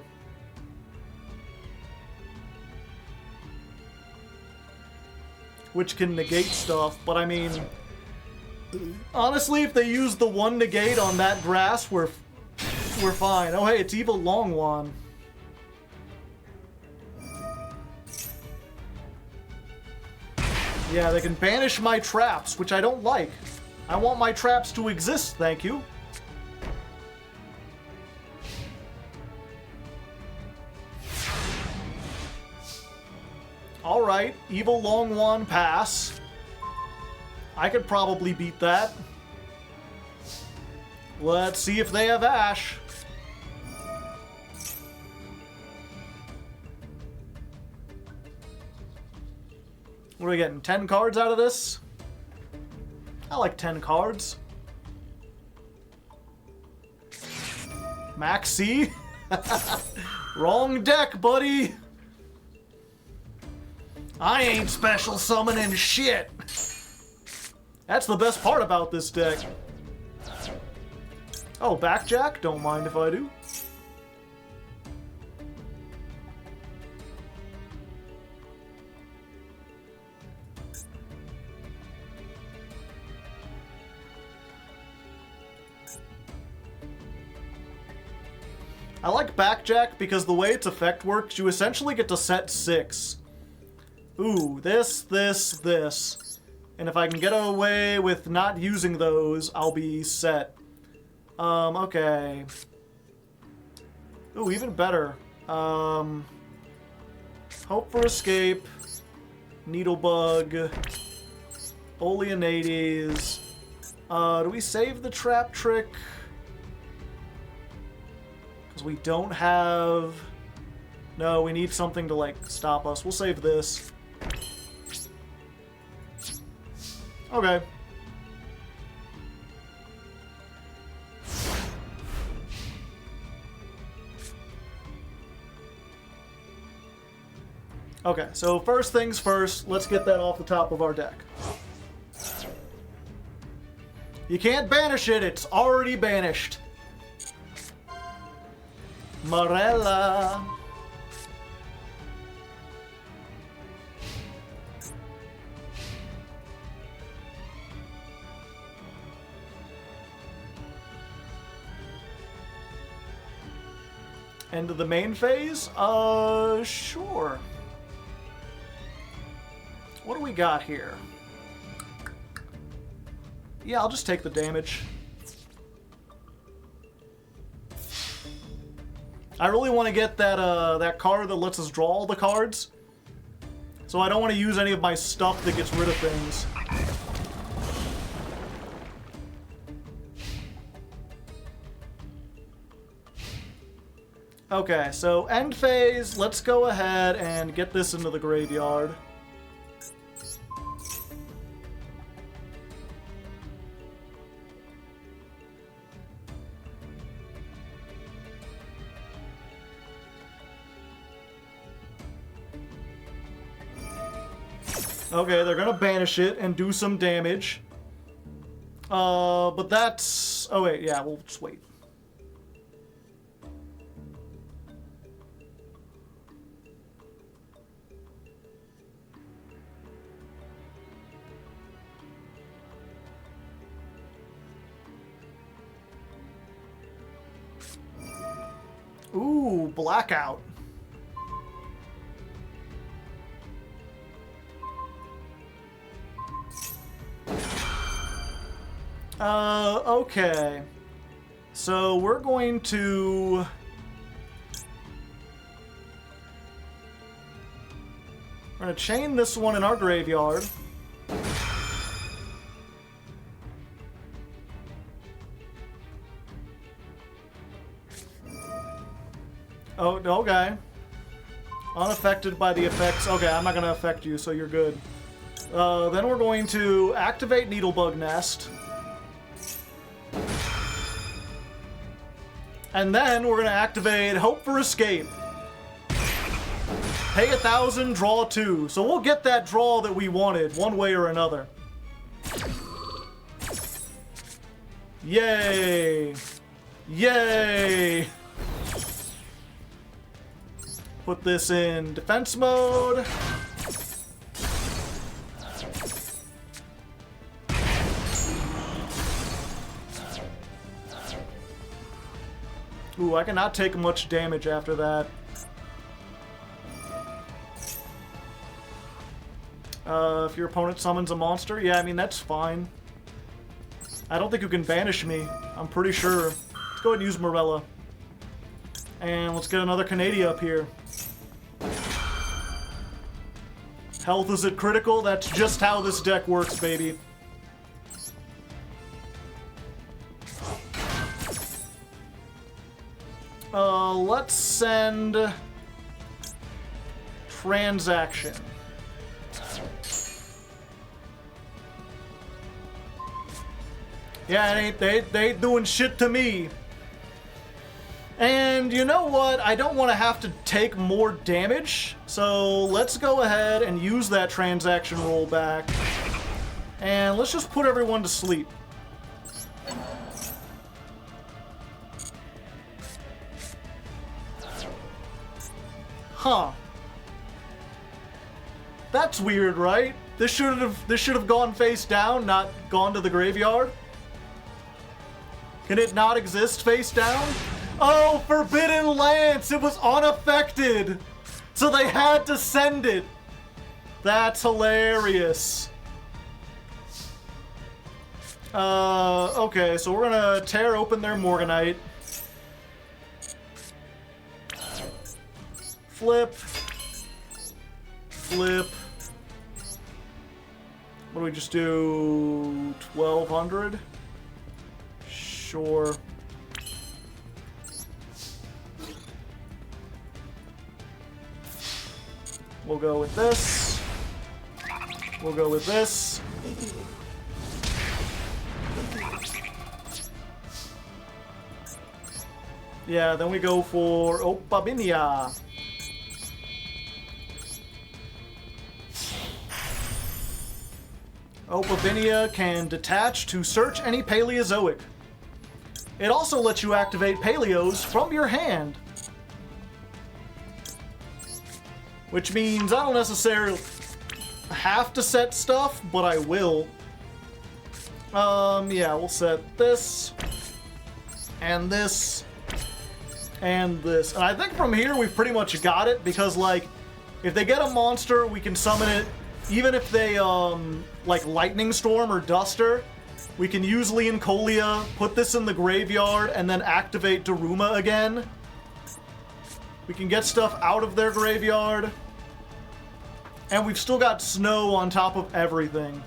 Which can negate stuff, but I mean... honestly, if they use the one negate on that grass, we're fine. Oh hey, it's Evil Longwan. Yeah, they can banish my traps, which I don't like. I want my traps to exist, thank you. Alright, Evil Longwan pass. I could probably beat that. Let's see if they have Ash. What are we getting? 10 cards out of this? I like 10 cards. Maxi? Wrong deck, buddy! I ain't special summoning shit! That's the best part about this deck. Oh, Backjack? Don't mind if I do. I like Backjack because the way its effect works, you essentially get to set 6. Ooh, this. And if I can get away with not using those, I'll be set. Okay. Ooh, even better. Hope for Escape. Needlebug. Oleanades. Do we save the Trap Trick? Because we don't have No, we need something to, like, stop us. We'll save this. Okay. Okay, so first things first, let's get that off the top of our deck. You can't banish it, it's already banished. Morella. End of the main phase? Sure. What do we got here? Yeah, I'll just take the damage. I really want to get that that card that lets us draw all the cards. So I don't want to use any of my stuff that gets rid of things. Okay, so end phase, let's go ahead and get this into the graveyard. Okay, they're gonna banish it and do some damage. But that's... Oh wait, yeah, we'll just wait. Ooh, blackout. Okay. So we're going to... We're going to chain this one in our graveyard. Oh, okay. Unaffected by the effects. Okay, I'm not going to affect you, so you're good. Then we're going to activate Needlebug Nest. And then we're going to activate Hope for Escape. Pay 1,000, draw 2. So we'll get that draw that we wanted, one way or another. Yay! Yay! Put this in defense mode. Ooh, I cannot take much damage after that. If your opponent summons a monster, yeah, I mean, that's fine. I don't think you can banish me. I'm pretty sure. Let's go ahead and use Morella. And let's get another Canadia up here. Health is at critical. That's just how this deck works, baby. Let's send transaction. Yeah, they ain't doing shit to me. And you know what? I don't want to have to take more damage, so let's go ahead and use that transaction rollback. And let's just put everyone to sleep. Huh. That's weird, right? This should have gone face down, not gone to the graveyard. Can it not exist face down? Oh, Forbidden Lance! It was unaffected! So they had to send it! That's hilarious. Okay, so we're gonna tear open their Morganite. Flip. Flip. What do we just do? 1,200? Sure. We'll go with this. We'll go with this. Yeah, then we go for Opie. Opie can detach to search any Paleozoic. It also lets you activate Paleos from your hand. Which means I don't necessarily have to set stuff, but I will. Yeah, we'll set this, and this, and this. And I think from here we've pretty much got it, because, like, if they get a monster, we can summon it. Even if they, like, Lightning Storm or Duster, we can use Leoncolia, put this in the graveyard, and then activate Daruma again. We can get stuff out of their graveyard. And we've still got snow on top of everything.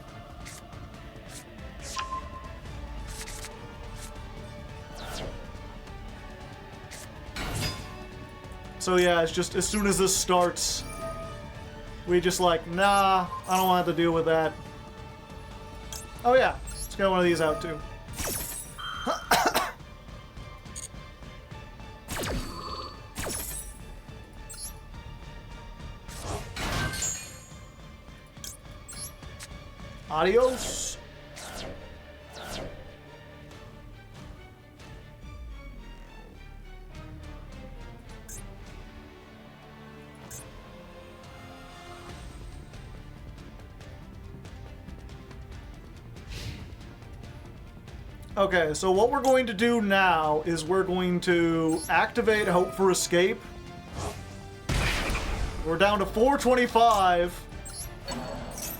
So yeah, it's just as soon as this starts, we just like, nah, I don't want to deal with that. Oh yeah, let's get one of these out too. Adios. Okay, so what we're going to do now is we're going to activate Hope for Escape. We're down to 425,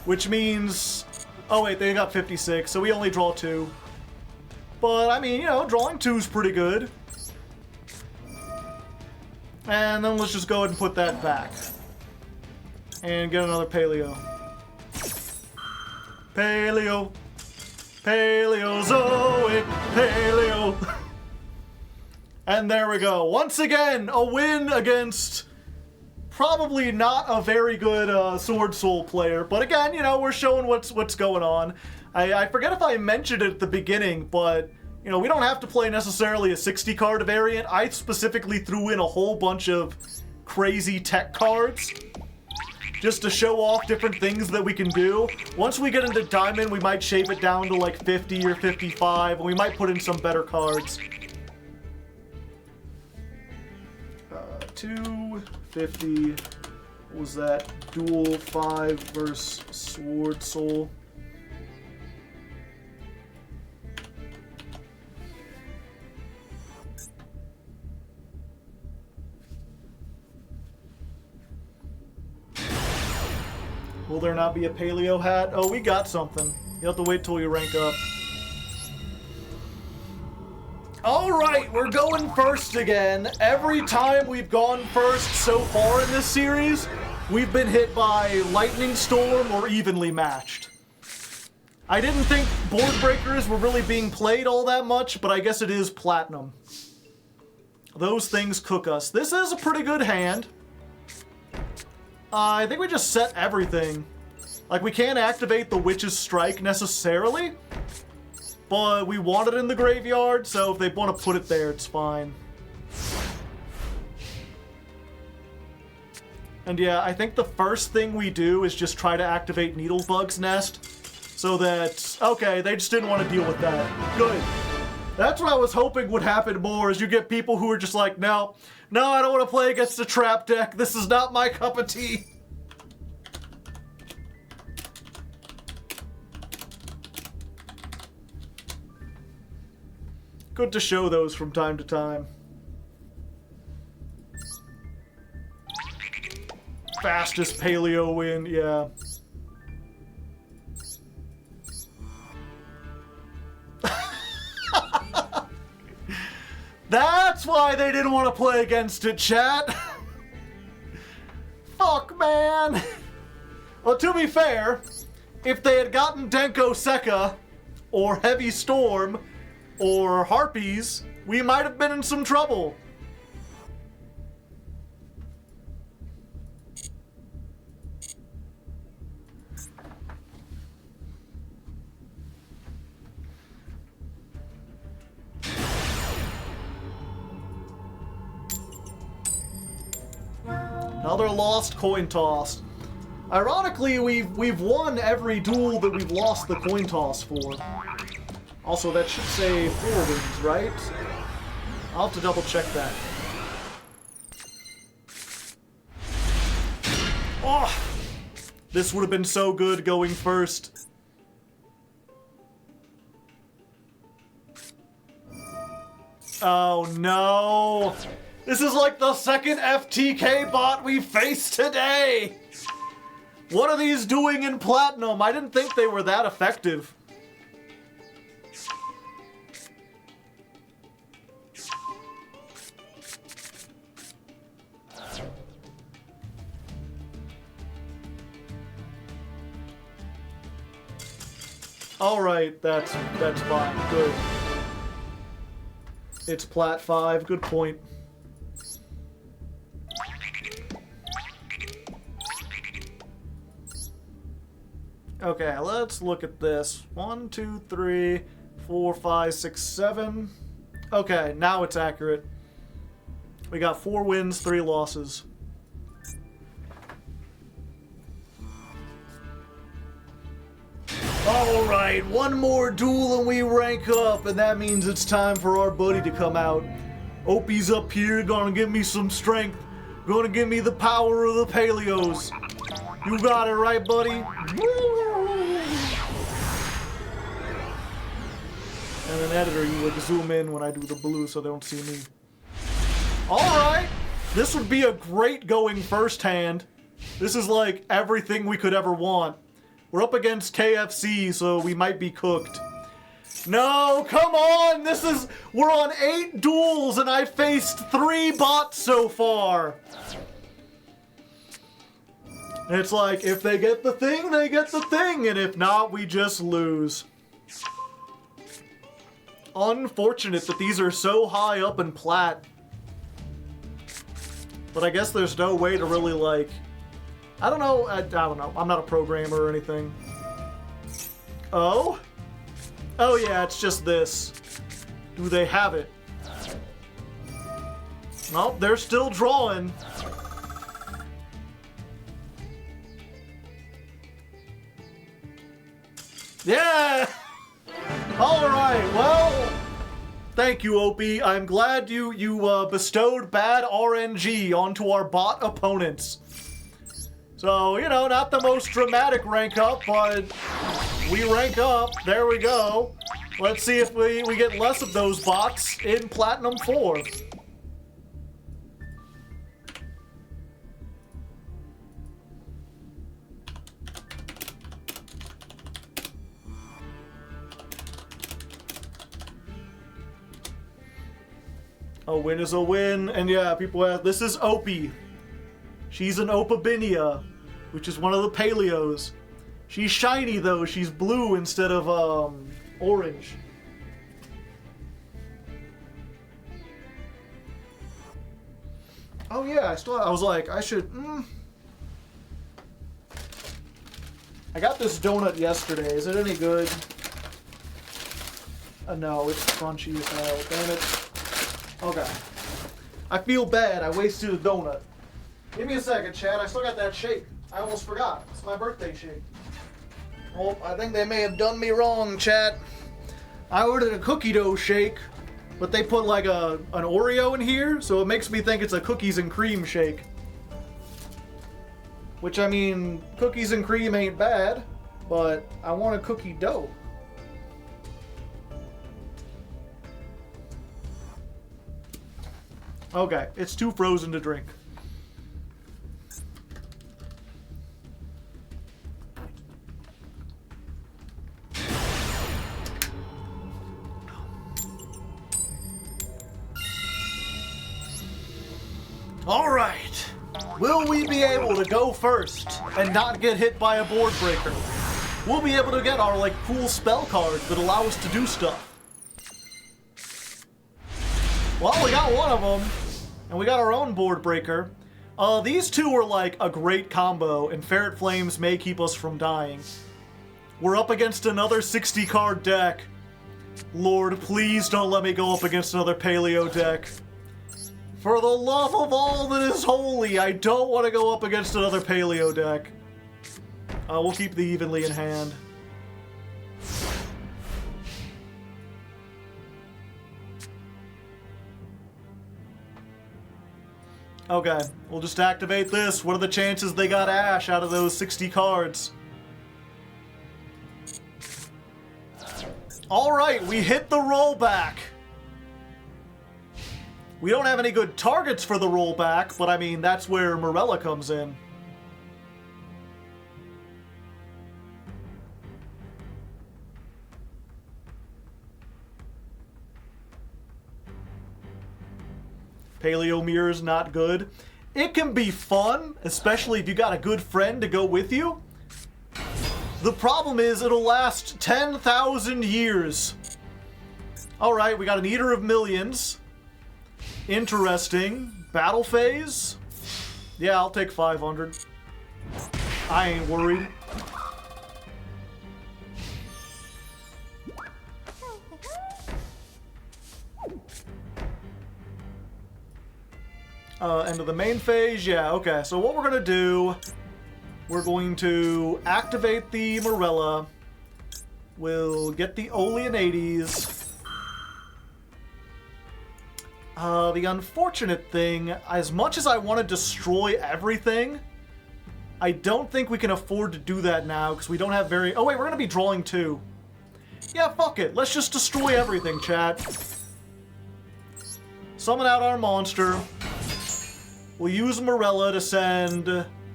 which means... Oh wait, they got 56, so we only draw 2. But, I mean, you know, drawing 2 is pretty good. And then let's just go ahead and put that back. And get another Paleo. Paleo. Paleozoic. Paleo. And there we go. Once again, a win against probably not a very good Sword Soul player. But again, you know, we're showing what's going on. I forget if I mentioned it at the beginning, but, you know, we don't have to play necessarily a 60-card variant. I specifically threw in a whole bunch of crazy tech cards just to show off different things that we can do. Once we get into Diamond, we might shape it down to like 50 or 55, and we might put in some better cards. 250. What was that? Duel 5 versus Sword Soul. Will there not be a Paleo hat? Oh, we got something. You have to wait till we rank up. Alright, we're going first again. Every time we've gone first so far in this series, we've been hit by Lightning Storm or evenly matched. I didn't think board breakers were really being played all that much, but I guess it is Platinum. Those things cook us. This is a pretty good hand. I think we just set everything. Like, we can't activate the Witch's Strike necessarily, but we want it in the graveyard, so if they want to put it there, it's fine. And yeah, I think the first thing we do is just try to activate Needlebug's Nest, so that... Okay, they just didn't want to deal with that. Good. That's what I was hoping would happen more, is you get people who are just like, no, I don't want to play against a trap deck. This is not my cup of tea. Good to show those from time to time. Fastest Paleo win, yeah. That's why they didn't want to play against it, chat. Fuck, man. Well, to be fair, if they had gotten Denko Sekka, or Heavy Storm, or Harpies, we might have been in some trouble. Another lost coin toss. Ironically, we've won every duel that we've lost the coin toss for. Also, that should say 4 wins, right? I'll have to double check that. Oh! This would have been so good going first. Oh no! This is like the second FTK bot we faced today! What are these doing in Platinum? I didn't think they were that effective. Alright, that's fine. Good. It's Plat 5. Good point. Okay, let's look at this. 1, 2, 3, 4, 5, 6, 7. Okay, now it's accurate. We got 4 wins, 3 losses. Alright, one more duel and we rank up, and that means it's time for our buddy to come out. Opie's up here, gonna give me some strength. Gonna give me the power of the Paleos. You got it right, buddy? And an editor, you would zoom in when I do the blue so they don't see me. Alright! This would be a great going first hand. This is like everything we could ever want. We're up against KFC, so we might be cooked. No, come on! We're on 8 duels and I faced 3 bots so far. It's like, if they get the thing, they get the thing, and if not, we just lose. Unfortunate that these are so high up in Plat. But I guess there's no way to really, like... I don't know. I'm not a programmer or anything. Oh? Oh yeah, it's just this. Do they have it? Nope, they're still drawing. Yeah! Alright, well... Thank you, Opie. I'm glad you bestowed bad RNG onto our bot opponents. So, you know, not the most dramatic rank up, but we rank up. There we go. Let's see if we get less of those bots in Platinum 4. A win is a win, and yeah, people have... This is Opie. She's an Opabinia, which is one of the Paleos. She's shiny though, she's blue instead of orange. Oh yeah, I was like, I should... I got this donut yesterday, is it any good? No, it's crunchy as hell, damn it. Okay. I feel bad, I wasted a donut. Give me a second, Chad. I still got that shake. I almost forgot. It's my birthday shake. Oh, I think they may have done me wrong, Chad. I ordered a cookie dough shake, but they put like an Oreo in here, so it makes me think it's a cookies and cream shake. Which, I mean, cookies and cream ain't bad, but I want a cookie dough. Okay, it's too frozen to drink. Alright, will we be able to go first and not get hit by a board breaker? We'll be able to get our, like, cool spell cards that allow us to do stuff. Well, we got one of them, and we got our own board breaker. These two are like a great combo, and Ferret Flames may keep us from dying. We're up against another 60 card deck. Lord, please don't let me go up against another Paleo deck. For the love of all that is holy, I don't want to go up against another paleo deck. We'll keep the evenly in hand. Okay, we'll just activate this. What are the chances they got Ash out of those 60 cards? Alright, we hit the rollback. We don't have any good targets for the rollback, but I mean, that's where Morella comes in. Paleo Mirror's not good. It can be fun, especially if you got a good friend to go with you. The problem is it'll last 10,000 years. Alright, we got an Eater of Millions. Interesting. Battle phase? Yeah, I'll take 500. I ain't worried. End of the main phase? Yeah, okay. So what we're going to do, we're going to activate the Morella. We'll get the Oleanades. The unfortunate thing, as much as I want to destroy everything, I don't think we can afford to do that now, because we don't have very... Oh wait, we're going to be drawing 2. Yeah, fuck it. Let's just destroy everything, chat. Summon out our monster. We'll use Morella to send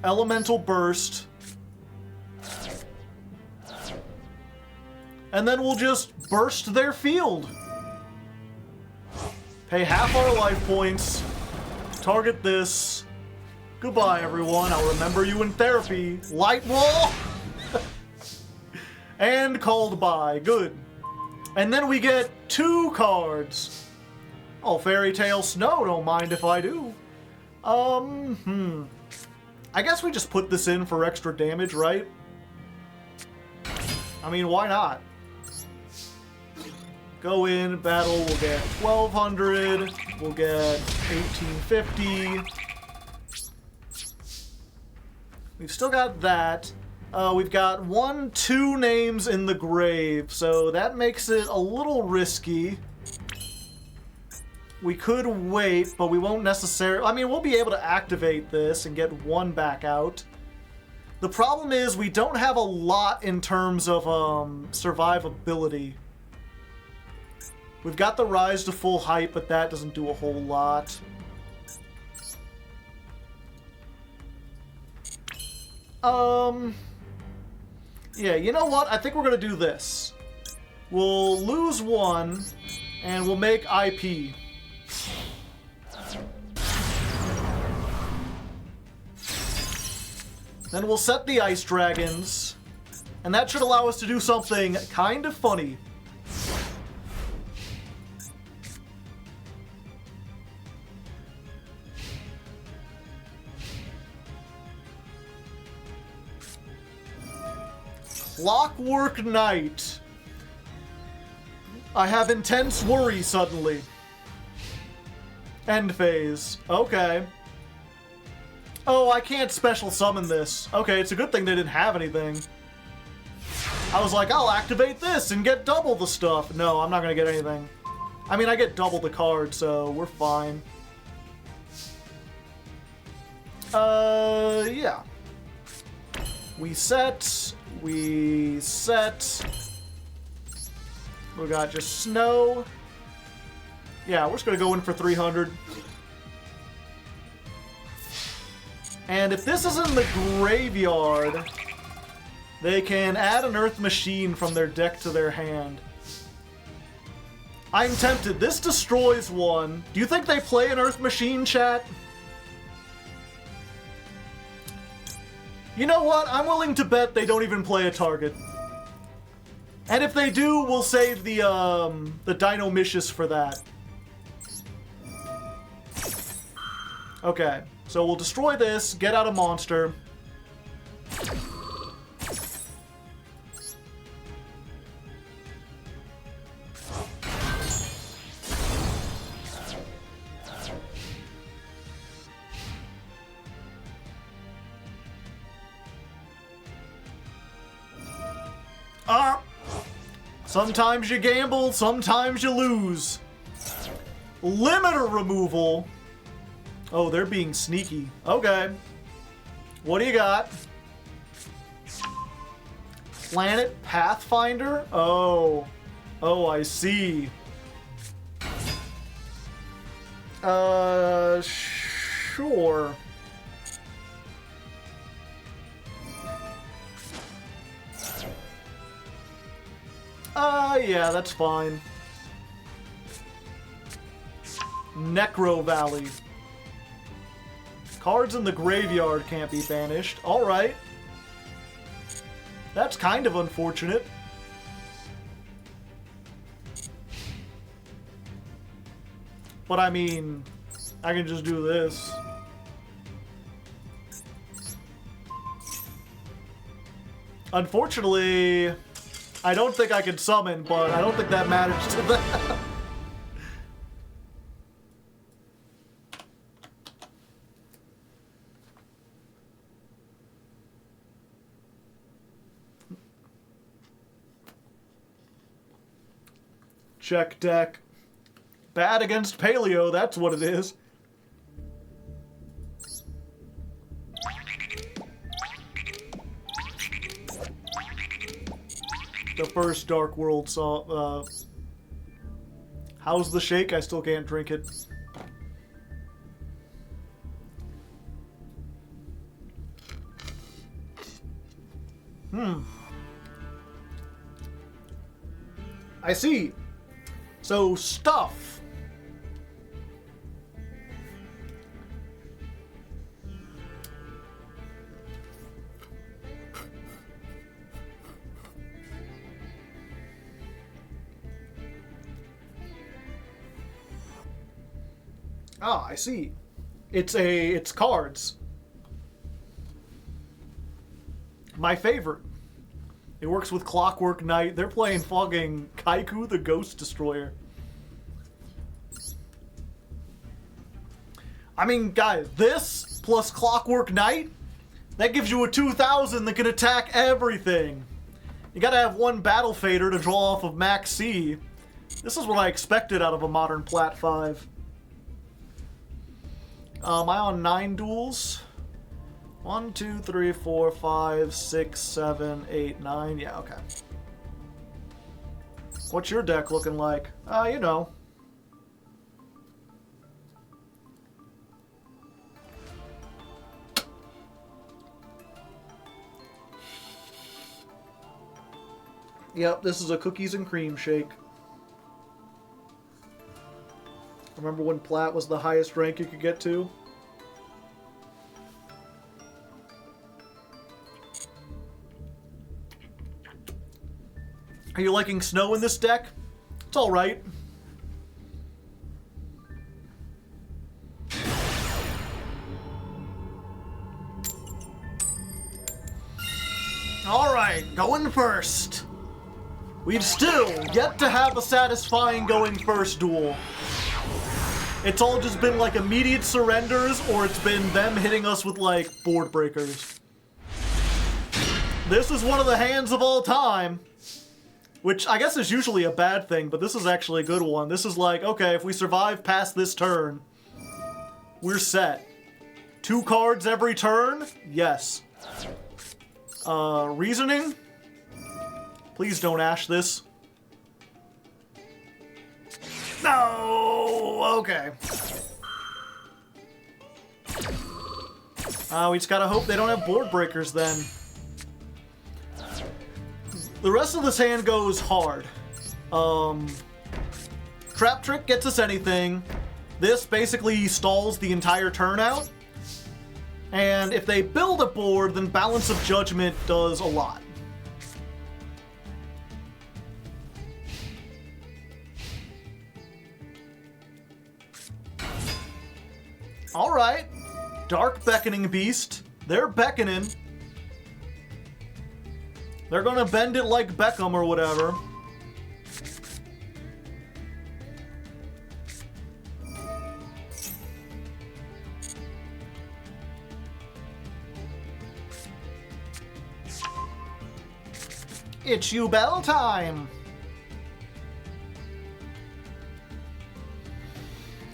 Elemental Burst. And then we'll just burst their field. Pay half our life points. Target this. Goodbye, everyone. I'll remember you in therapy. Light wall! And called by. Good. And then we get 2 cards. Oh, Fairy Tale Snow, don't mind if I do. I guess we just put this in for extra damage, right? I mean, why not? Go in, battle, we'll get 1,200, we'll get 1,850. We've still got that. We've got 1, 2 names in the grave, so that makes it a little risky. We could wait, but we won't necessarily... I mean, we'll be able to activate this and get 1 back out. The problem is we don't have a lot in terms of survivability. We've got the Rise to Full Height, but that doesn't do a whole lot. Yeah, you know what? I think we're going to do this. We'll lose 1, and we'll make IP. Then we'll set the Ice Dragons, and that should allow us to do something kind of funny. Clockwork Knight. I have intense worry suddenly. End phase. Okay. Oh, I can't special summon this. Okay, it's a good thing they didn't have anything. I was like, I'll activate this and get double the stuff. No, I'm not gonna get anything. I mean, I get double the card, so we're fine. Yeah. We set. We got just snow. Yeah, we're just gonna go in for 300. And if this is in the graveyard, they can add an Earth Machine from their deck to their hand. I'm tempted. This destroys 1. Do you think they play an Earth Machine, chat? You know what? I'm willing to bet they don't even play a target. And if they do, we'll save the Dinomishus for that. Okay. So we'll destroy this, get out a monster. Sometimes you gamble, sometimes you lose. Limiter removal. Oh, they're being sneaky. Okay. What do you got? Planet Pathfinder? Oh. Oh, I see. Sure. Yeah, that's fine. Necro Valley. Cards in the graveyard can't be banished. Alright. That's kind of unfortunate. But I mean, I can just do this. Unfortunately, I don't think I can summon, but I don't think that matters to that. Check deck. Bad against Paleo, that's what it is. The first Dark World saw. How's the shake? I still can't drink it. I see. So, stuff. Ah, I see. It's cards. My favorite. It works with Clockwork Knight. They're playing fucking Kaiku the Ghost Destroyer. I mean, guys, this plus Clockwork Knight, that gives you a 2000 that can attack everything. You gotta have one Battle Fader to draw off of Max C. This is what I expected out of a modern Plat 5. Am I on 9 duels? 1, 2, 3, 4, 5, 6, 7, 8, 9. Yeah, okay. What's your deck looking like? You know. Yep, this is a cookies and cream shake. Remember when Plat was the highest rank you could get to? Are you liking snow in this deck? It's alright. Alright, going first. We've still yet to have a satisfying going first duel. It's all just been like immediate surrenders, or it's been them hitting us with like board breakers. This is one of the hands of all time. Which I guess is usually a bad thing, but this is actually a good one. This is like, okay, if we survive past this turn, we're set. 2 cards every turn? Yes. Reasoning? Please don't ash this. No! Okay. We just gotta hope they don't have board breakers then. The rest of this hand goes hard. Trap Trick gets us anything. This basically stalls the entire turn out. And if they build a board, then Balance of Judgment does a lot. Alright. Dark Beckoning Beast. They're beckoning. They're gonna bend it like Beckham or whatever. It's you bell time!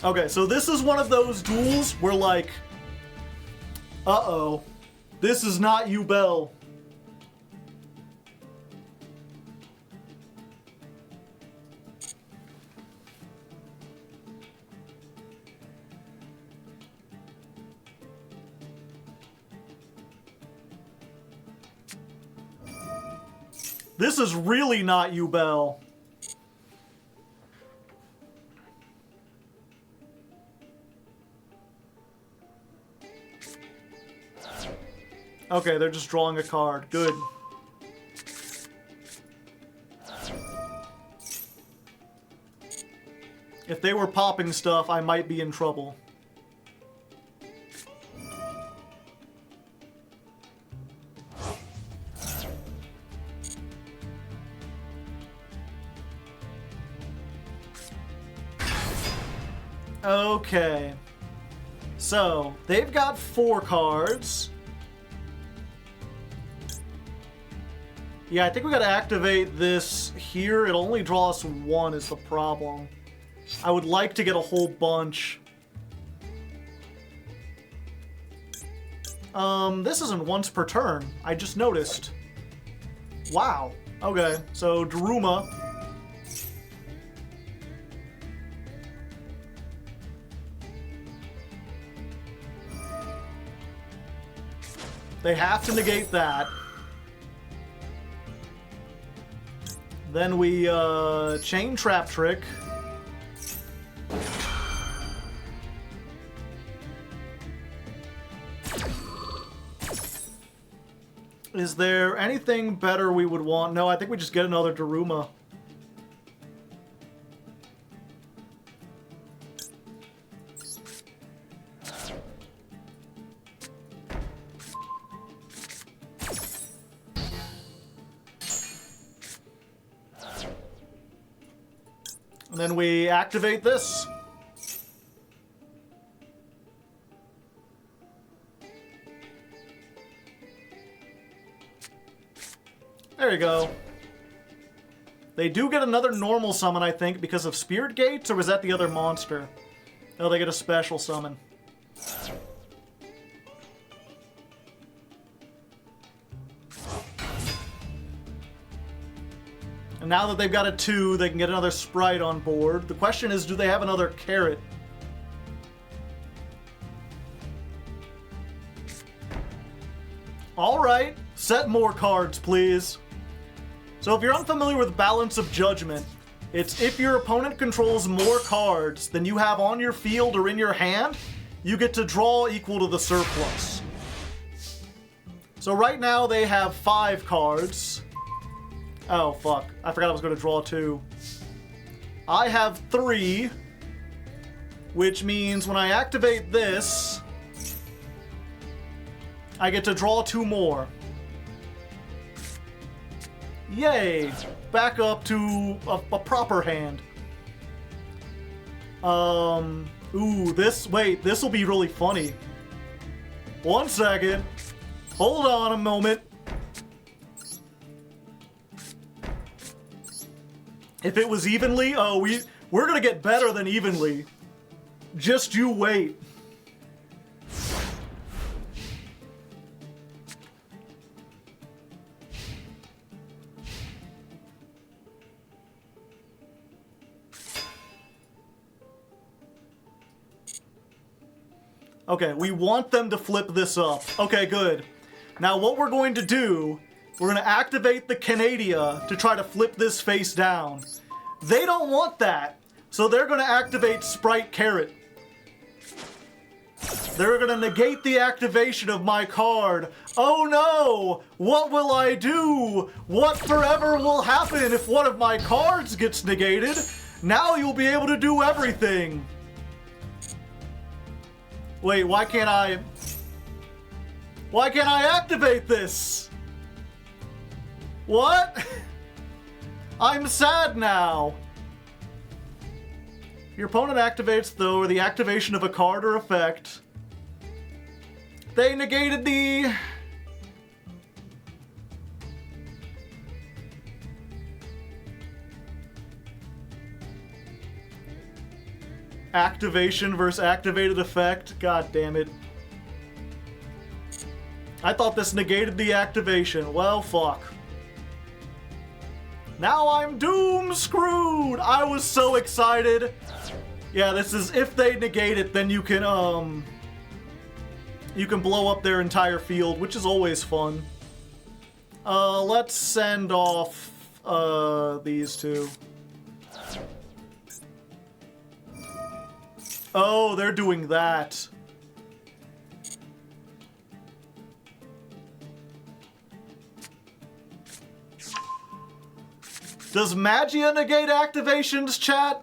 Okay, so this is one of those duels where, like, uh-oh, this is not you bell. This is really not you bell. Okay, they're just drawing a card. Good. If they were popping stuff, I might be in trouble. Okay. So, they've got 4 cards. Yeah, I think we gotta activate this here. It'll only draw us 1 is the problem. I would like to get a whole bunch. This isn't once per turn. I just noticed. Wow. Okay, so Daruma. They have to negate that. Then we, chain trap trick. Is there anything better we would want? No, I think we just get another Daruma. And then we activate this. There you go. They do get another normal summon, I think, because of Spirit Gates, or was that the other monster? Oh, they get a special summon. And now that they've got a 2, they can get another sprite on board. The question is, do they have another carrot? Alright, set more cards, please. So if you're unfamiliar with Balance of Judgment, it's if your opponent controls more cards than you have on your field or in your hand, you get to draw equal to the surplus. So right now they have 5 cards. Oh, fuck. I forgot I was going to draw 2. I have 3, which means when I activate this, I get to draw 2 more. Yay! Back up to a proper hand. Ooh, this will be really funny. 1 second. Hold on a moment. If it was evenly, oh, we're gonna get better than evenly. Just you wait. Okay, we want them to flip this up. Okay, good. Now what we're going to do, we're going to activate the Canadia to try to flip this face down. They don't want that, so they're going to activate Sprite Carrot. They're going to negate the activation of my card. Oh no! What will I do? What forever will happen if one of my cards gets negated? Now you'll be able to do everything. Wait, why can't I activate this? What? I'm sad now. Your opponent activates, though, or the activation of a card or effect. They negated the... Activation versus activated effect. God damn it. I thought this negated the activation. Well, fuck. Now I'm doom screwed! I was so excited. Yeah, this is, if they negate it, then you can blow up their entire field, which is always fun. Let's send off, these two. Oh, they're doing that. Does Magia negate activations, chat?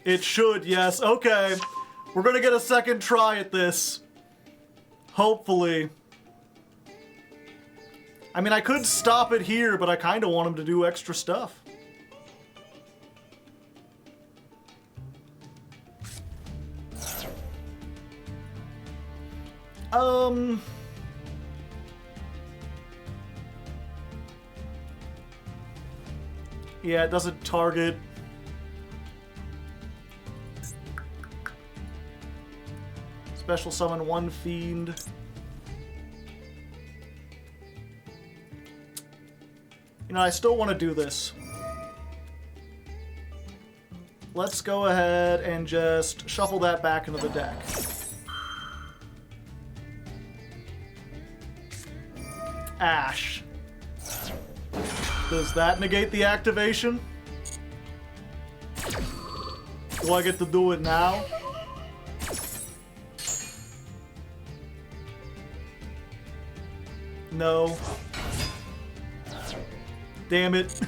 It should, yes. Okay. We're gonna get a second try at this. Hopefully. I mean, I could stop it here, but I kind of want him to do extra stuff. Yeah, it doesn't target. Special summon one fiend. You know, I still want to do this. Let's go ahead and just shuffle that back into the deck. Ash. Does that negate the activation? Do I get to do it now? No. Damn it.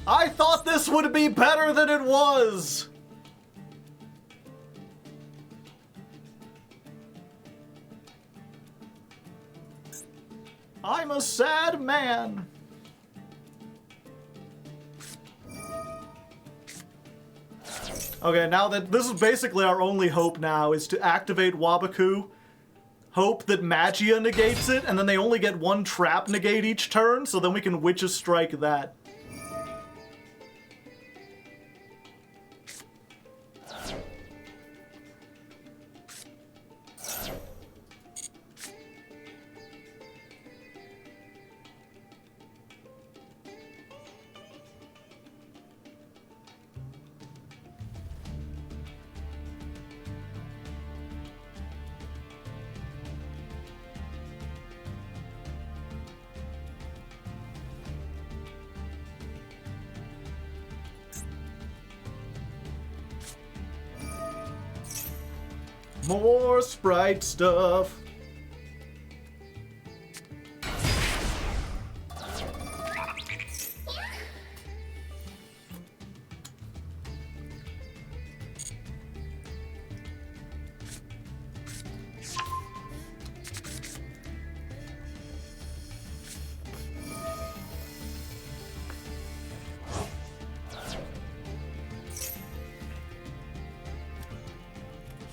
I thought this would be better than it was! I'm a sad man. Okay, now that this is basically our only hope now, is to activate Wabaku, hope that Magia negates it, and then they only get one trap negate each turn, so then we can Witch's Strike that. More sprite stuff.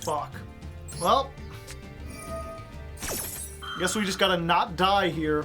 Fuck. Well, guess we just gotta not die here.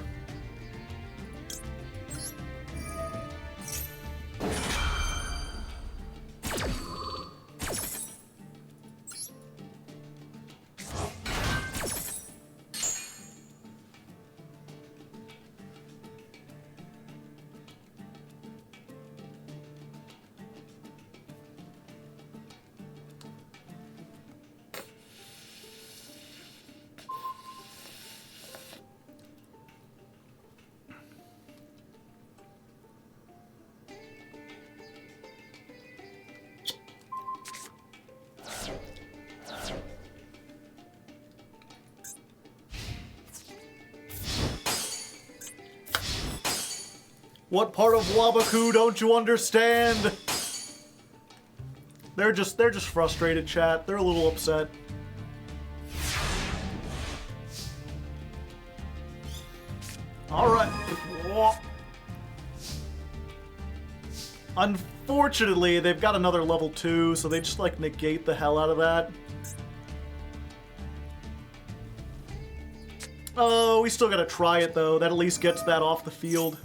What part of Wabaku don't you understand? They're just frustrated, chat. They're a little upset. Alright. Unfortunately, they've got another level 2, so they just, like, negate the hell out of that. Oh, we still gotta try it though. That at least gets that off the field.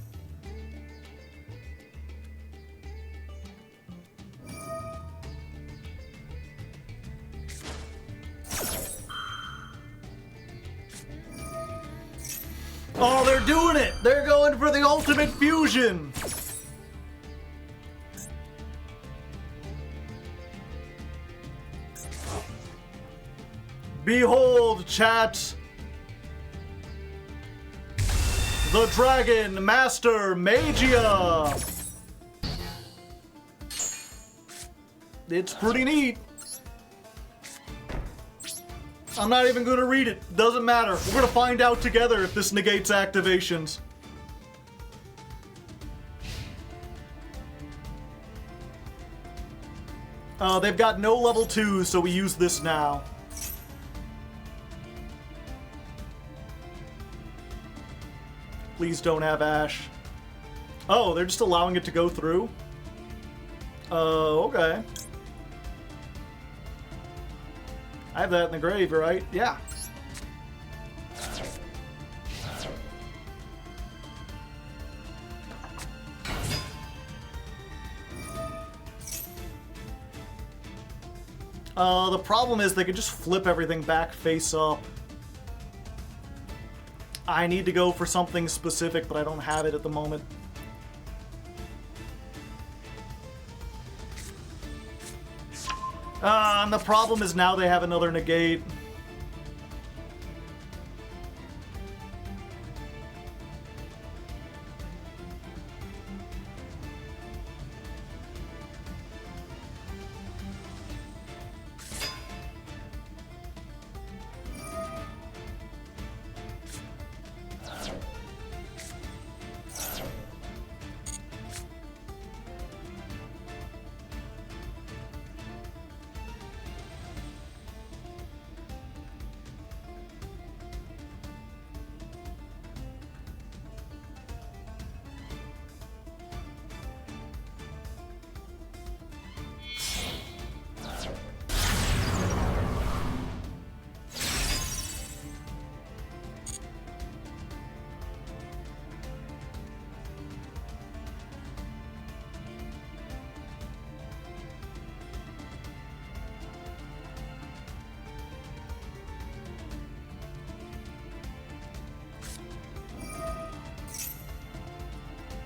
Oh, they're doing it! They're going for the ultimate fusion! Behold, chat! The Dragon Master Magia! It's pretty neat. I'm not even gonna read it. Doesn't matter. We're gonna find out together if this negates activations. They've got no level 2, so we use this now. Please don't have Ash. Oh, they're just allowing it to go through? Okay. I have that in the grave, right? Yeah. The problem is they could just flip everything back face up. I need to go for something specific, but I don't have it at the moment. And the problem is now they have another negate.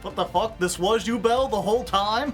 What the fuck? This was you, Belle, the whole time?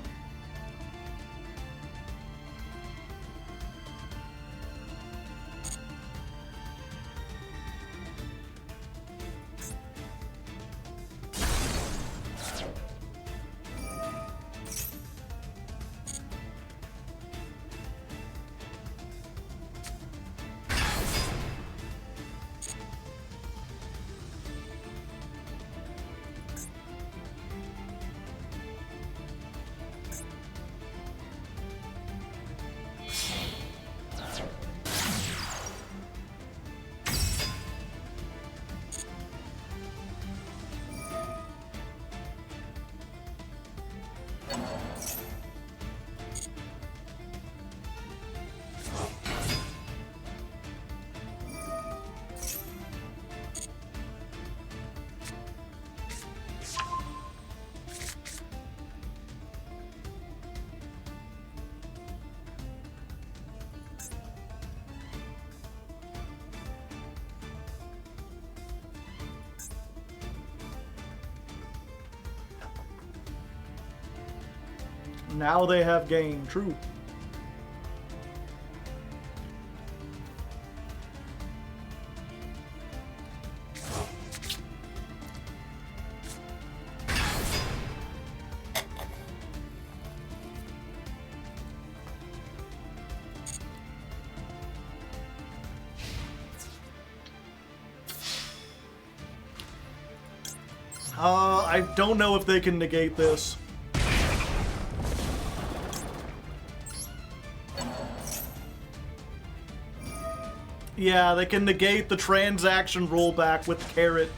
Now they have gained. True. I don't know if they can negate this. Yeah, they can negate the transaction rollback with Carrot.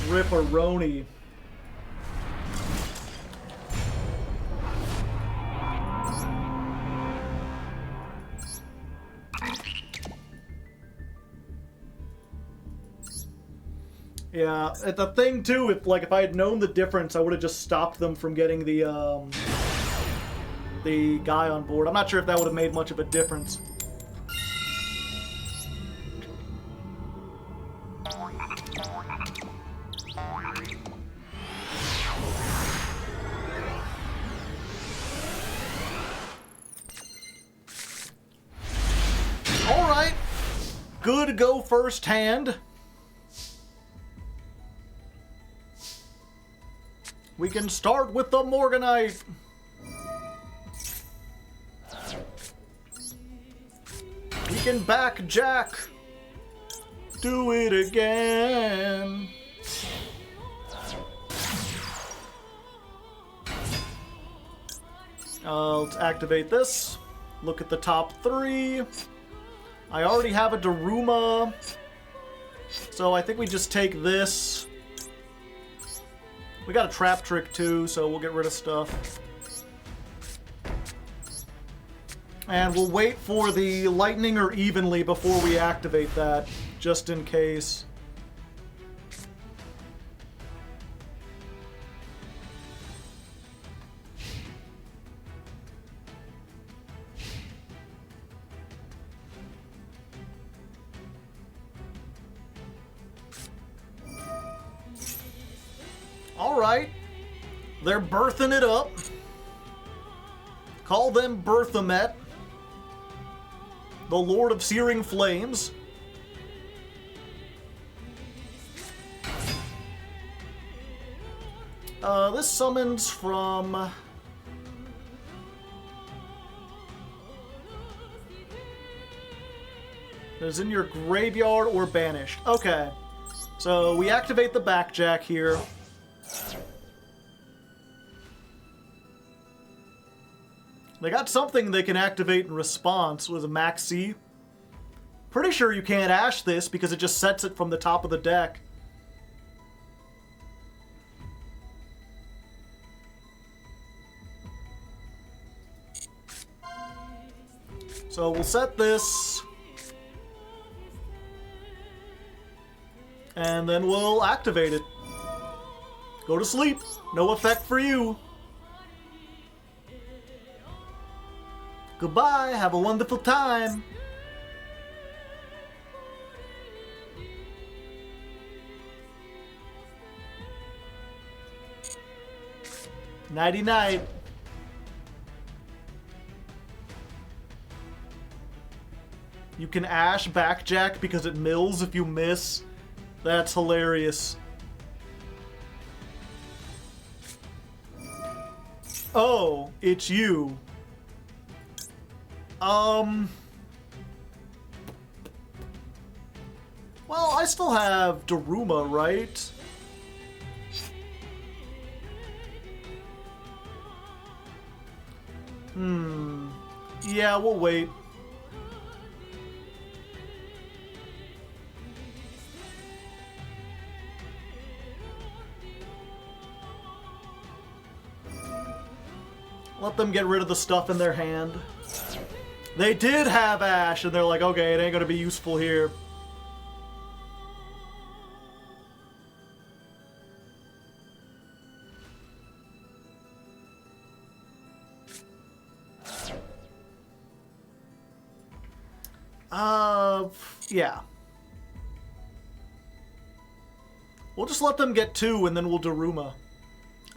Ripperoni. Yeah, the thing too, if I had known the difference, I would have just stopped them from getting the guy on board. I'm not sure if that would have made much of a difference. All right, good go first hand. We can start with the Morganite. We can back Jack. Do it again. Let's activate this. Look at the top 3. I already have a Daruma. So I think we just take this. We got a trap trick too, so we'll get rid of stuff. And we'll wait for the lightning or evenly before we activate that, just in case. Alright, they're birthing it up. Call them Berthamet, the Lord of Searing Flames. This summons from... is in your graveyard or banished. Okay, so we activate the Backjack here. They got something they can activate in response with a Maxi. Pretty sure you can't Ash this because it just sets it from the top of the deck. So we'll set this. And then we'll activate it. Go to sleep. No effect for you. Goodbye. Have a wonderful time. Nighty-night. You can Ash Backjack because it mills if you miss. That's hilarious. Oh, it's you. Well, I still have Daruma, right? Yeah, we'll wait. Let them get rid of the stuff in their hand. They did have Ash, and they're like, okay, it ain't gonna be useful here. Yeah. We'll just let them get 2, and then we'll Daruma.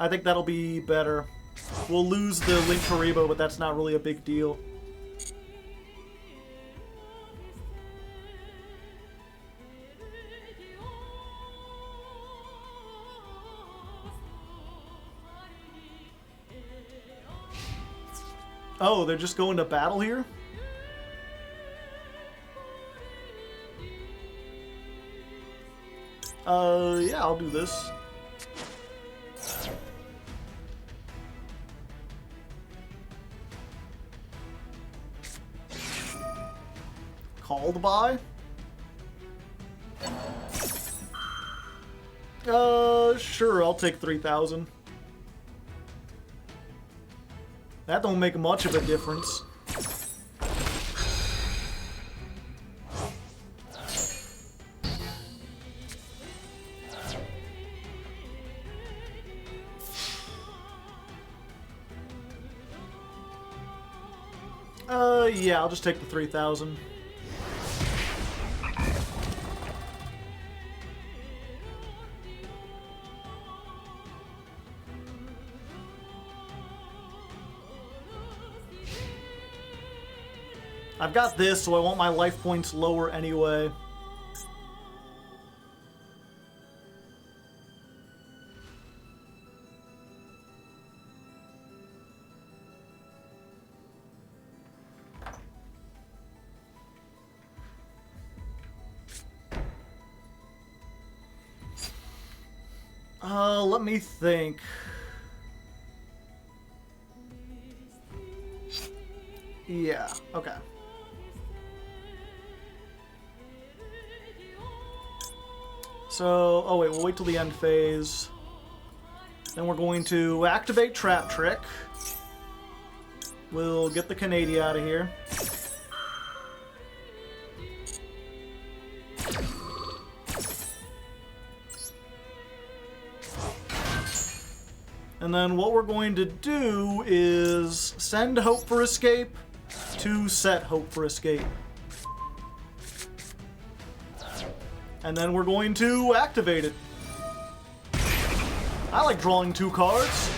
I think that'll be better. We'll lose the Link Karibo, but that's not really a big deal. Oh, they're just going to battle here? Yeah, I'll do this. Called by? Sure, I'll take 3,000. That don't make much of a difference. Yeah, I'll just take the 3,000. I've got this, so I want my life points lower anyway. Let me think. Yeah, okay. So, oh wait, we'll wait till the end phase. Then we're going to activate Trap Trick. We'll get the Canadian out of here. And then what we're going to do is send Hope for Escape to set Hope for Escape. And then we're going to activate it. I like drawing 2 cards.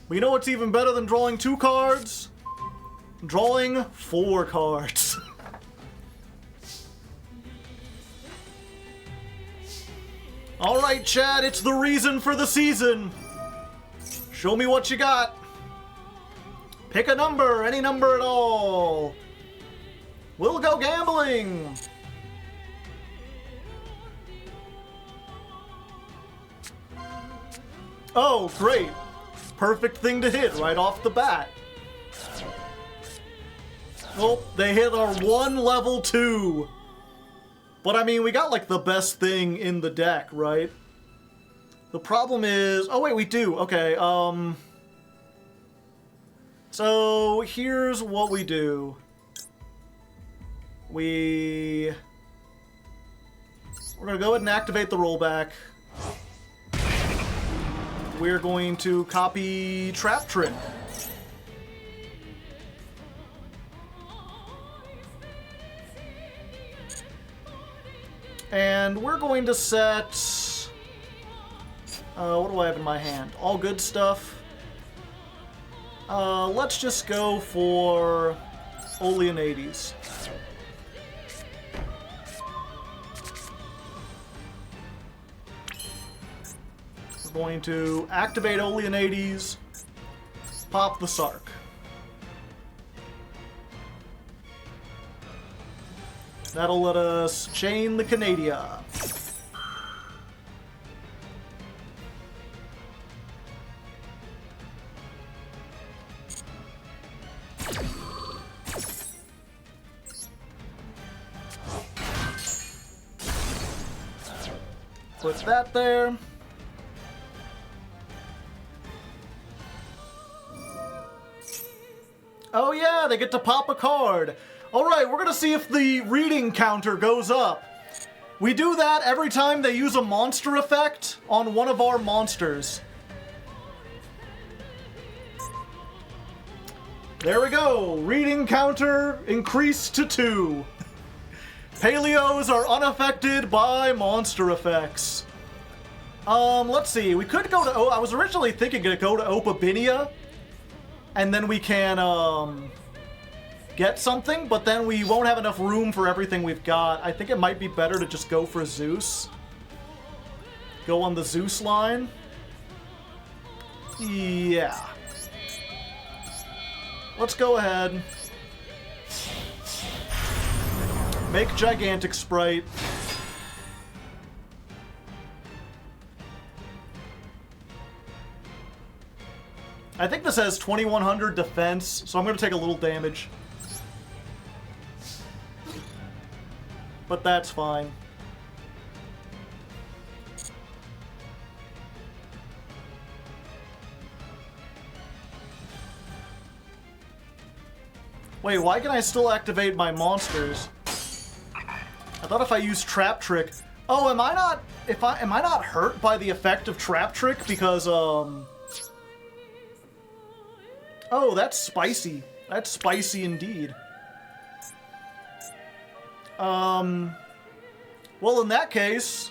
But you know what's even better than drawing 2 cards? Drawing 4 cards. Alright, Chad, it's the reason for the season. Show me what you got. Pick a number, any number at all. We'll go gambling. Oh, great. Perfect thing to hit right off the bat. Well, they hit our 1 level 2. But I mean, we got like the best thing in the deck, right? The problem is... Oh, wait, we do. Okay, so, here's what we do. We're gonna go ahead and activate the rollback. We're going to copy Trap Trick. And we're going to set... what do I have in my hand? All good stuff. Let's just go for Oleanades. We're going to activate Oleanades, pop the Sark. That'll let us chain the Canadian. Put that there. Oh yeah, they get to pop a card. Alright, we're gonna see if the reading counter goes up. We do that every time they use a monster effect on one of our monsters. There we go. Reading counter increased to 2. Paleos are unaffected by monster effects. Let's see. We could go to... Oh, I was originally thinking to go to Opabinia. And then we can, get something, but then we won't have enough room for everything we've got. I think it might be better to just go for Zeus. Go on the Zeus line. Yeah. Let's go ahead. Make Gigantic Sprite. I think this has 2100 defense, so I'm going to take a little damage. But that's fine. Wait, why can I still activate my monsters? I thought if I use Trap Trick... Oh, am I not hurt by the effect of Trap Trick? Because, Oh, that's spicy. That's spicy indeed. Well, in that case,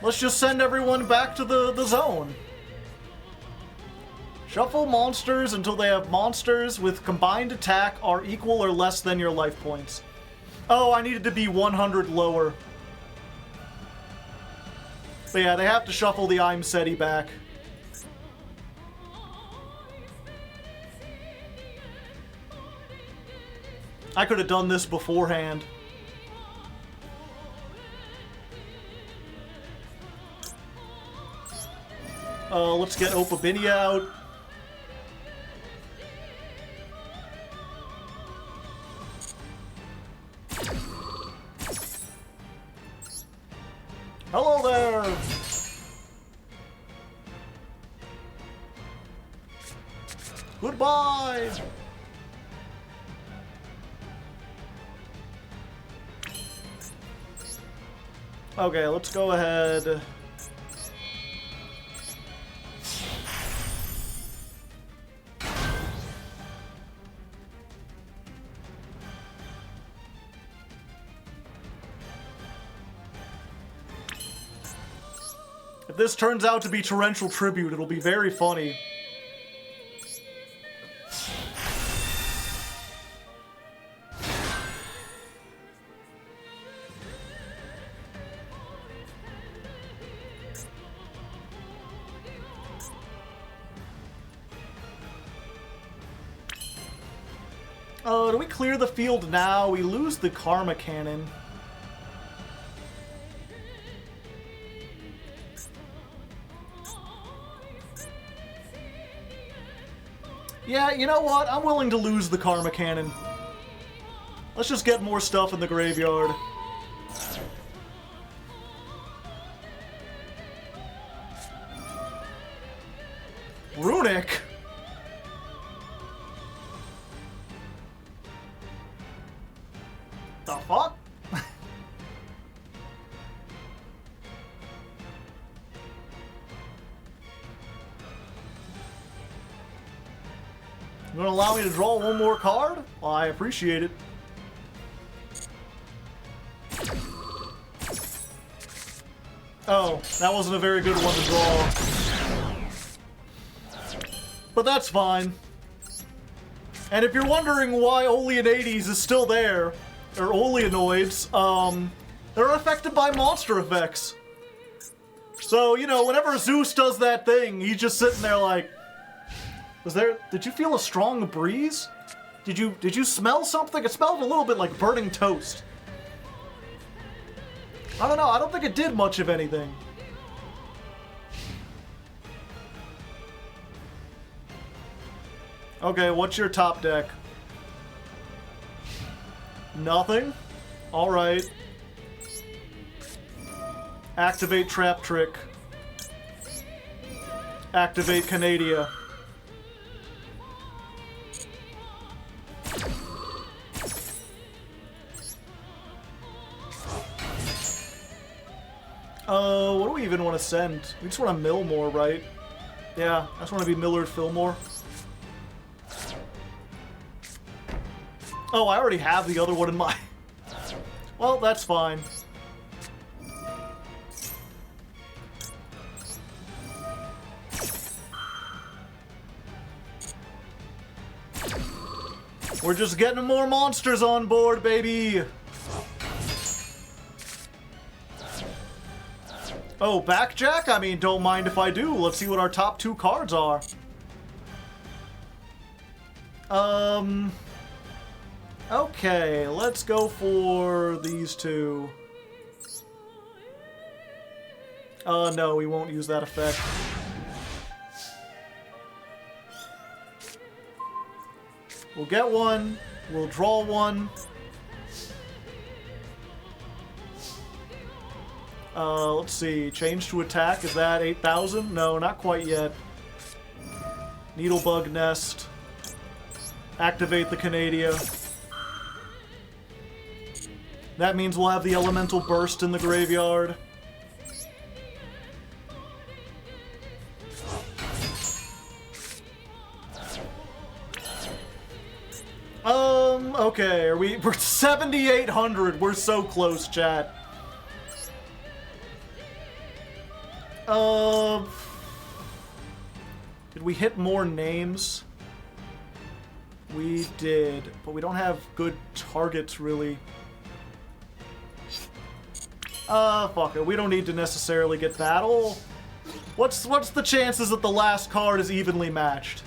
let's just send everyone back to the zone. Shuffle monsters until they have monsters with combined attack are equal or less than your life points. Oh, I needed to be 100 lower. But yeah, they have to shuffle the I'm SETI back. I could have done this beforehand. Let's get Opie out. Hello there! Goodbye! Okay, let's go ahead. If this turns out to be Torrential Tribute, it'll be very funny. Do we clear the field now? We lose the Karma Cannon. Yeah, you know what? I'm willing to lose the Karma Cannon. Let's just get more stuff in the graveyard. Runic? The fuck? You gonna allow me to draw one more card? Well, I appreciate it. Oh, that wasn't a very good one to draw. But that's fine. And if you're wondering why Oleanades is still there, or Oleanoids, they're affected by monster effects. So, you know, whenever Zeus does that thing, he's just sitting there like, did you feel a strong breeze? Did you smell something? It smelled a little bit like burning toast. I don't know, I don't think it did much of anything. Okay, what's your top deck? Nothing? Alright. Activate Trap Trick. Activate Canadia. What do we even want to send? We just want to mill more, right? Yeah, I just want to be Millard Fillmore. Oh, I already have the other one in my... Well, that's fine. We're just getting more monsters on board, baby! Oh, Backjack? I mean, don't mind if I do. Let's see what our top two cards are. Okay, let's go for these two. No, we won't use that effect. We'll get one. We'll draw one. Let's see. Change to attack. Is that 8,000? No, not quite yet. Needlebug Nest. Activate the Canadia. That means we'll have the Elemental Burst in the graveyard. Okay, we're 7,800. We're so close, chat. Did we hit more names? We did, but we don't have good targets, really. Fuck it. We don't need to necessarily get battle. What's the chances that the last card is evenly matched?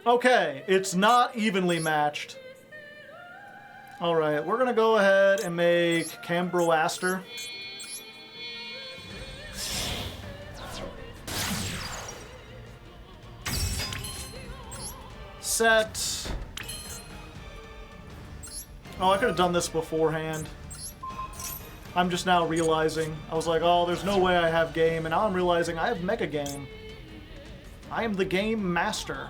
Okay, it's not evenly matched. Alright, we're gonna go ahead and make Cambroaster. Set. Oh, I could have done this beforehand. I'm just now realizing. I was like, oh, there's no way I have game, and now I'm realizing I have Mega Game. I am the game master.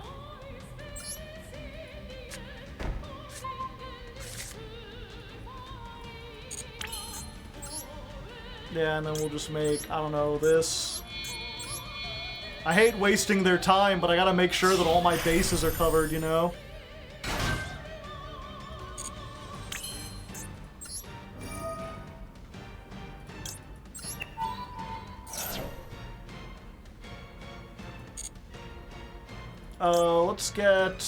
Yeah, and then we'll just make, I don't know, this. I hate wasting their time, but I gotta make sure that all my bases are covered, you know? Let's get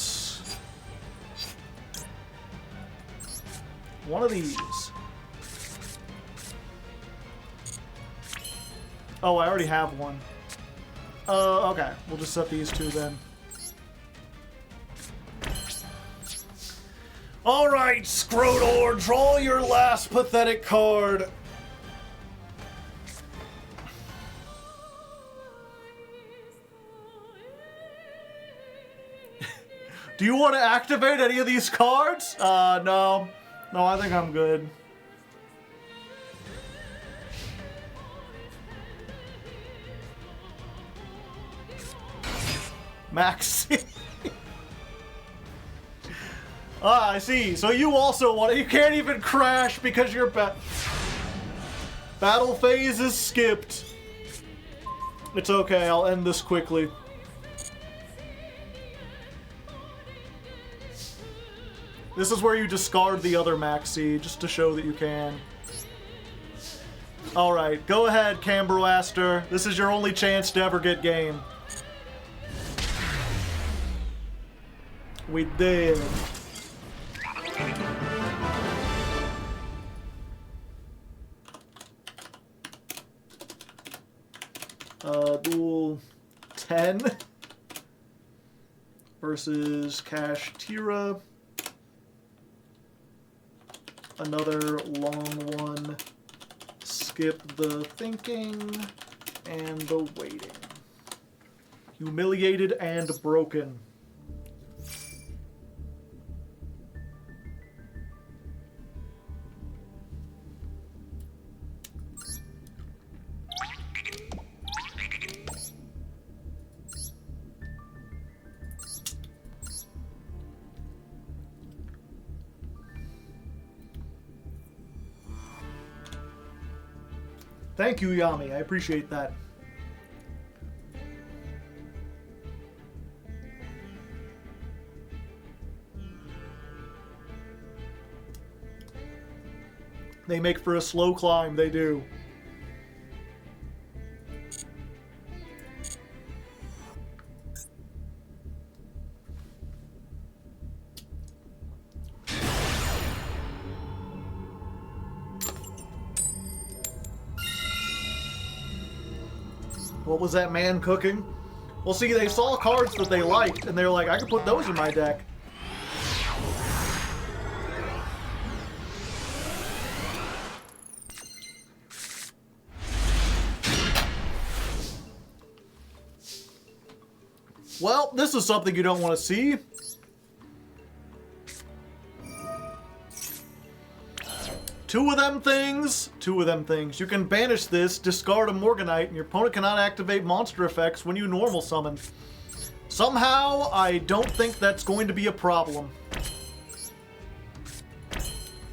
one of these. Oh, I already have one. Okay. We'll just set these two then. Alright, Scrotor, draw your last pathetic card. Do you want to activate any of these cards? No. No, I think I'm good. Maxi. Ah, I see. So you also want it. You can't even crash because your battle phase is skipped. It's okay. I'll end this quickly. This is where you discard the other Maxi, just to show that you can. Alright, go ahead, Cambroaster. This is your only chance to ever get game. We did. Duel 10 versus Kashtira. Another long one. Skip the thinking and the waiting. Humiliated and broken. Thank you, Yami. I appreciate that. They make for a slow climb, they do. What was that man cooking? Well, see, they saw cards that they liked, and they were like, I could put those in my deck. Well, this is something you don't want to see. Two of them things. You can banish this, discard a Morganite, and your opponent cannot activate monster effects when you normal summon. Somehow, I don't think that's going to be a problem.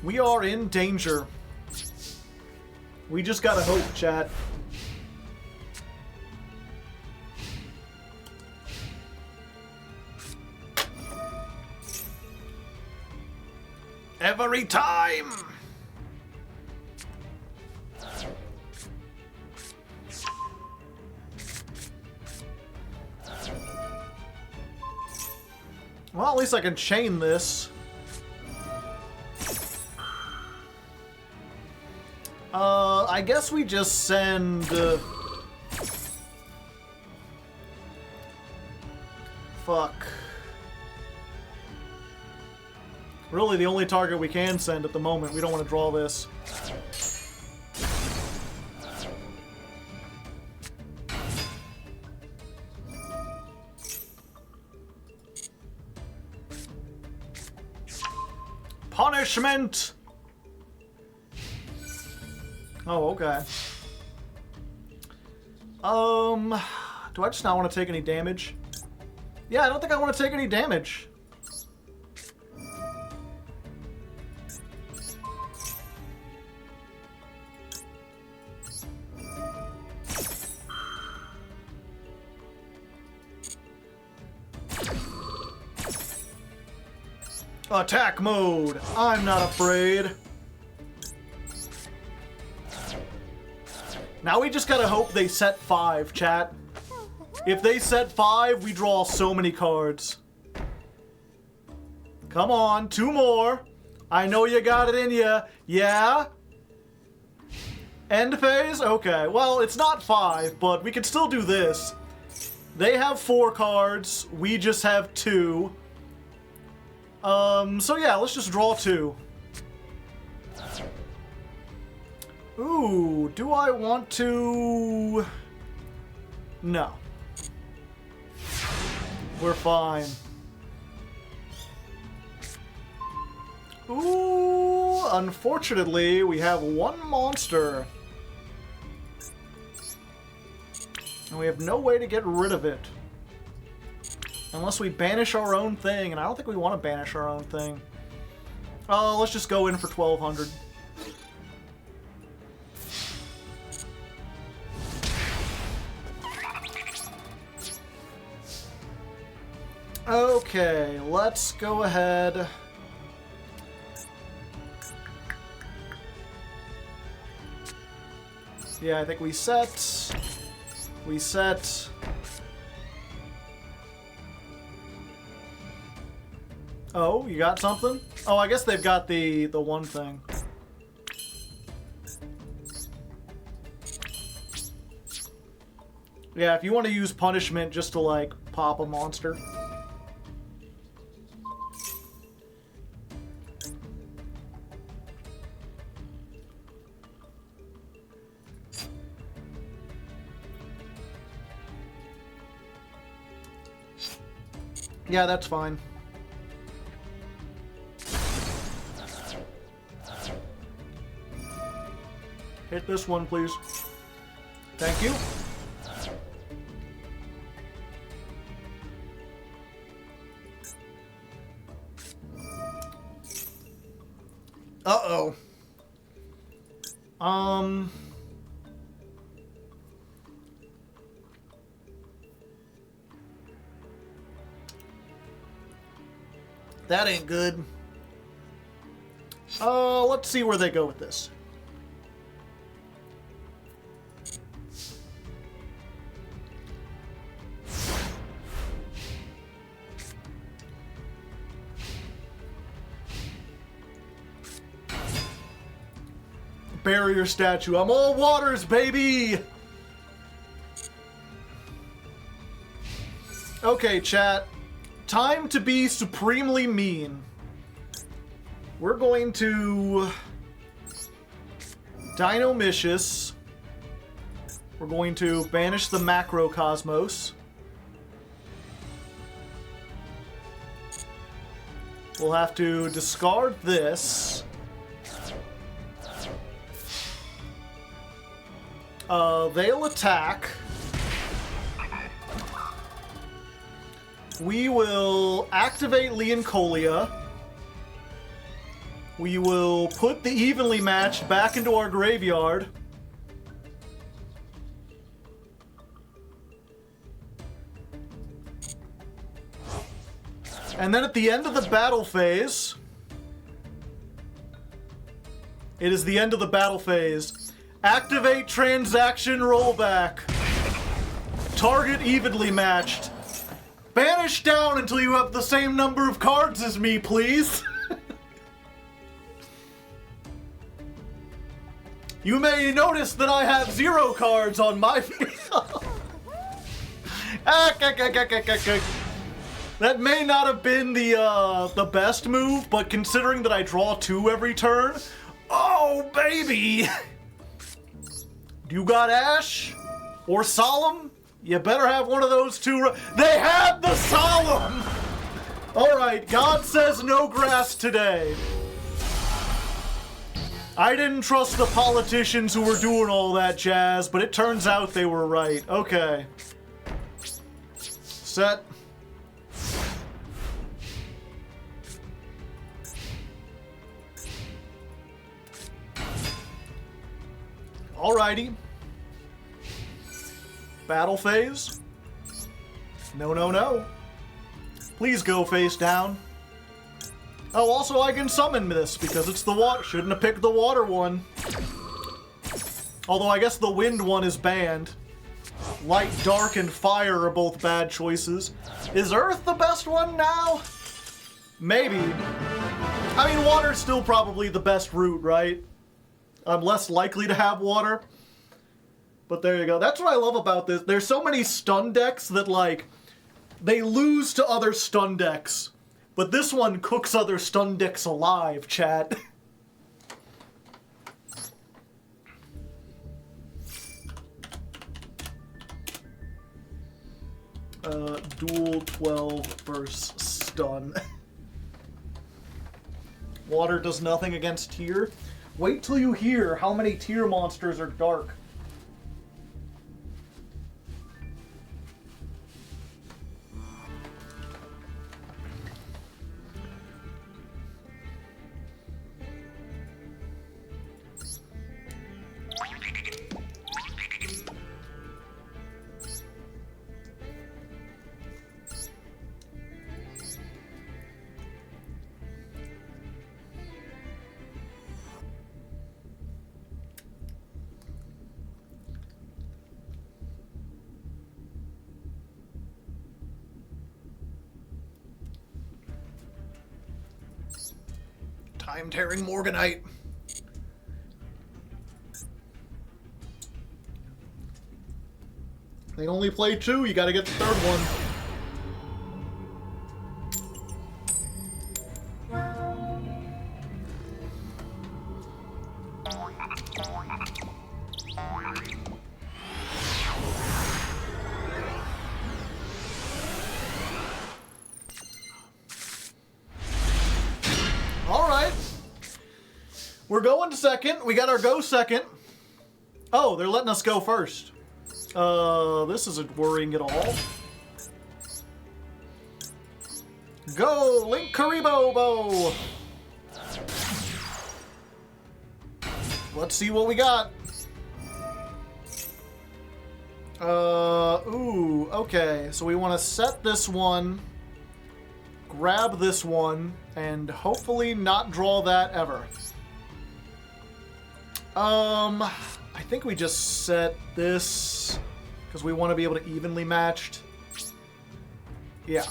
We are in danger. We just gotta hope, chat. Every time! Well, at least I can chain this. I guess we just send... Fuck. Really, the only target we can send at the moment. We don't want to draw this. Punishment! Oh, okay. Do I just not want to take any damage? Yeah, I don't think I want to take any damage. Attack mode! I'm not afraid. Now we just gotta hope they set 5, chat. If they set 5, we draw so many cards. Come on, 2 more. I know you got it in ya. Yeah? End phase? Okay, well, it's not 5, but we can still do this. They have 4 cards, we just have 2. So yeah, let's just draw 2. Ooh, do I want to... No. We're fine. Ooh, unfortunately, we have 1 monster. And we have no way to get rid of it. Unless we banish our own thing, and I don't think we want to banish our own thing. Oh, let's just go in for 1200. Okay, let's go ahead. Yeah, I think we set. We set. Oh, you got something? Oh, I guess they've got the one thing. Yeah, if you want to use punishment just to, like, pop a monster. Yeah, that's fine. Hit this one, please. Thank you. Uh-oh. That ain't good. Let's see where they go with this. Barrier statue. I'm all waters, baby! Okay, chat. Time to be supremely mean. We're going to... Dinomicious. We're going to banish the Macrocosmos. We'll have to discard this. They'll attack. We will activate Leoncolia. We will put the evenly matched back into our graveyard. And then at the end of the battle phase, it is the end of the battle phase. Activate transaction rollback. Target evenly matched. Banish down until you have the same number of cards as me, please. You may notice that I have 0 cards on my field. That may not have been the best move, but considering that I draw 2 every turn, oh baby! You got Ash or Solemn? You better have one of those 2. They had the Solemn! Alright, God says no grass today. I didn't trust the politicians who were doing all that jazz, but it turns out they were right. Okay. Set. Alrighty. Battle phase. No, no, no. Please go face down. Oh, also I can summon this because it's the water. Shouldn't have picked the water one. Although I guess the wind one is banned. Light, dark, and fire are both bad choices. Is earth the best one now? Maybe. I mean, water's still probably the best route, right? I'm less likely to have water. But there you go. That's what I love about this. There's so many stun decks that, like, they lose to other stun decks. But this one cooks other stun decks alive, chat. Duel 12 versus stun. Water does nothing against tier. Wait till you hear how many tier monsters are dark. Time-tearing Morganite. They only play 2, you gotta get the 3rd one. We're going to second. We got our go second. Oh, they're letting us go first. This isn't worrying at all. Go, Link Karibo! Let's see what we got. Ooh, okay. So we want to set this one, grab this one, and hopefully not draw that ever. I think we just set this because we want to be able to evenly matched. Yeah.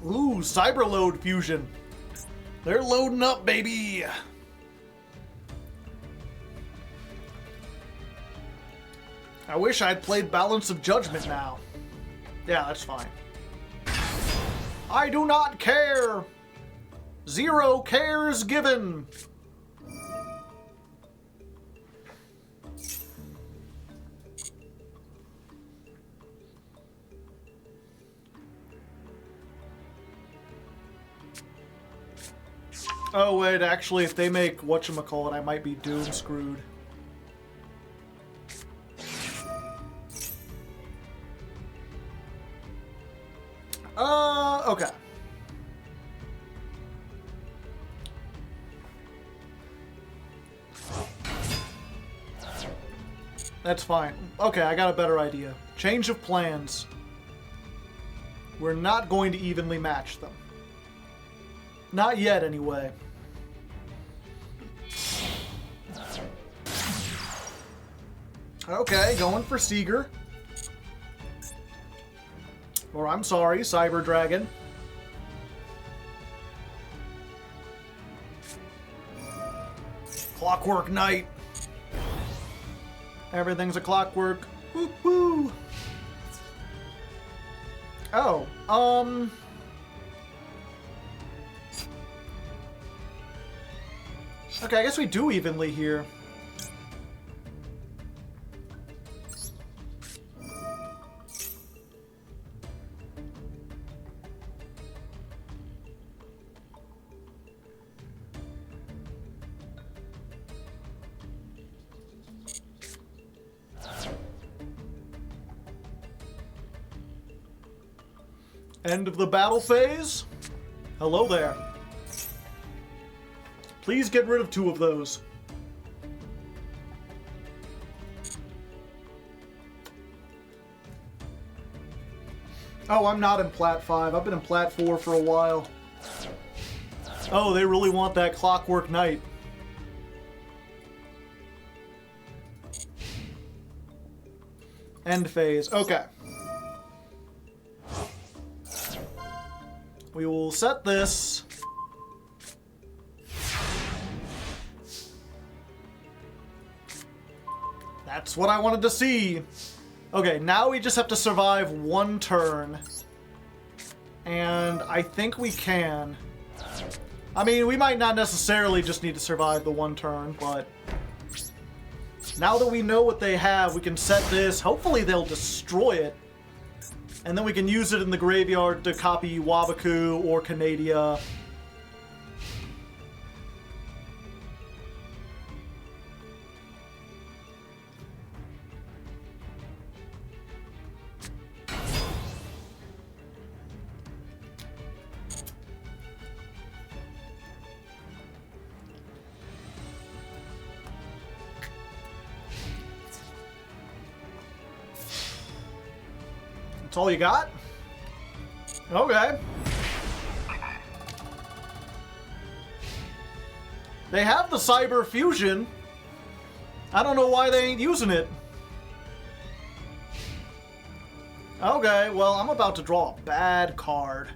Ooh, cyberload fusion. They're loading up, baby. I wish I'd played Balance of Judgment now. Yeah, that's fine. I do not care. 0 cares given. Oh wait, actually, if they make whatchamacallit, I might be doom screwed. Okay. That's fine. Okay, I got a better idea. Change of plans. We're not going to evenly match them. Not yet, anyway. Okay, going for Seeger. Or I'm sorry, Cyber Dragon. Clockwork Knight. Everything's a clockwork. Woo woo. Oh, okay, I guess we do evenly here. End of the battle phase? Hello there. Please get rid of 2 of those. Oh, I'm not in Plat 5. I've been in Plat 4 for a while. Oh, they really want that Clockwork Knight. End phase. Okay. We will set this. That's what I wanted to see. Okay, now we just have to survive 1 turn. And I think we can. I mean, we might not necessarily just need to survive the 1 turn, but now that we know what they have, we can set this. Hopefully they'll destroy it. And then we can use it in the graveyard to copy Wabaku or Canadia. That's all you got? Okay. They have the Cyber Fusion. I don't know why they ain't using it. Okay, well, I'm about to draw a bad card.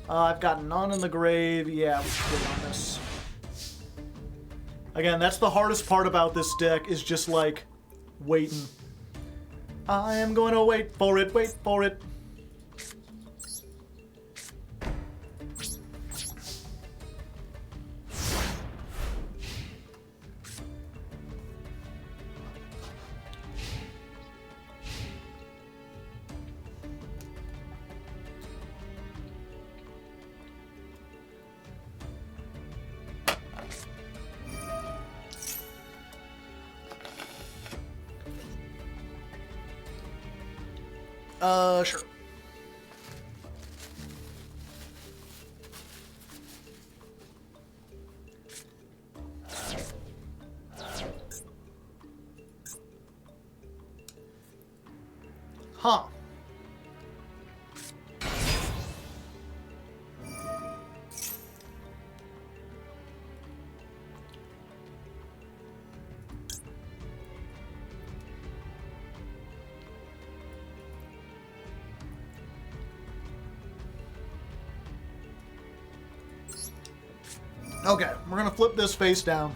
I've got none in the grave. Yeah, we should get on this. Again, that's the hardest part about this deck, is just, like, waiting. I am going to wait for it, wait for it. Sure. Huh. Okay, we're gonna flip this face down.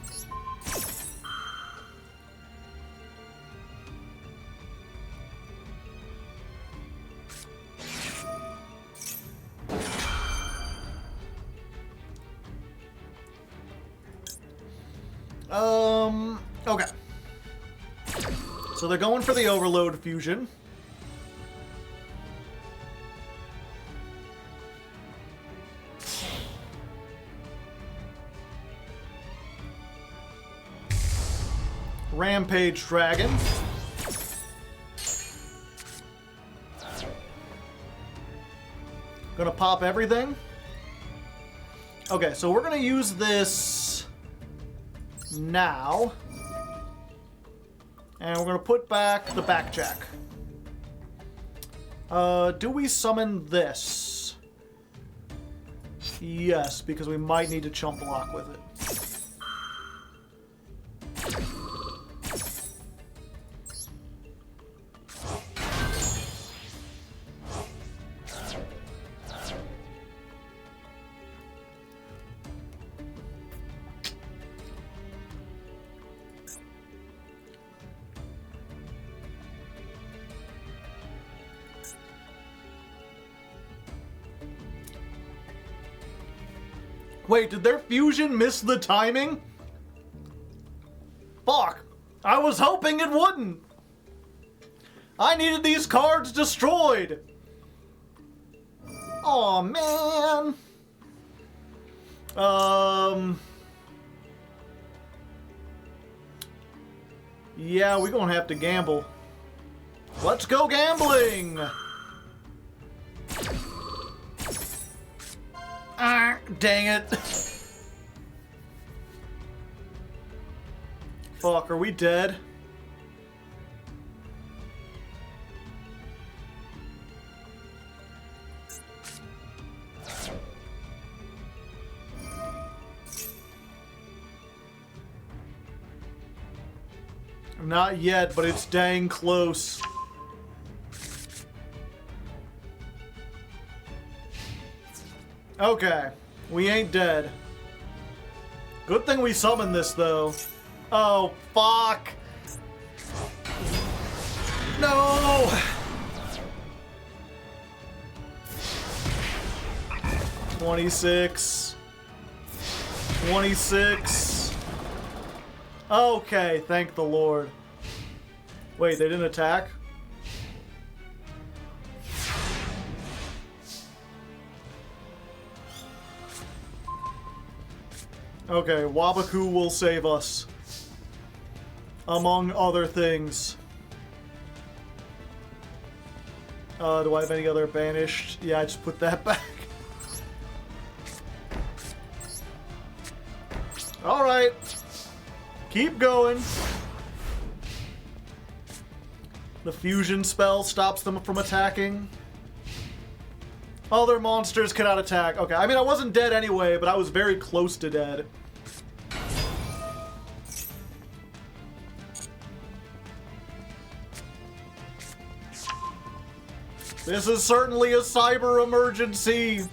Okay. So they're going for the overload fusion. Rampage Dragon. Gonna pop everything. Okay, so we're gonna use this now. And we're gonna put back the backjack. Do we summon this? Yes, because we might need to chump block with it. Wait, did their fusion miss the timing? Fuck. I was hoping it wouldn't. I needed these cards destroyed. Aw, man. Yeah, we're gonna have to gamble. Let's go gambling. Ah, dang it. Fuck, are we dead? Not yet, but it's dang close. Okay, we ain't dead. Good thing we summoned this, though. Oh, fuck! No! $26. $26. Okay, thank the Lord. Wait, they didn't attack? Okay, Wabaku will save us. Among other things. Do I have any other banished? Yeah, I just put that back. Alright. Keep going. The fusion spell stops them from attacking. Other monsters cannot attack. Okay, I mean, I wasn't dead anyway, but I was very close to dead. This is certainly a cyber emergency.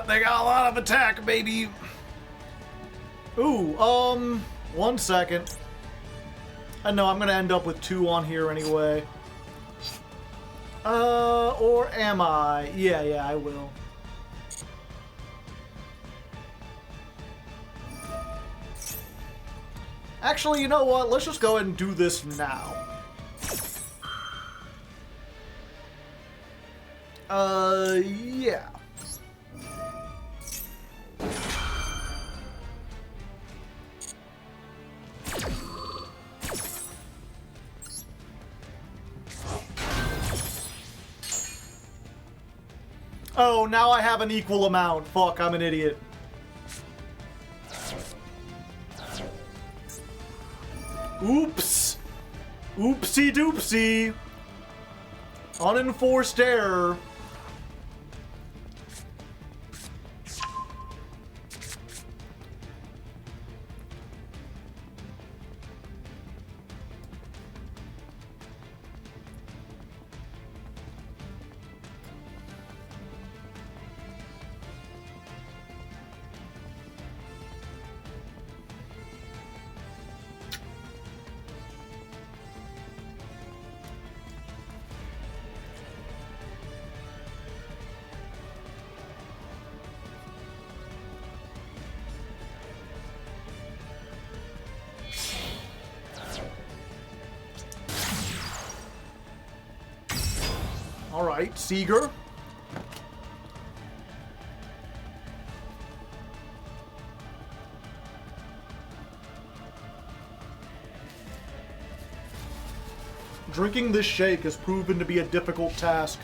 They got a lot of attack, baby. Ooh, 1 second. I know I'm gonna end up with 2 on here anyway. Or am I? Yeah, I will. Actually, you know what? Let's just go ahead and do this now. Yeah. Oh, now I have an equal amount. Fuck, I'm an idiot. Oops. Oopsie doopsie. Unenforced error. Alright, Seeger. Drinking this shake has proven to be a difficult task.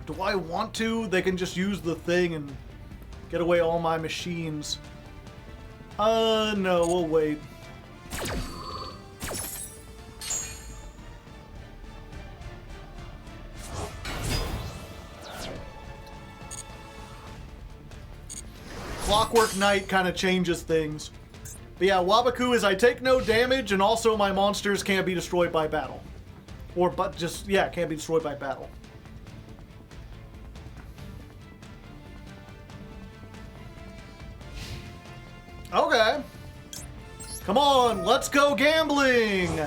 Do I want to? They can just use the thing and get away all my machines. No, we'll wait. Clockwork Knight kind of changes things. But yeah, Wabaku is I take no damage, and also my monsters can't be destroyed by battle. Or, but just, yeah, can't be destroyed by battle. Okay. Come on, let's go gambling!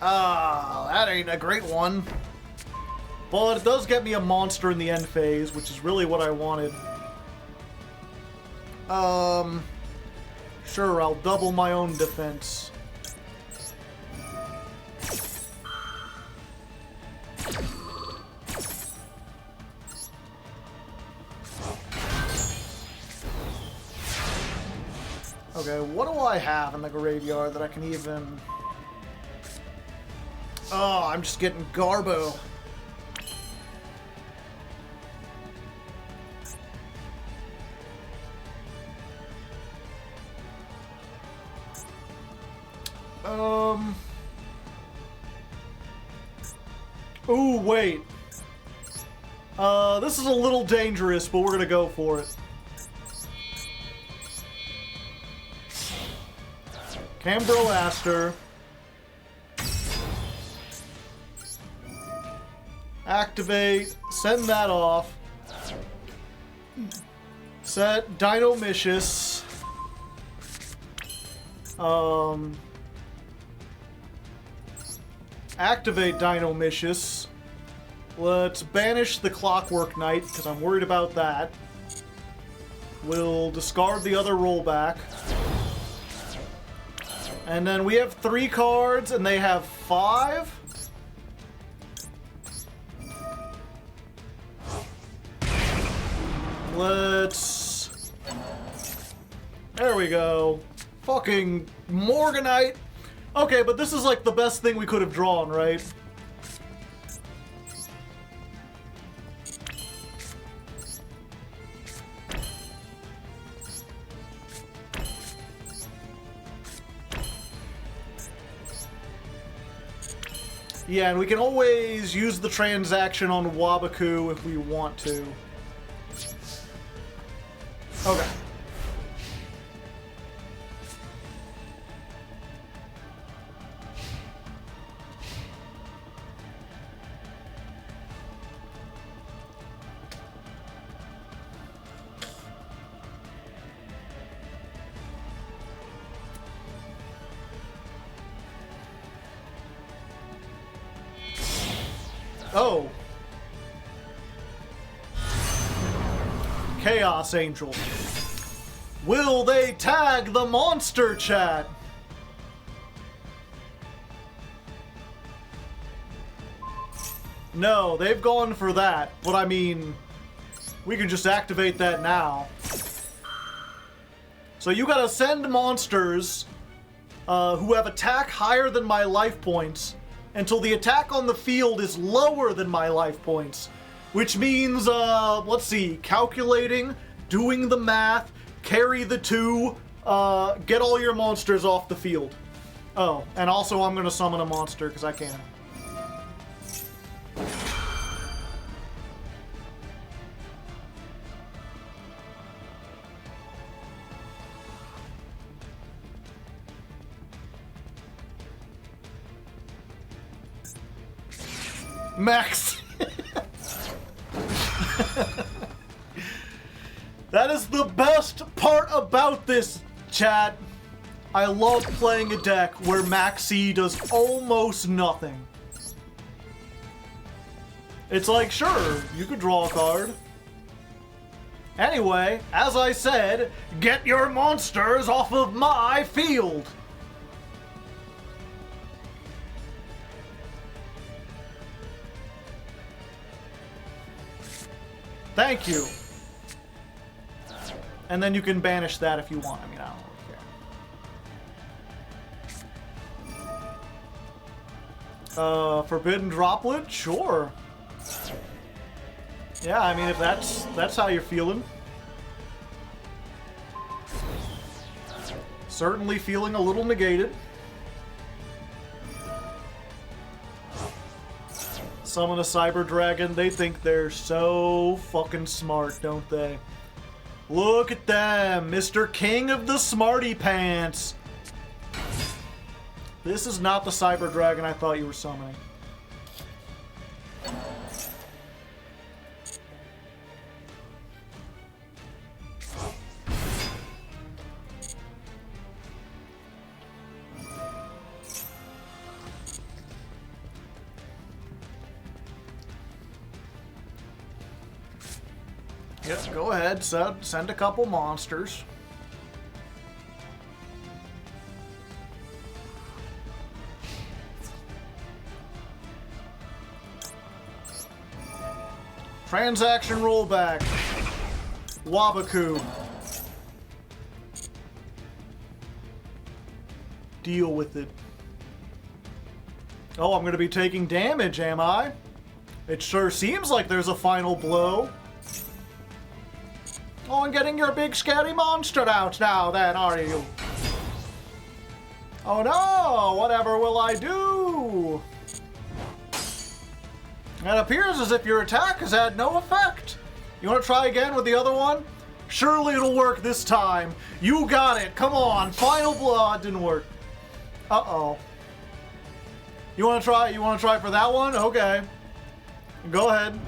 Ah, that ain't a great one. But it does get me a monster in the end phase, which is really what I wanted. Sure, I'll double my own defense. Okay, what do I have in the graveyard that I can even... Oh, I'm just getting Garbo. Ooh, wait. This is a little dangerous, but we're gonna go for it. Cambro-Aster. Activate. Send that off. Set Dinomicious. Activate Dinomicious. Let's banish the Clockwork Knight, because I'm worried about that. We'll discard the other rollback. And then we have 3 cards, and they have 5? Let's... There we go. Fucking Morganite. Okay, but this is like the best thing we could have drawn, right? Yeah, and we can always use the transaction on Wabaku if we want to. Okay. Oh. Chaos Angel. Will they tag the monster chat? No, they've gone for that. But I mean, we can just activate that now. So you gotta send monsters who have attack higher than my life points until the attack on the field is lower than my life points. Which means, let's see, calculating, doing the math, carry the 2, get all your monsters off the field. Oh, and also I'm gonna summon a monster, because I can. Max! That is the best part about this, chat. I love playing a deck where Maxi does almost nothing. It's like, sure, you could draw a card. Anyway, as I said, get your monsters off of my field! Thank you. And then you can banish that if you want. I mean, I don't really care. Forbidden Droplet? Sure. Yeah, I mean, if that's how you're feeling. Certainly feeling a little negated. Summon a Cyber Dragon. They think they're so fucking smart, don't they? Look at them, Mr. King of the Smarty Pants. This is not the Cyber Dragon I thought you were summoning. Yes, go ahead, send a couple monsters. Transaction rollback. Wabaku. Deal with it. Oh, I'm gonna be taking damage, am I? It sure seems like there's a final blow. Oh, and getting your big scary monster out now then, are you? Oh no! Whatever will I do? It appears as if your attack has had no effect. You want to try again with the other one? Surely it'll work this time. You got it. Come on. Final blow. It didn't work. Uh-oh. You want to try? You want to try for that one? Okay. Go ahead.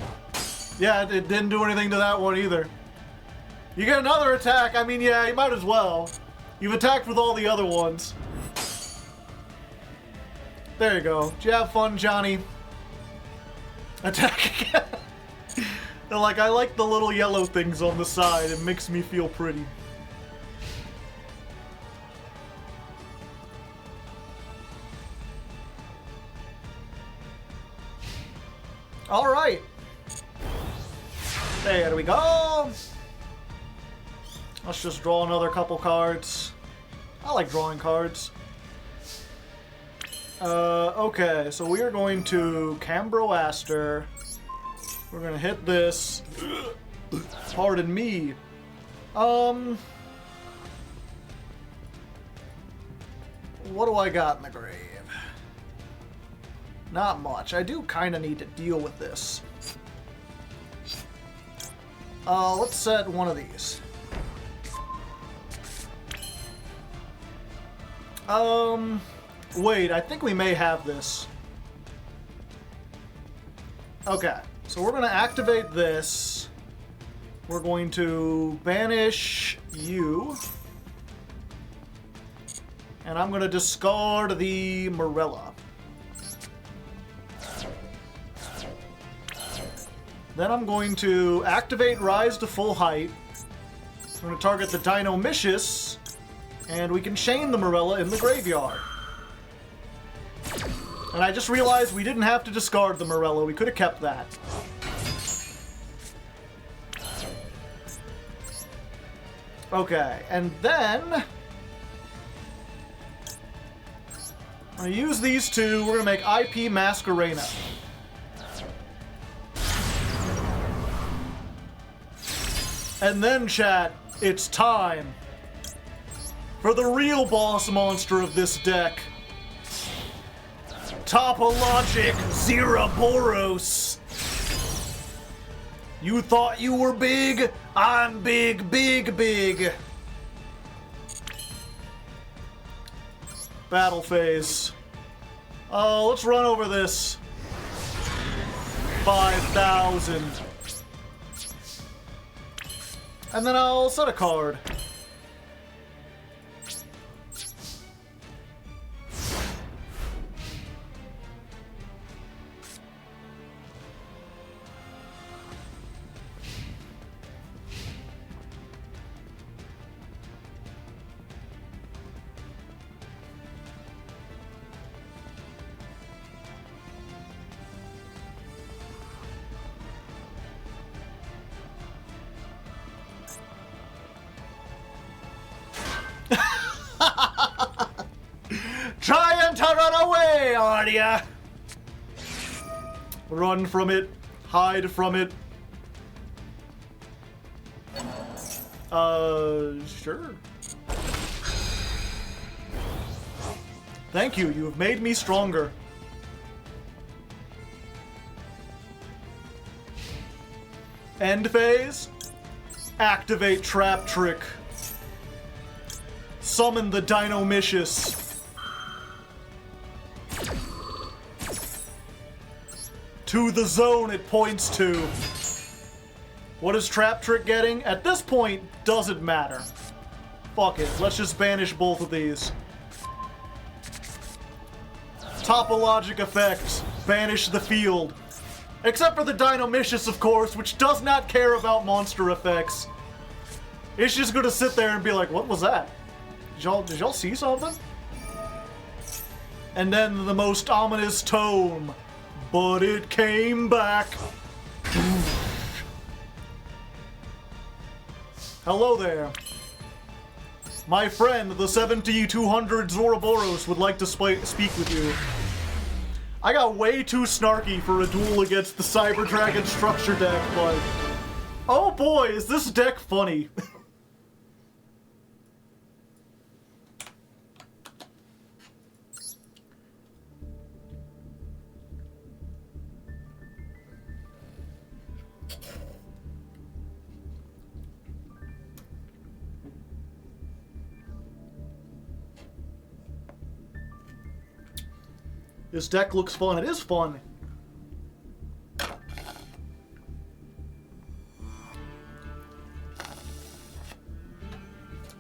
Yeah, it didn't do anything to that one either. You get another attack. I mean, yeah, you might as well. You've attacked with all the other ones. There you go. Did you have fun, Johnny? Attack again. They're like, I like the little yellow things on the side. It makes me feel pretty. All right. There we go. Let's just draw another couple cards. I like drawing cards. Okay, so we are going to Cambroaster. We're gonna hit this. Pardon me. What do I got in the grave? Not much. I do kind of need to deal with this. Let's set one of these. Wait, I think we may have this. Okay, so we're going to activate this. We're going to banish you. And I'm going to discard the Morella. Then I'm going to activate Rise to full height. I'm going to target the Dinomicious, and we can chain the Morella in the graveyard. And I just realized we didn't have to discard the Morella. We could have kept that. Okay, and then I'm going to use these two. We're going to make IP Masquerena. And then, chat, it's time for the real boss monster of this deck. Topologic Zeraboros. You thought you were big? I'm big, big, big. Battle phase. Let's run over this. 5,000. And then I'll set a card. Trying to run away, are ya? Run from it. Hide from it. Sure. Thank you. You have made me stronger. End phase. Activate Trap Trick. Summon the Dinomicious. To the zone it points to. What is Trap Trick getting? At this point, doesn't matter. Fuck it, let's just banish both of these. Topologic effect, banish the field. Except for the Dinomicious, of course, which does not care about monster effects. It's just gonna sit there and be like, what was that? Did y'all see something? And then the most ominous tome. But it came back. Hello there. My friend, the 7200 Zoroboros, would like to speak with you. I got way too snarky for a duel against the Cyber Dragon structure deck, but... oh boy, is this deck funny. This deck looks fun. It is fun.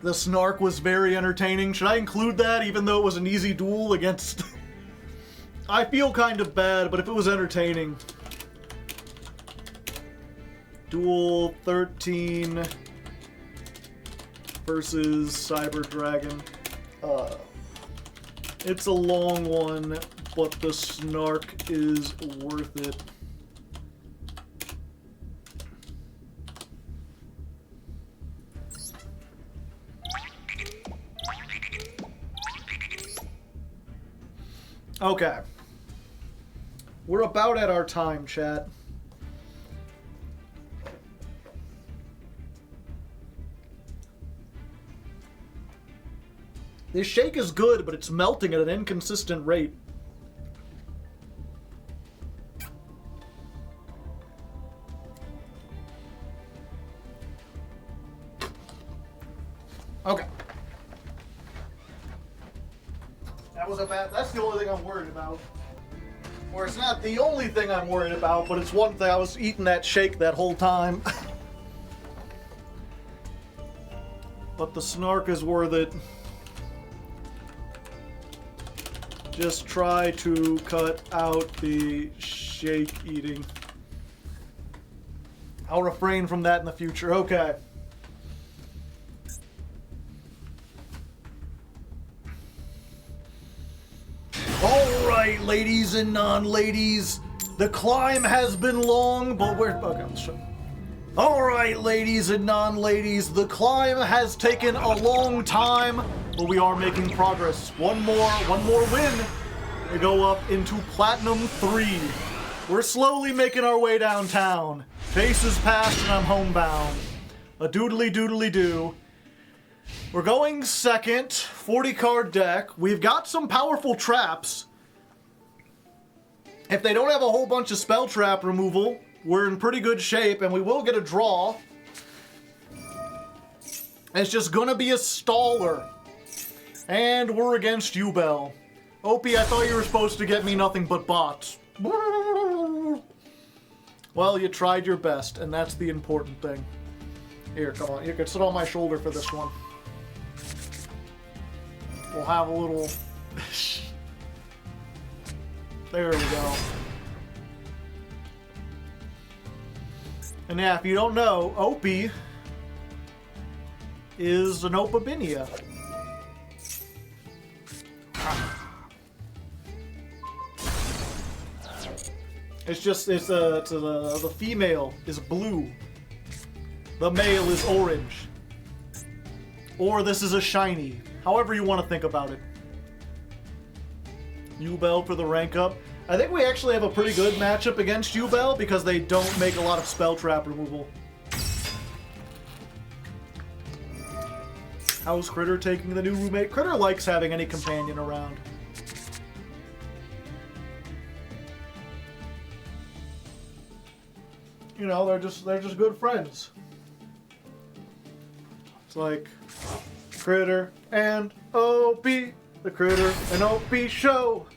The snark was very entertaining. Should I include that even though it was an easy duel against... I feel kind of bad, but if it was entertaining. Duel 13 versus Cyber Dragon. It's a long one, but the snark is worth it. Okay. We're about at our time, chat. This shake is good, but it's melting at an inconsistent rate. Okay. That was a bad... that's the only thing I'm worried about. Or it's not the only thing I'm worried about, but it's one thing. I was eating that shake that whole time. But the snark is worth it. Just try to cut out the shake eating. I'll refrain from that in the future. Okay. Alright, ladies and non-ladies. The climb has been long, but we're... Okay, let's show. Alright, ladies and non-ladies. The climb has taken a long time, but we are making progress. One more win. We go up into Platinum 3. We're slowly making our way downtown. Face is past and I'm homebound. A doodly doodly doo. We're going second, 40 card deck. We've got some powerful traps. If they don't have a whole bunch of spell trap removal, we're in pretty good shape and we will get a draw. It's just gonna be a staller. And we're against you, Bell. Opie, I thought you were supposed to get me nothing but bots. Well, you tried your best, and that's the important thing. Here, come on. You can sit on my shoulder for this one. We'll have a little... There we go. And yeah, if you don't know, Opie is an Opabinia. It's just, the female is blue. The male is orange. Or this is a shiny. However you want to think about it. U-Bell for the rank up. I think we actually have a pretty good matchup against U-Bell because they don't make a lot of spell trap removal. How's Critter taking the new roommate? Critter likes having any companion around. You know, they're just good friends. It's like Critter and Opie, the Critter and Opie show.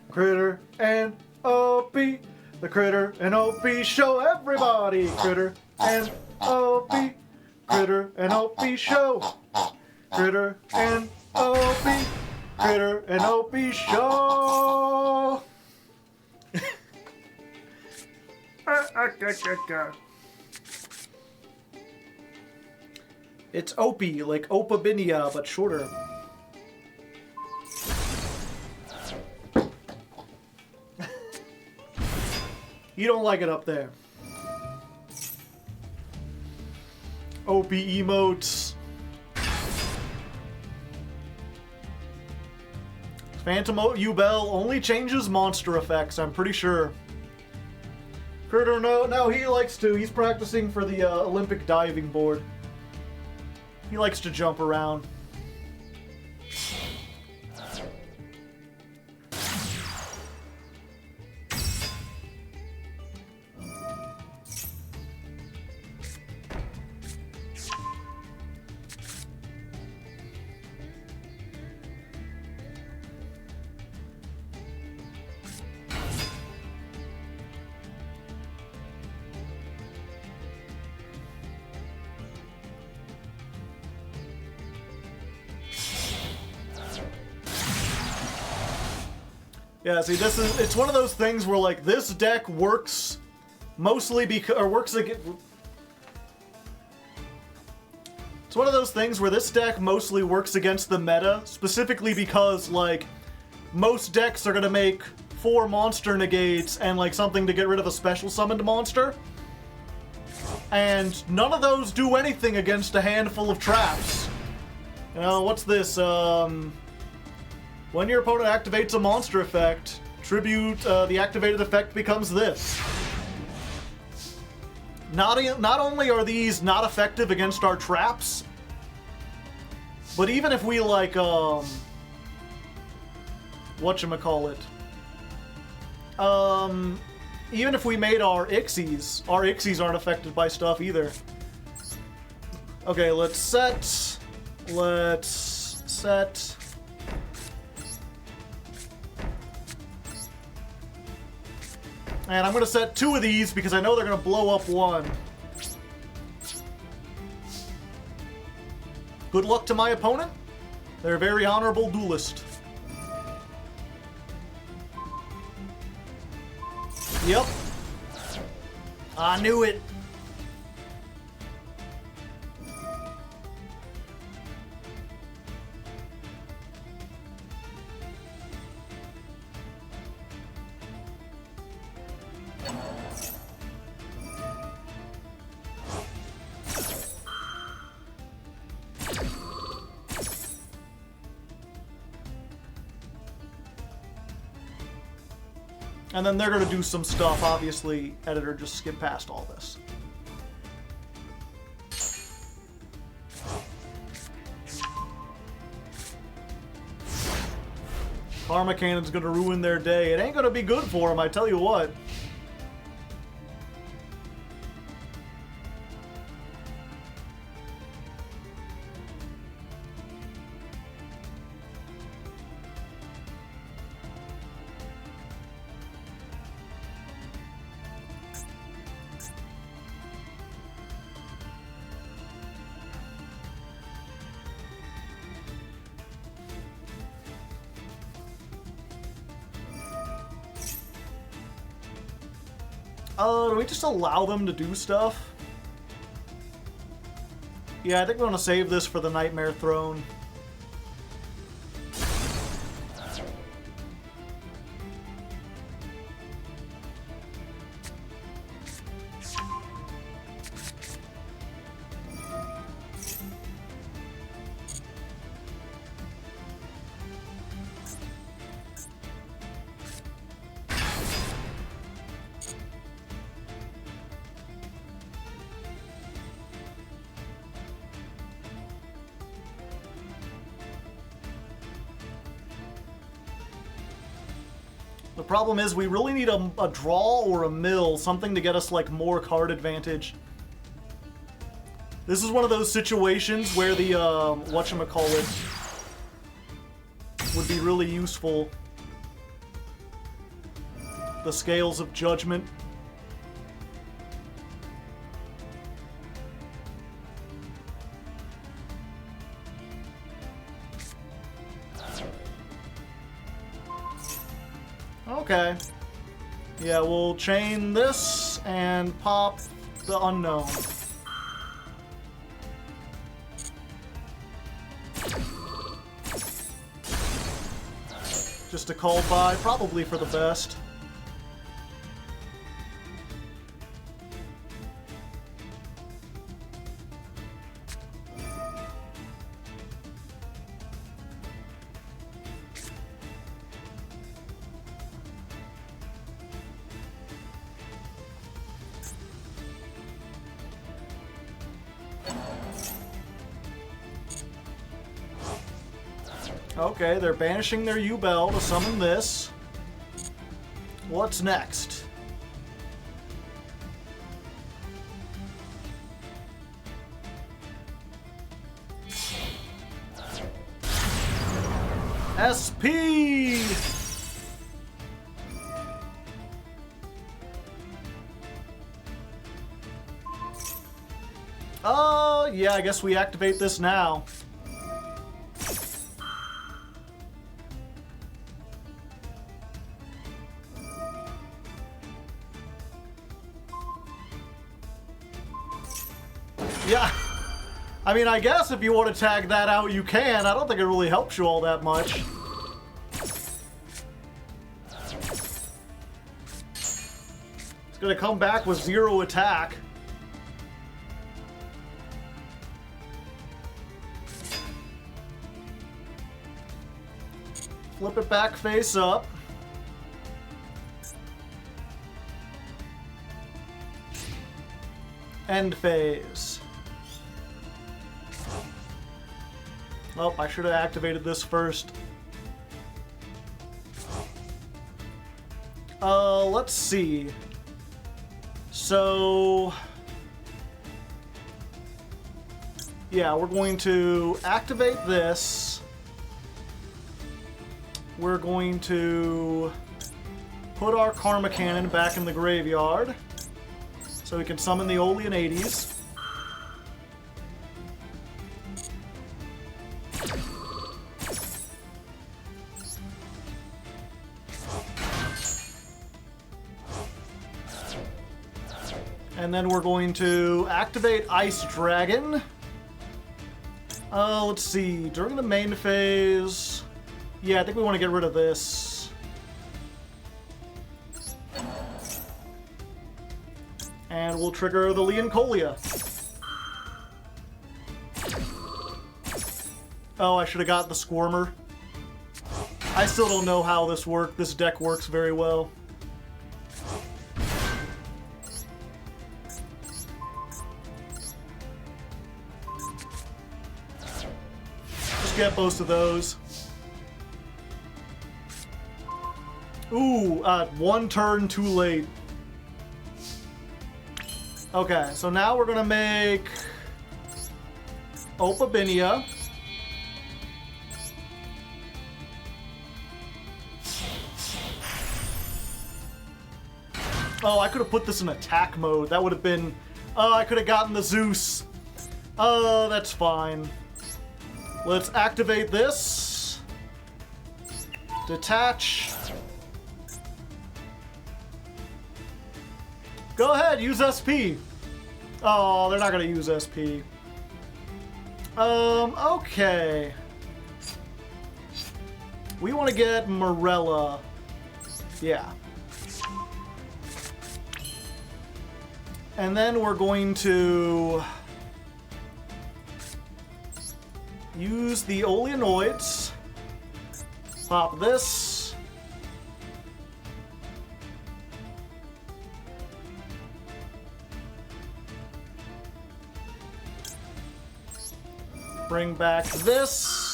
Critter and Opie, the Critter and Opie show. Everybody, Critter and Opie, Critter and Opie show. Critter and Opie, Critter and Opie show. It's Opie, like Opabinia, but shorter. You don't like it up there. Opie emotes. Phantom U-Bell only changes monster effects, I'm pretty sure. Critter, no, he likes to. He's practicing for the Olympic diving board. He likes to jump around. Yeah, see, it's one of those things where, like, this deck works mostly because, it's one of those things where this deck mostly works against the meta, specifically because, like, most decks are gonna make 4 monster negates and, like, something to get rid of a special summoned monster. And none of those do anything against a handful of traps. You know, what's this, when your opponent activates a monster effect, the activated effect becomes this. Not only are these not effective against our traps, but even if we, like, whatchamacallit, even if we made our Ixies aren't affected by stuff either. Okay, let's set. And I'm going to set 2 of these because I know they're going to blow up 1. Good luck to my opponent. They're a very honorable duelist. Yep. I knew it. And then they're going to do some stuff. Obviously, editor, just skip past all this. Karma Cannon's going to ruin their day. It ain't going to be good for them, I tell you what. Do we just allow them to do stuff? Yeah, I think we want to save this for the Nightmare Throne. The problem is we really need a draw or a mill, something to get us like more card advantage. This is one of those situations where the whatchamacallit would be really useful. The Scales of Judgment. Okay. Yeah, we'll chain this and pop the Unknown. Just a call by, probably for the best. Okay, they're banishing their U-Bell to summon this. What's next? SP! Yeah, I guess we activate this now. Yeah, I mean, I guess if you want to tag that out, you can. I don't think it really helps you all that much. It's gonna come back with 0 attack. Flip it back face up. End phase. Well, I should have activated this first. Let's see. So... yeah, we're going to activate this. We're going to put our Karma Cannon back in the graveyard so we can summon the Olean 80s. And then we're going to activate Ice Dragon. Let's see. During the main phase... yeah, I think we want to get rid of this. And we'll trigger the Leoncolia. Oh, I should have got the Squirmer. I still don't know how this deck works very well. get most of those. Ooh, 1 turn too late. Okay, so now we're gonna make Opie. Oh, I could have put this in attack mode. That would have been... Oh, I could have gotten the Zeus. Oh, that's fine. Let's activate this. Detach. Go ahead, use SP. Oh, they're not gonna use SP. Okay. We want to get Morella. Yeah. And then we're going to use the Oleanoids. Pop this. Bring back this.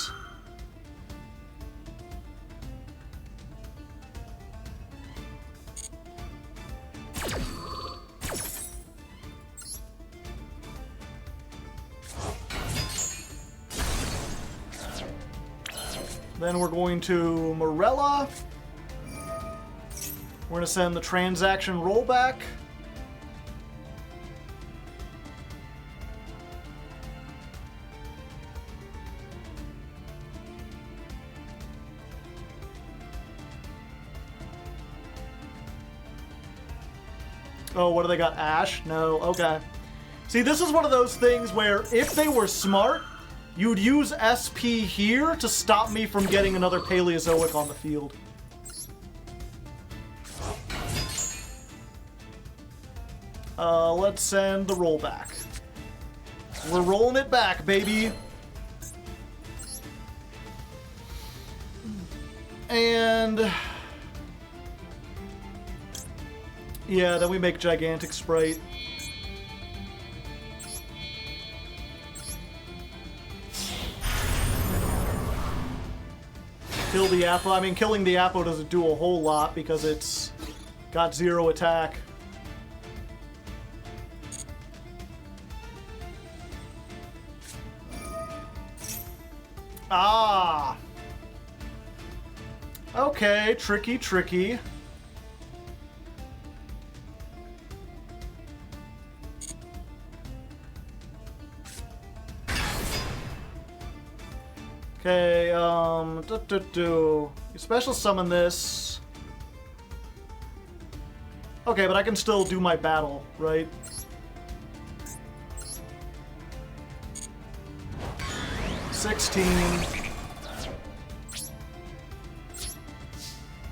Then we're going to Morella. We're going to send the transaction rollback. Oh, what do they got? Ash? No, okay. See, this is one of those things where if they were smart, you'd use SP here to stop me from getting another Paleozoic on the field. Let's send the rollback. We're rolling it back, baby. And... yeah, then we make Gigantic Sprite. Kill the Apo. I mean, killing the Apo doesn't do a whole lot because it's got 0 attack. Ah! Okay, tricky, tricky. Okay, you special summon this. Okay, but I can still do my battle, right?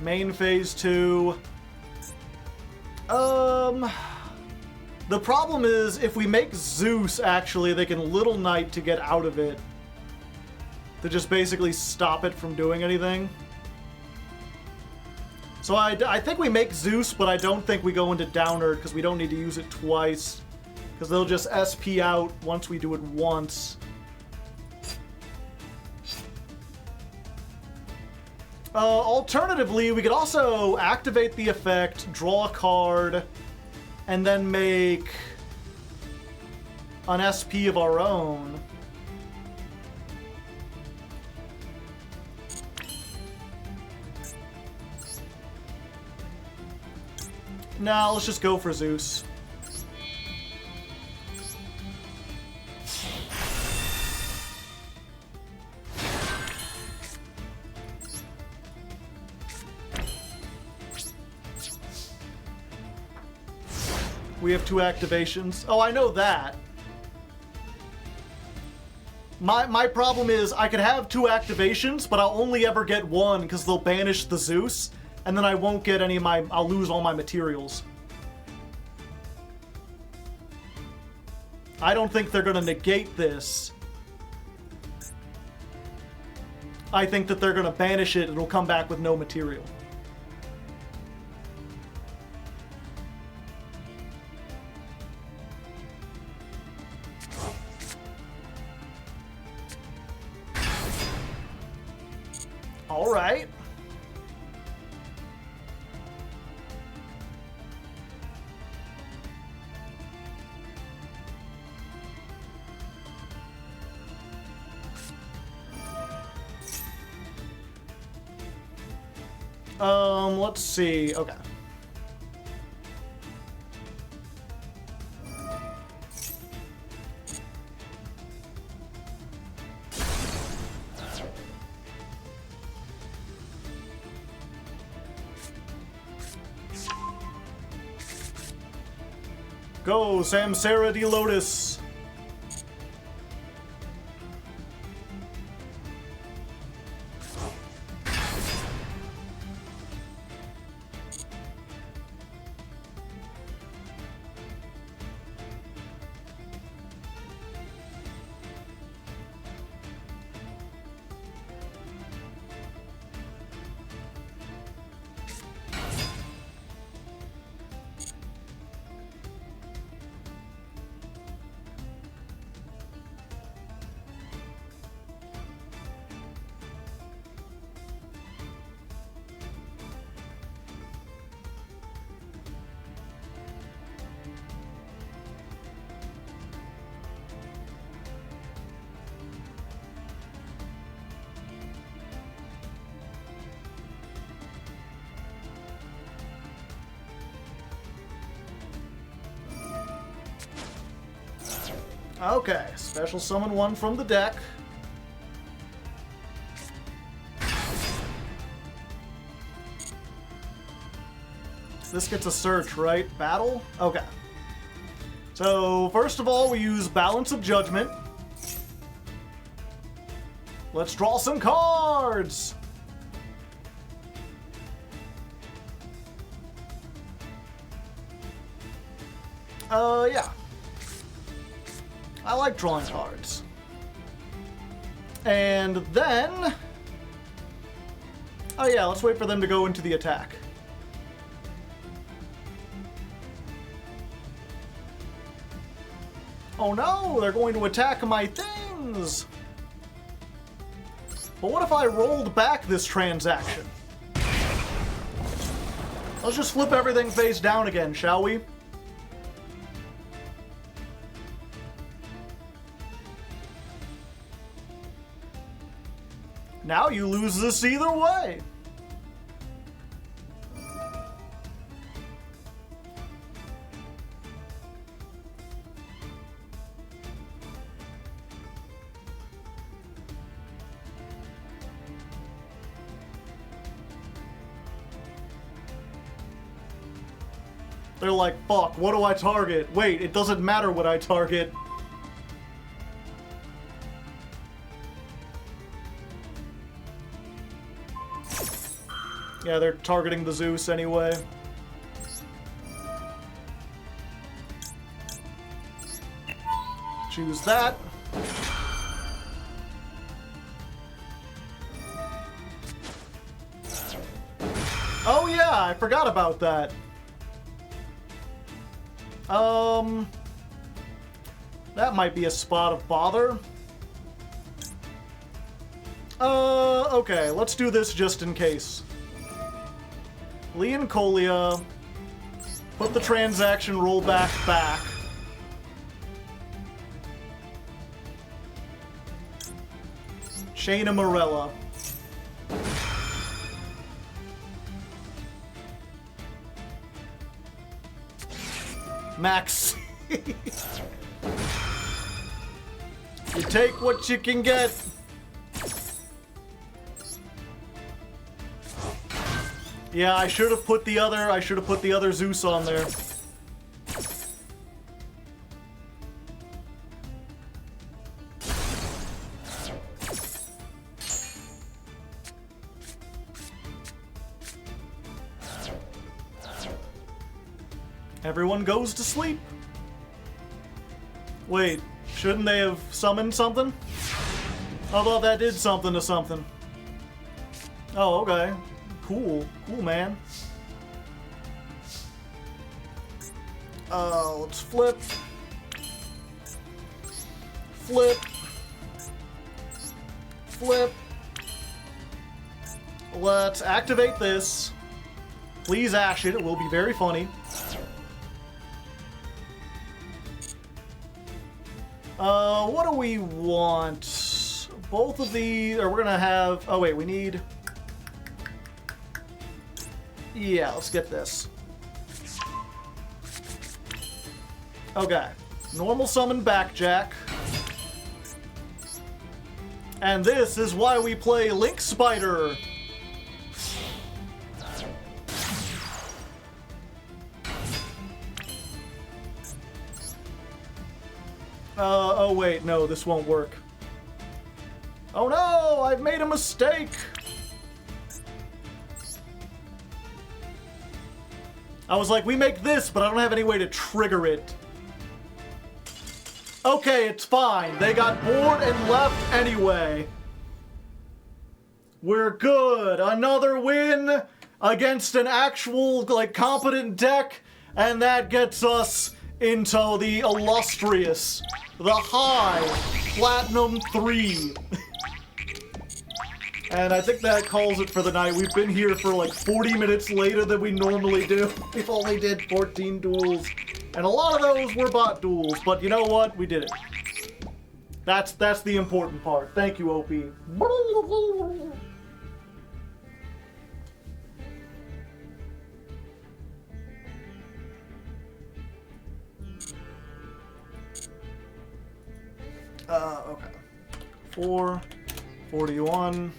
Main phase 2. The problem is, if we make Zeus, actually, they can Little Knight to get out of it. To just basically stop it from doing anything. So I think we make Zeus, but I don't think we go into Downerd, because we don't need to use it twice. Because they'll just SP out once we do it once. Alternatively, we could also activate the effect, draw a card, and then make an SP of our own. Nah, let's just go for Zeus. We have 2 activations. Oh, I know that. My problem is I could have 2 activations, but I'll only ever get 1 because they'll banish the Zeus. And then I won't get any of my... I'll lose all my materials. I don't think they're going to negate this. I think that they're going to banish it and it'll come back with no material. All right. Let's see. Okay. Go, Samsara de Lotus. Okay, special summon one from the deck. This gets a search, right? Battle? Okay. So, first of all, we use Balance of Judgment. Let's draw some cards! Yeah. I like drawing cards. And then... oh yeah, let's wait for them to go into the attack. Oh no, they're going to attack my things! But what if I rolled back this transaction? Let's just flip everything face down again, shall we? Now you lose this either way. They're like, fuck, what do I target? Wait, it doesn't matter what I target. Yeah, they're targeting the Zeus anyway. Choose that. Oh yeah, I forgot about that. That might be a spot of bother. Okay, let's do this just in case. Leoncolia, put the transaction rollback back. Shayna Morella. Max. You take what you can get. Yeah, I should have put the other Zeus on there. Everyone goes to sleep. Wait, shouldn't they have summoned something? Although that did something to something. Oh, okay. Cool. Cool, man. Let's flip. Flip. Flip. let's activate this. Please ash it. It will be very funny. What do we want? Both of these, or we're gonna have, oh wait, we need, yeah, let's get this. Okay, normal summon Backjack. And this is why we play Link Spider. Oh wait, no, this won't work. Oh no, I've made a mistake! I was like, we make this, but I don't have any way to trigger it. Okay, it's fine. They got bored and left anyway. We're good. Another win against an actual, like, competent deck, and that gets us into the illustrious, the high, Platinum 3. And I think that calls it for the night. We've been here for like 40 minutes later than we normally do. We've only did 14 duels. And a lot of those were bot duels, but you know what? We did it. That's the important part. Thank you, Opie. Okay. 441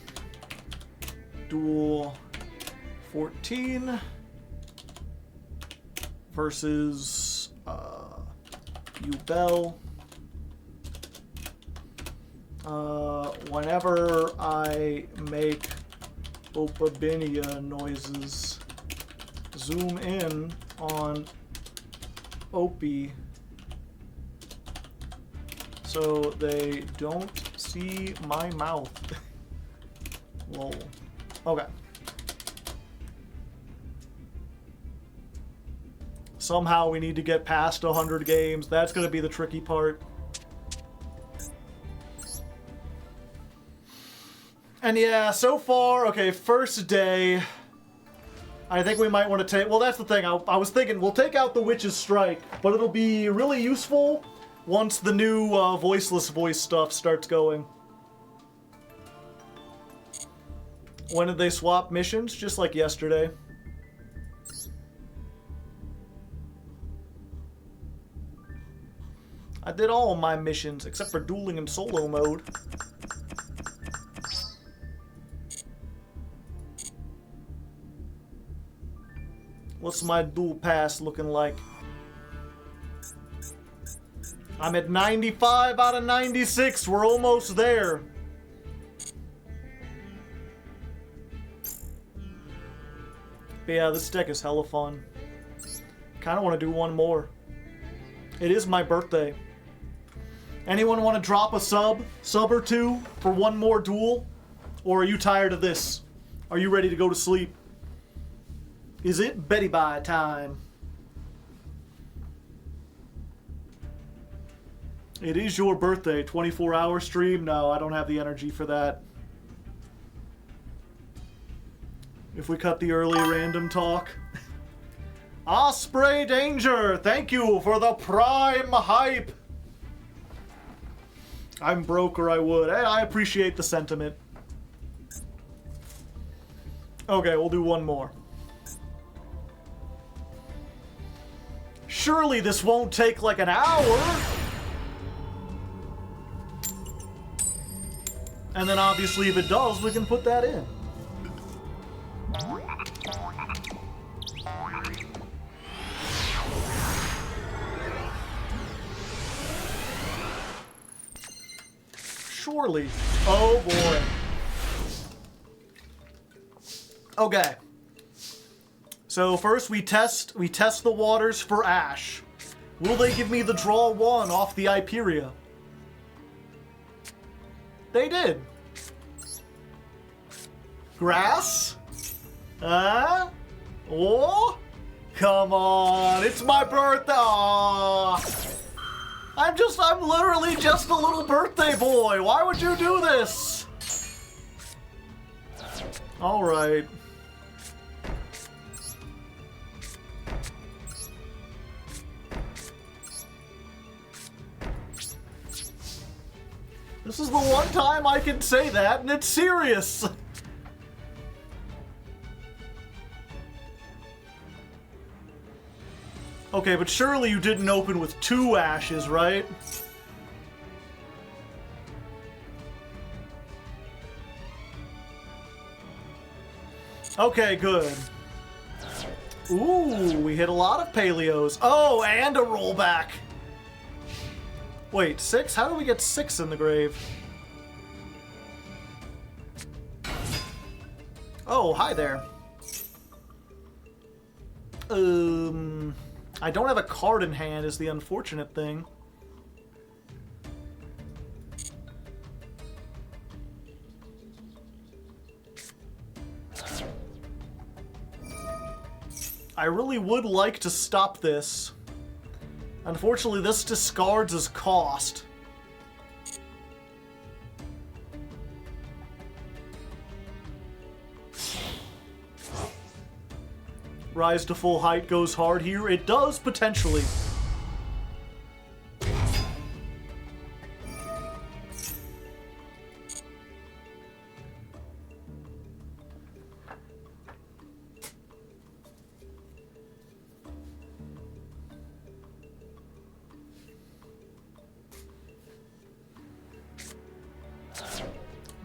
duel 14 versus Bell. Whenever I make Opabinia noises, zoom in on Opie so they don't see my mouth. Lol. Okay. Somehow we need to get past 100 games. That's going to be the tricky part. And yeah, so far, okay, first day, I think we might want to take, well, that's the thing. I was thinking we'll take out the Witch's Strike, but it'll be really useful once the new voiceless voice stuff starts going. When did they swap missions? Just like yesterday. I did all my missions except for dueling and solo mode. What's my duel pass looking like? I'm at 95 out of 96. We're almost there. But yeah, this deck is hella fun. Kind of want to do one more. It is my birthday. Anyone want to drop a sub or two for one more duel? Or are you tired of this? Are you ready to go to sleep? Is it Betty Bye time? It is your birthday. 24-hour stream? No, I don't have the energy for that. If we cut the early random talk. Osprey Danger, thank you for the prime hype. I'm broke or I would. Hey, I appreciate the sentiment. Okay, we'll do one more. Surely this won't take like an hour. And then obviously if it does, we can put that in. Surely. Oh boy. Okay. So first we test the waters for Ash. Will they give me the draw 1 off the Iperia? They did. Grass? Huh? Oh? Come on, it's my birthday. Aww. I'm literally just a little birthday boy. Why would you do this? All right. This is the one time I can say that, and it's serious. Okay, but surely you didn't open with 2 ashes, right? Okay, good. Ooh, we hit a lot of paleos. Oh, and a rollback. Wait, 6? How do we get 6 in the grave? Oh, hi there. I don't have a card in hand is the unfortunate thing. I really would like to stop this. Unfortunately, this discards as cost. Rise to full height goes hard here. It does, potentially.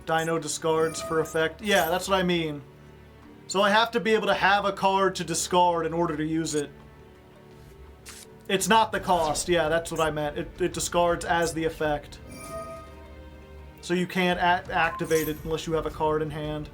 Dino discards for effect. Yeah, that's what I mean. So I have to be able to have a card to discard in order to use it. It's not the cost. Yeah, that's what I meant. It discards as the effect. So you can't activate it unless you have a card in hand.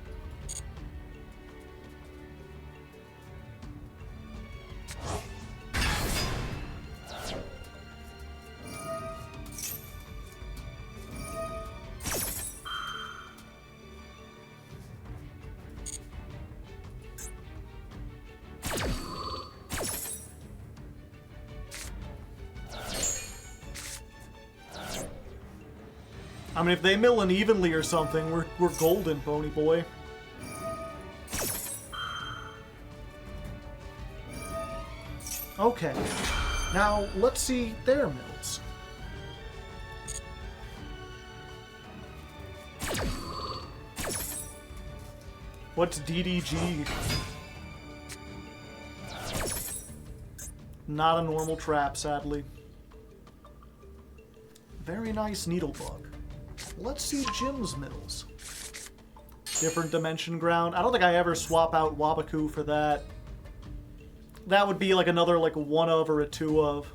I mean, if they mill unevenly or something, we're golden, Pony Boy. Okay. Now, let's see their mills. What's DDG? Not a normal trap, sadly. Very nice needlebug. Let's see Jim's mills. Different dimension ground. I don't think I ever swap out Wabaku for that. That would be like another like 1 of or a 2 of.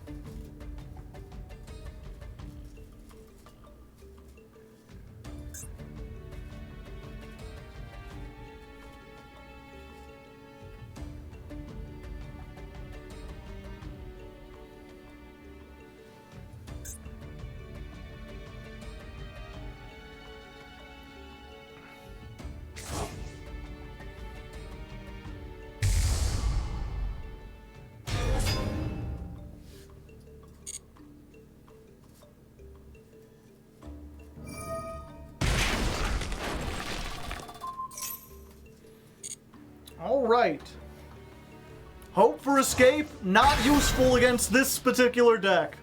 Alright. Hope for escape, not useful against this particular deck.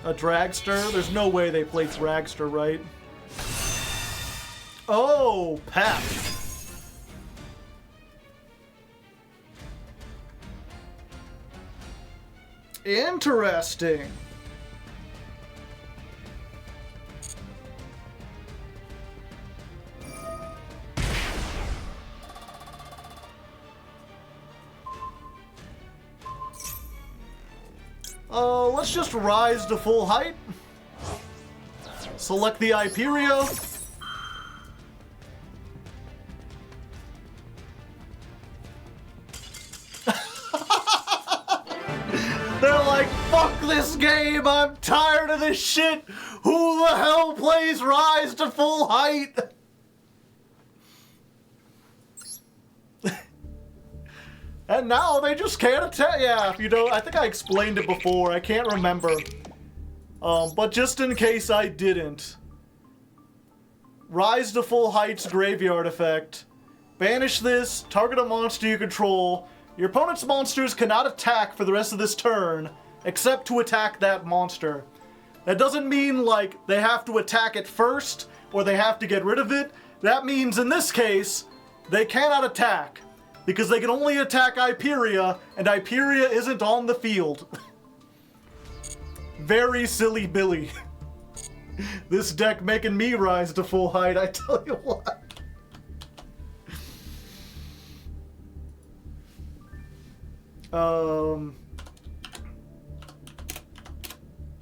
A dragster? There's no way they play dragster, right? Oh, Pep. Interesting. Let's just rise to full height. Select the Hyperia. They're like, fuck this game, I'm tired of this shit. Who the hell plays Rise to Full Height? And now they just can't attack. Yeah, if you don't, I think I explained it before. I can't remember. But just in case I didn't. Rise to Full Height's graveyard effect. Banish this, target a monster you control. Your opponent's monsters cannot attack for the rest of this turn, except to attack that monster. That doesn't mean, like, they have to attack it first, or they have to get rid of it. That means, in this case, they cannot attack. Because they can only attack Hyperia, and Hyperia isn't on the field. Very silly Billy. This deck making me rise to full height, I tell you what.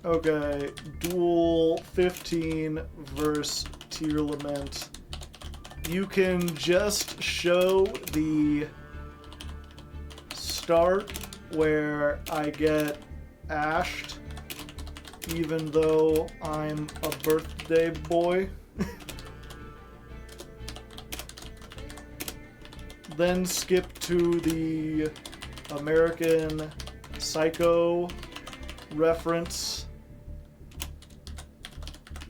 Okay, duel 15 versus Tier Lament. You can just show the start where I get ashed, even though I'm a birthday boy. Then skip to the American Psycho reference.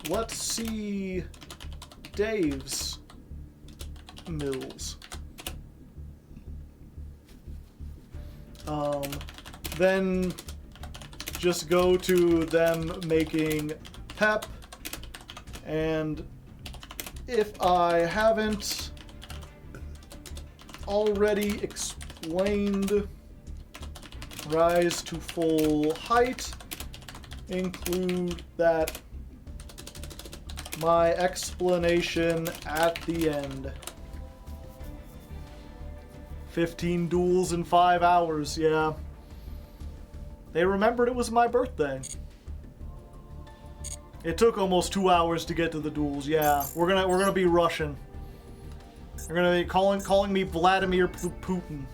Let's see Dave's Mills. Then just go to them making Pep, and if I haven't already explained Rise to Full Height, include that my explanation at the end. 15 duels in 5 hours, yeah. They remembered it was my birthday. It took almost 2 hours to get to the duels, yeah. We're gonna be Russian. They're gonna be calling me Vladimir Putin.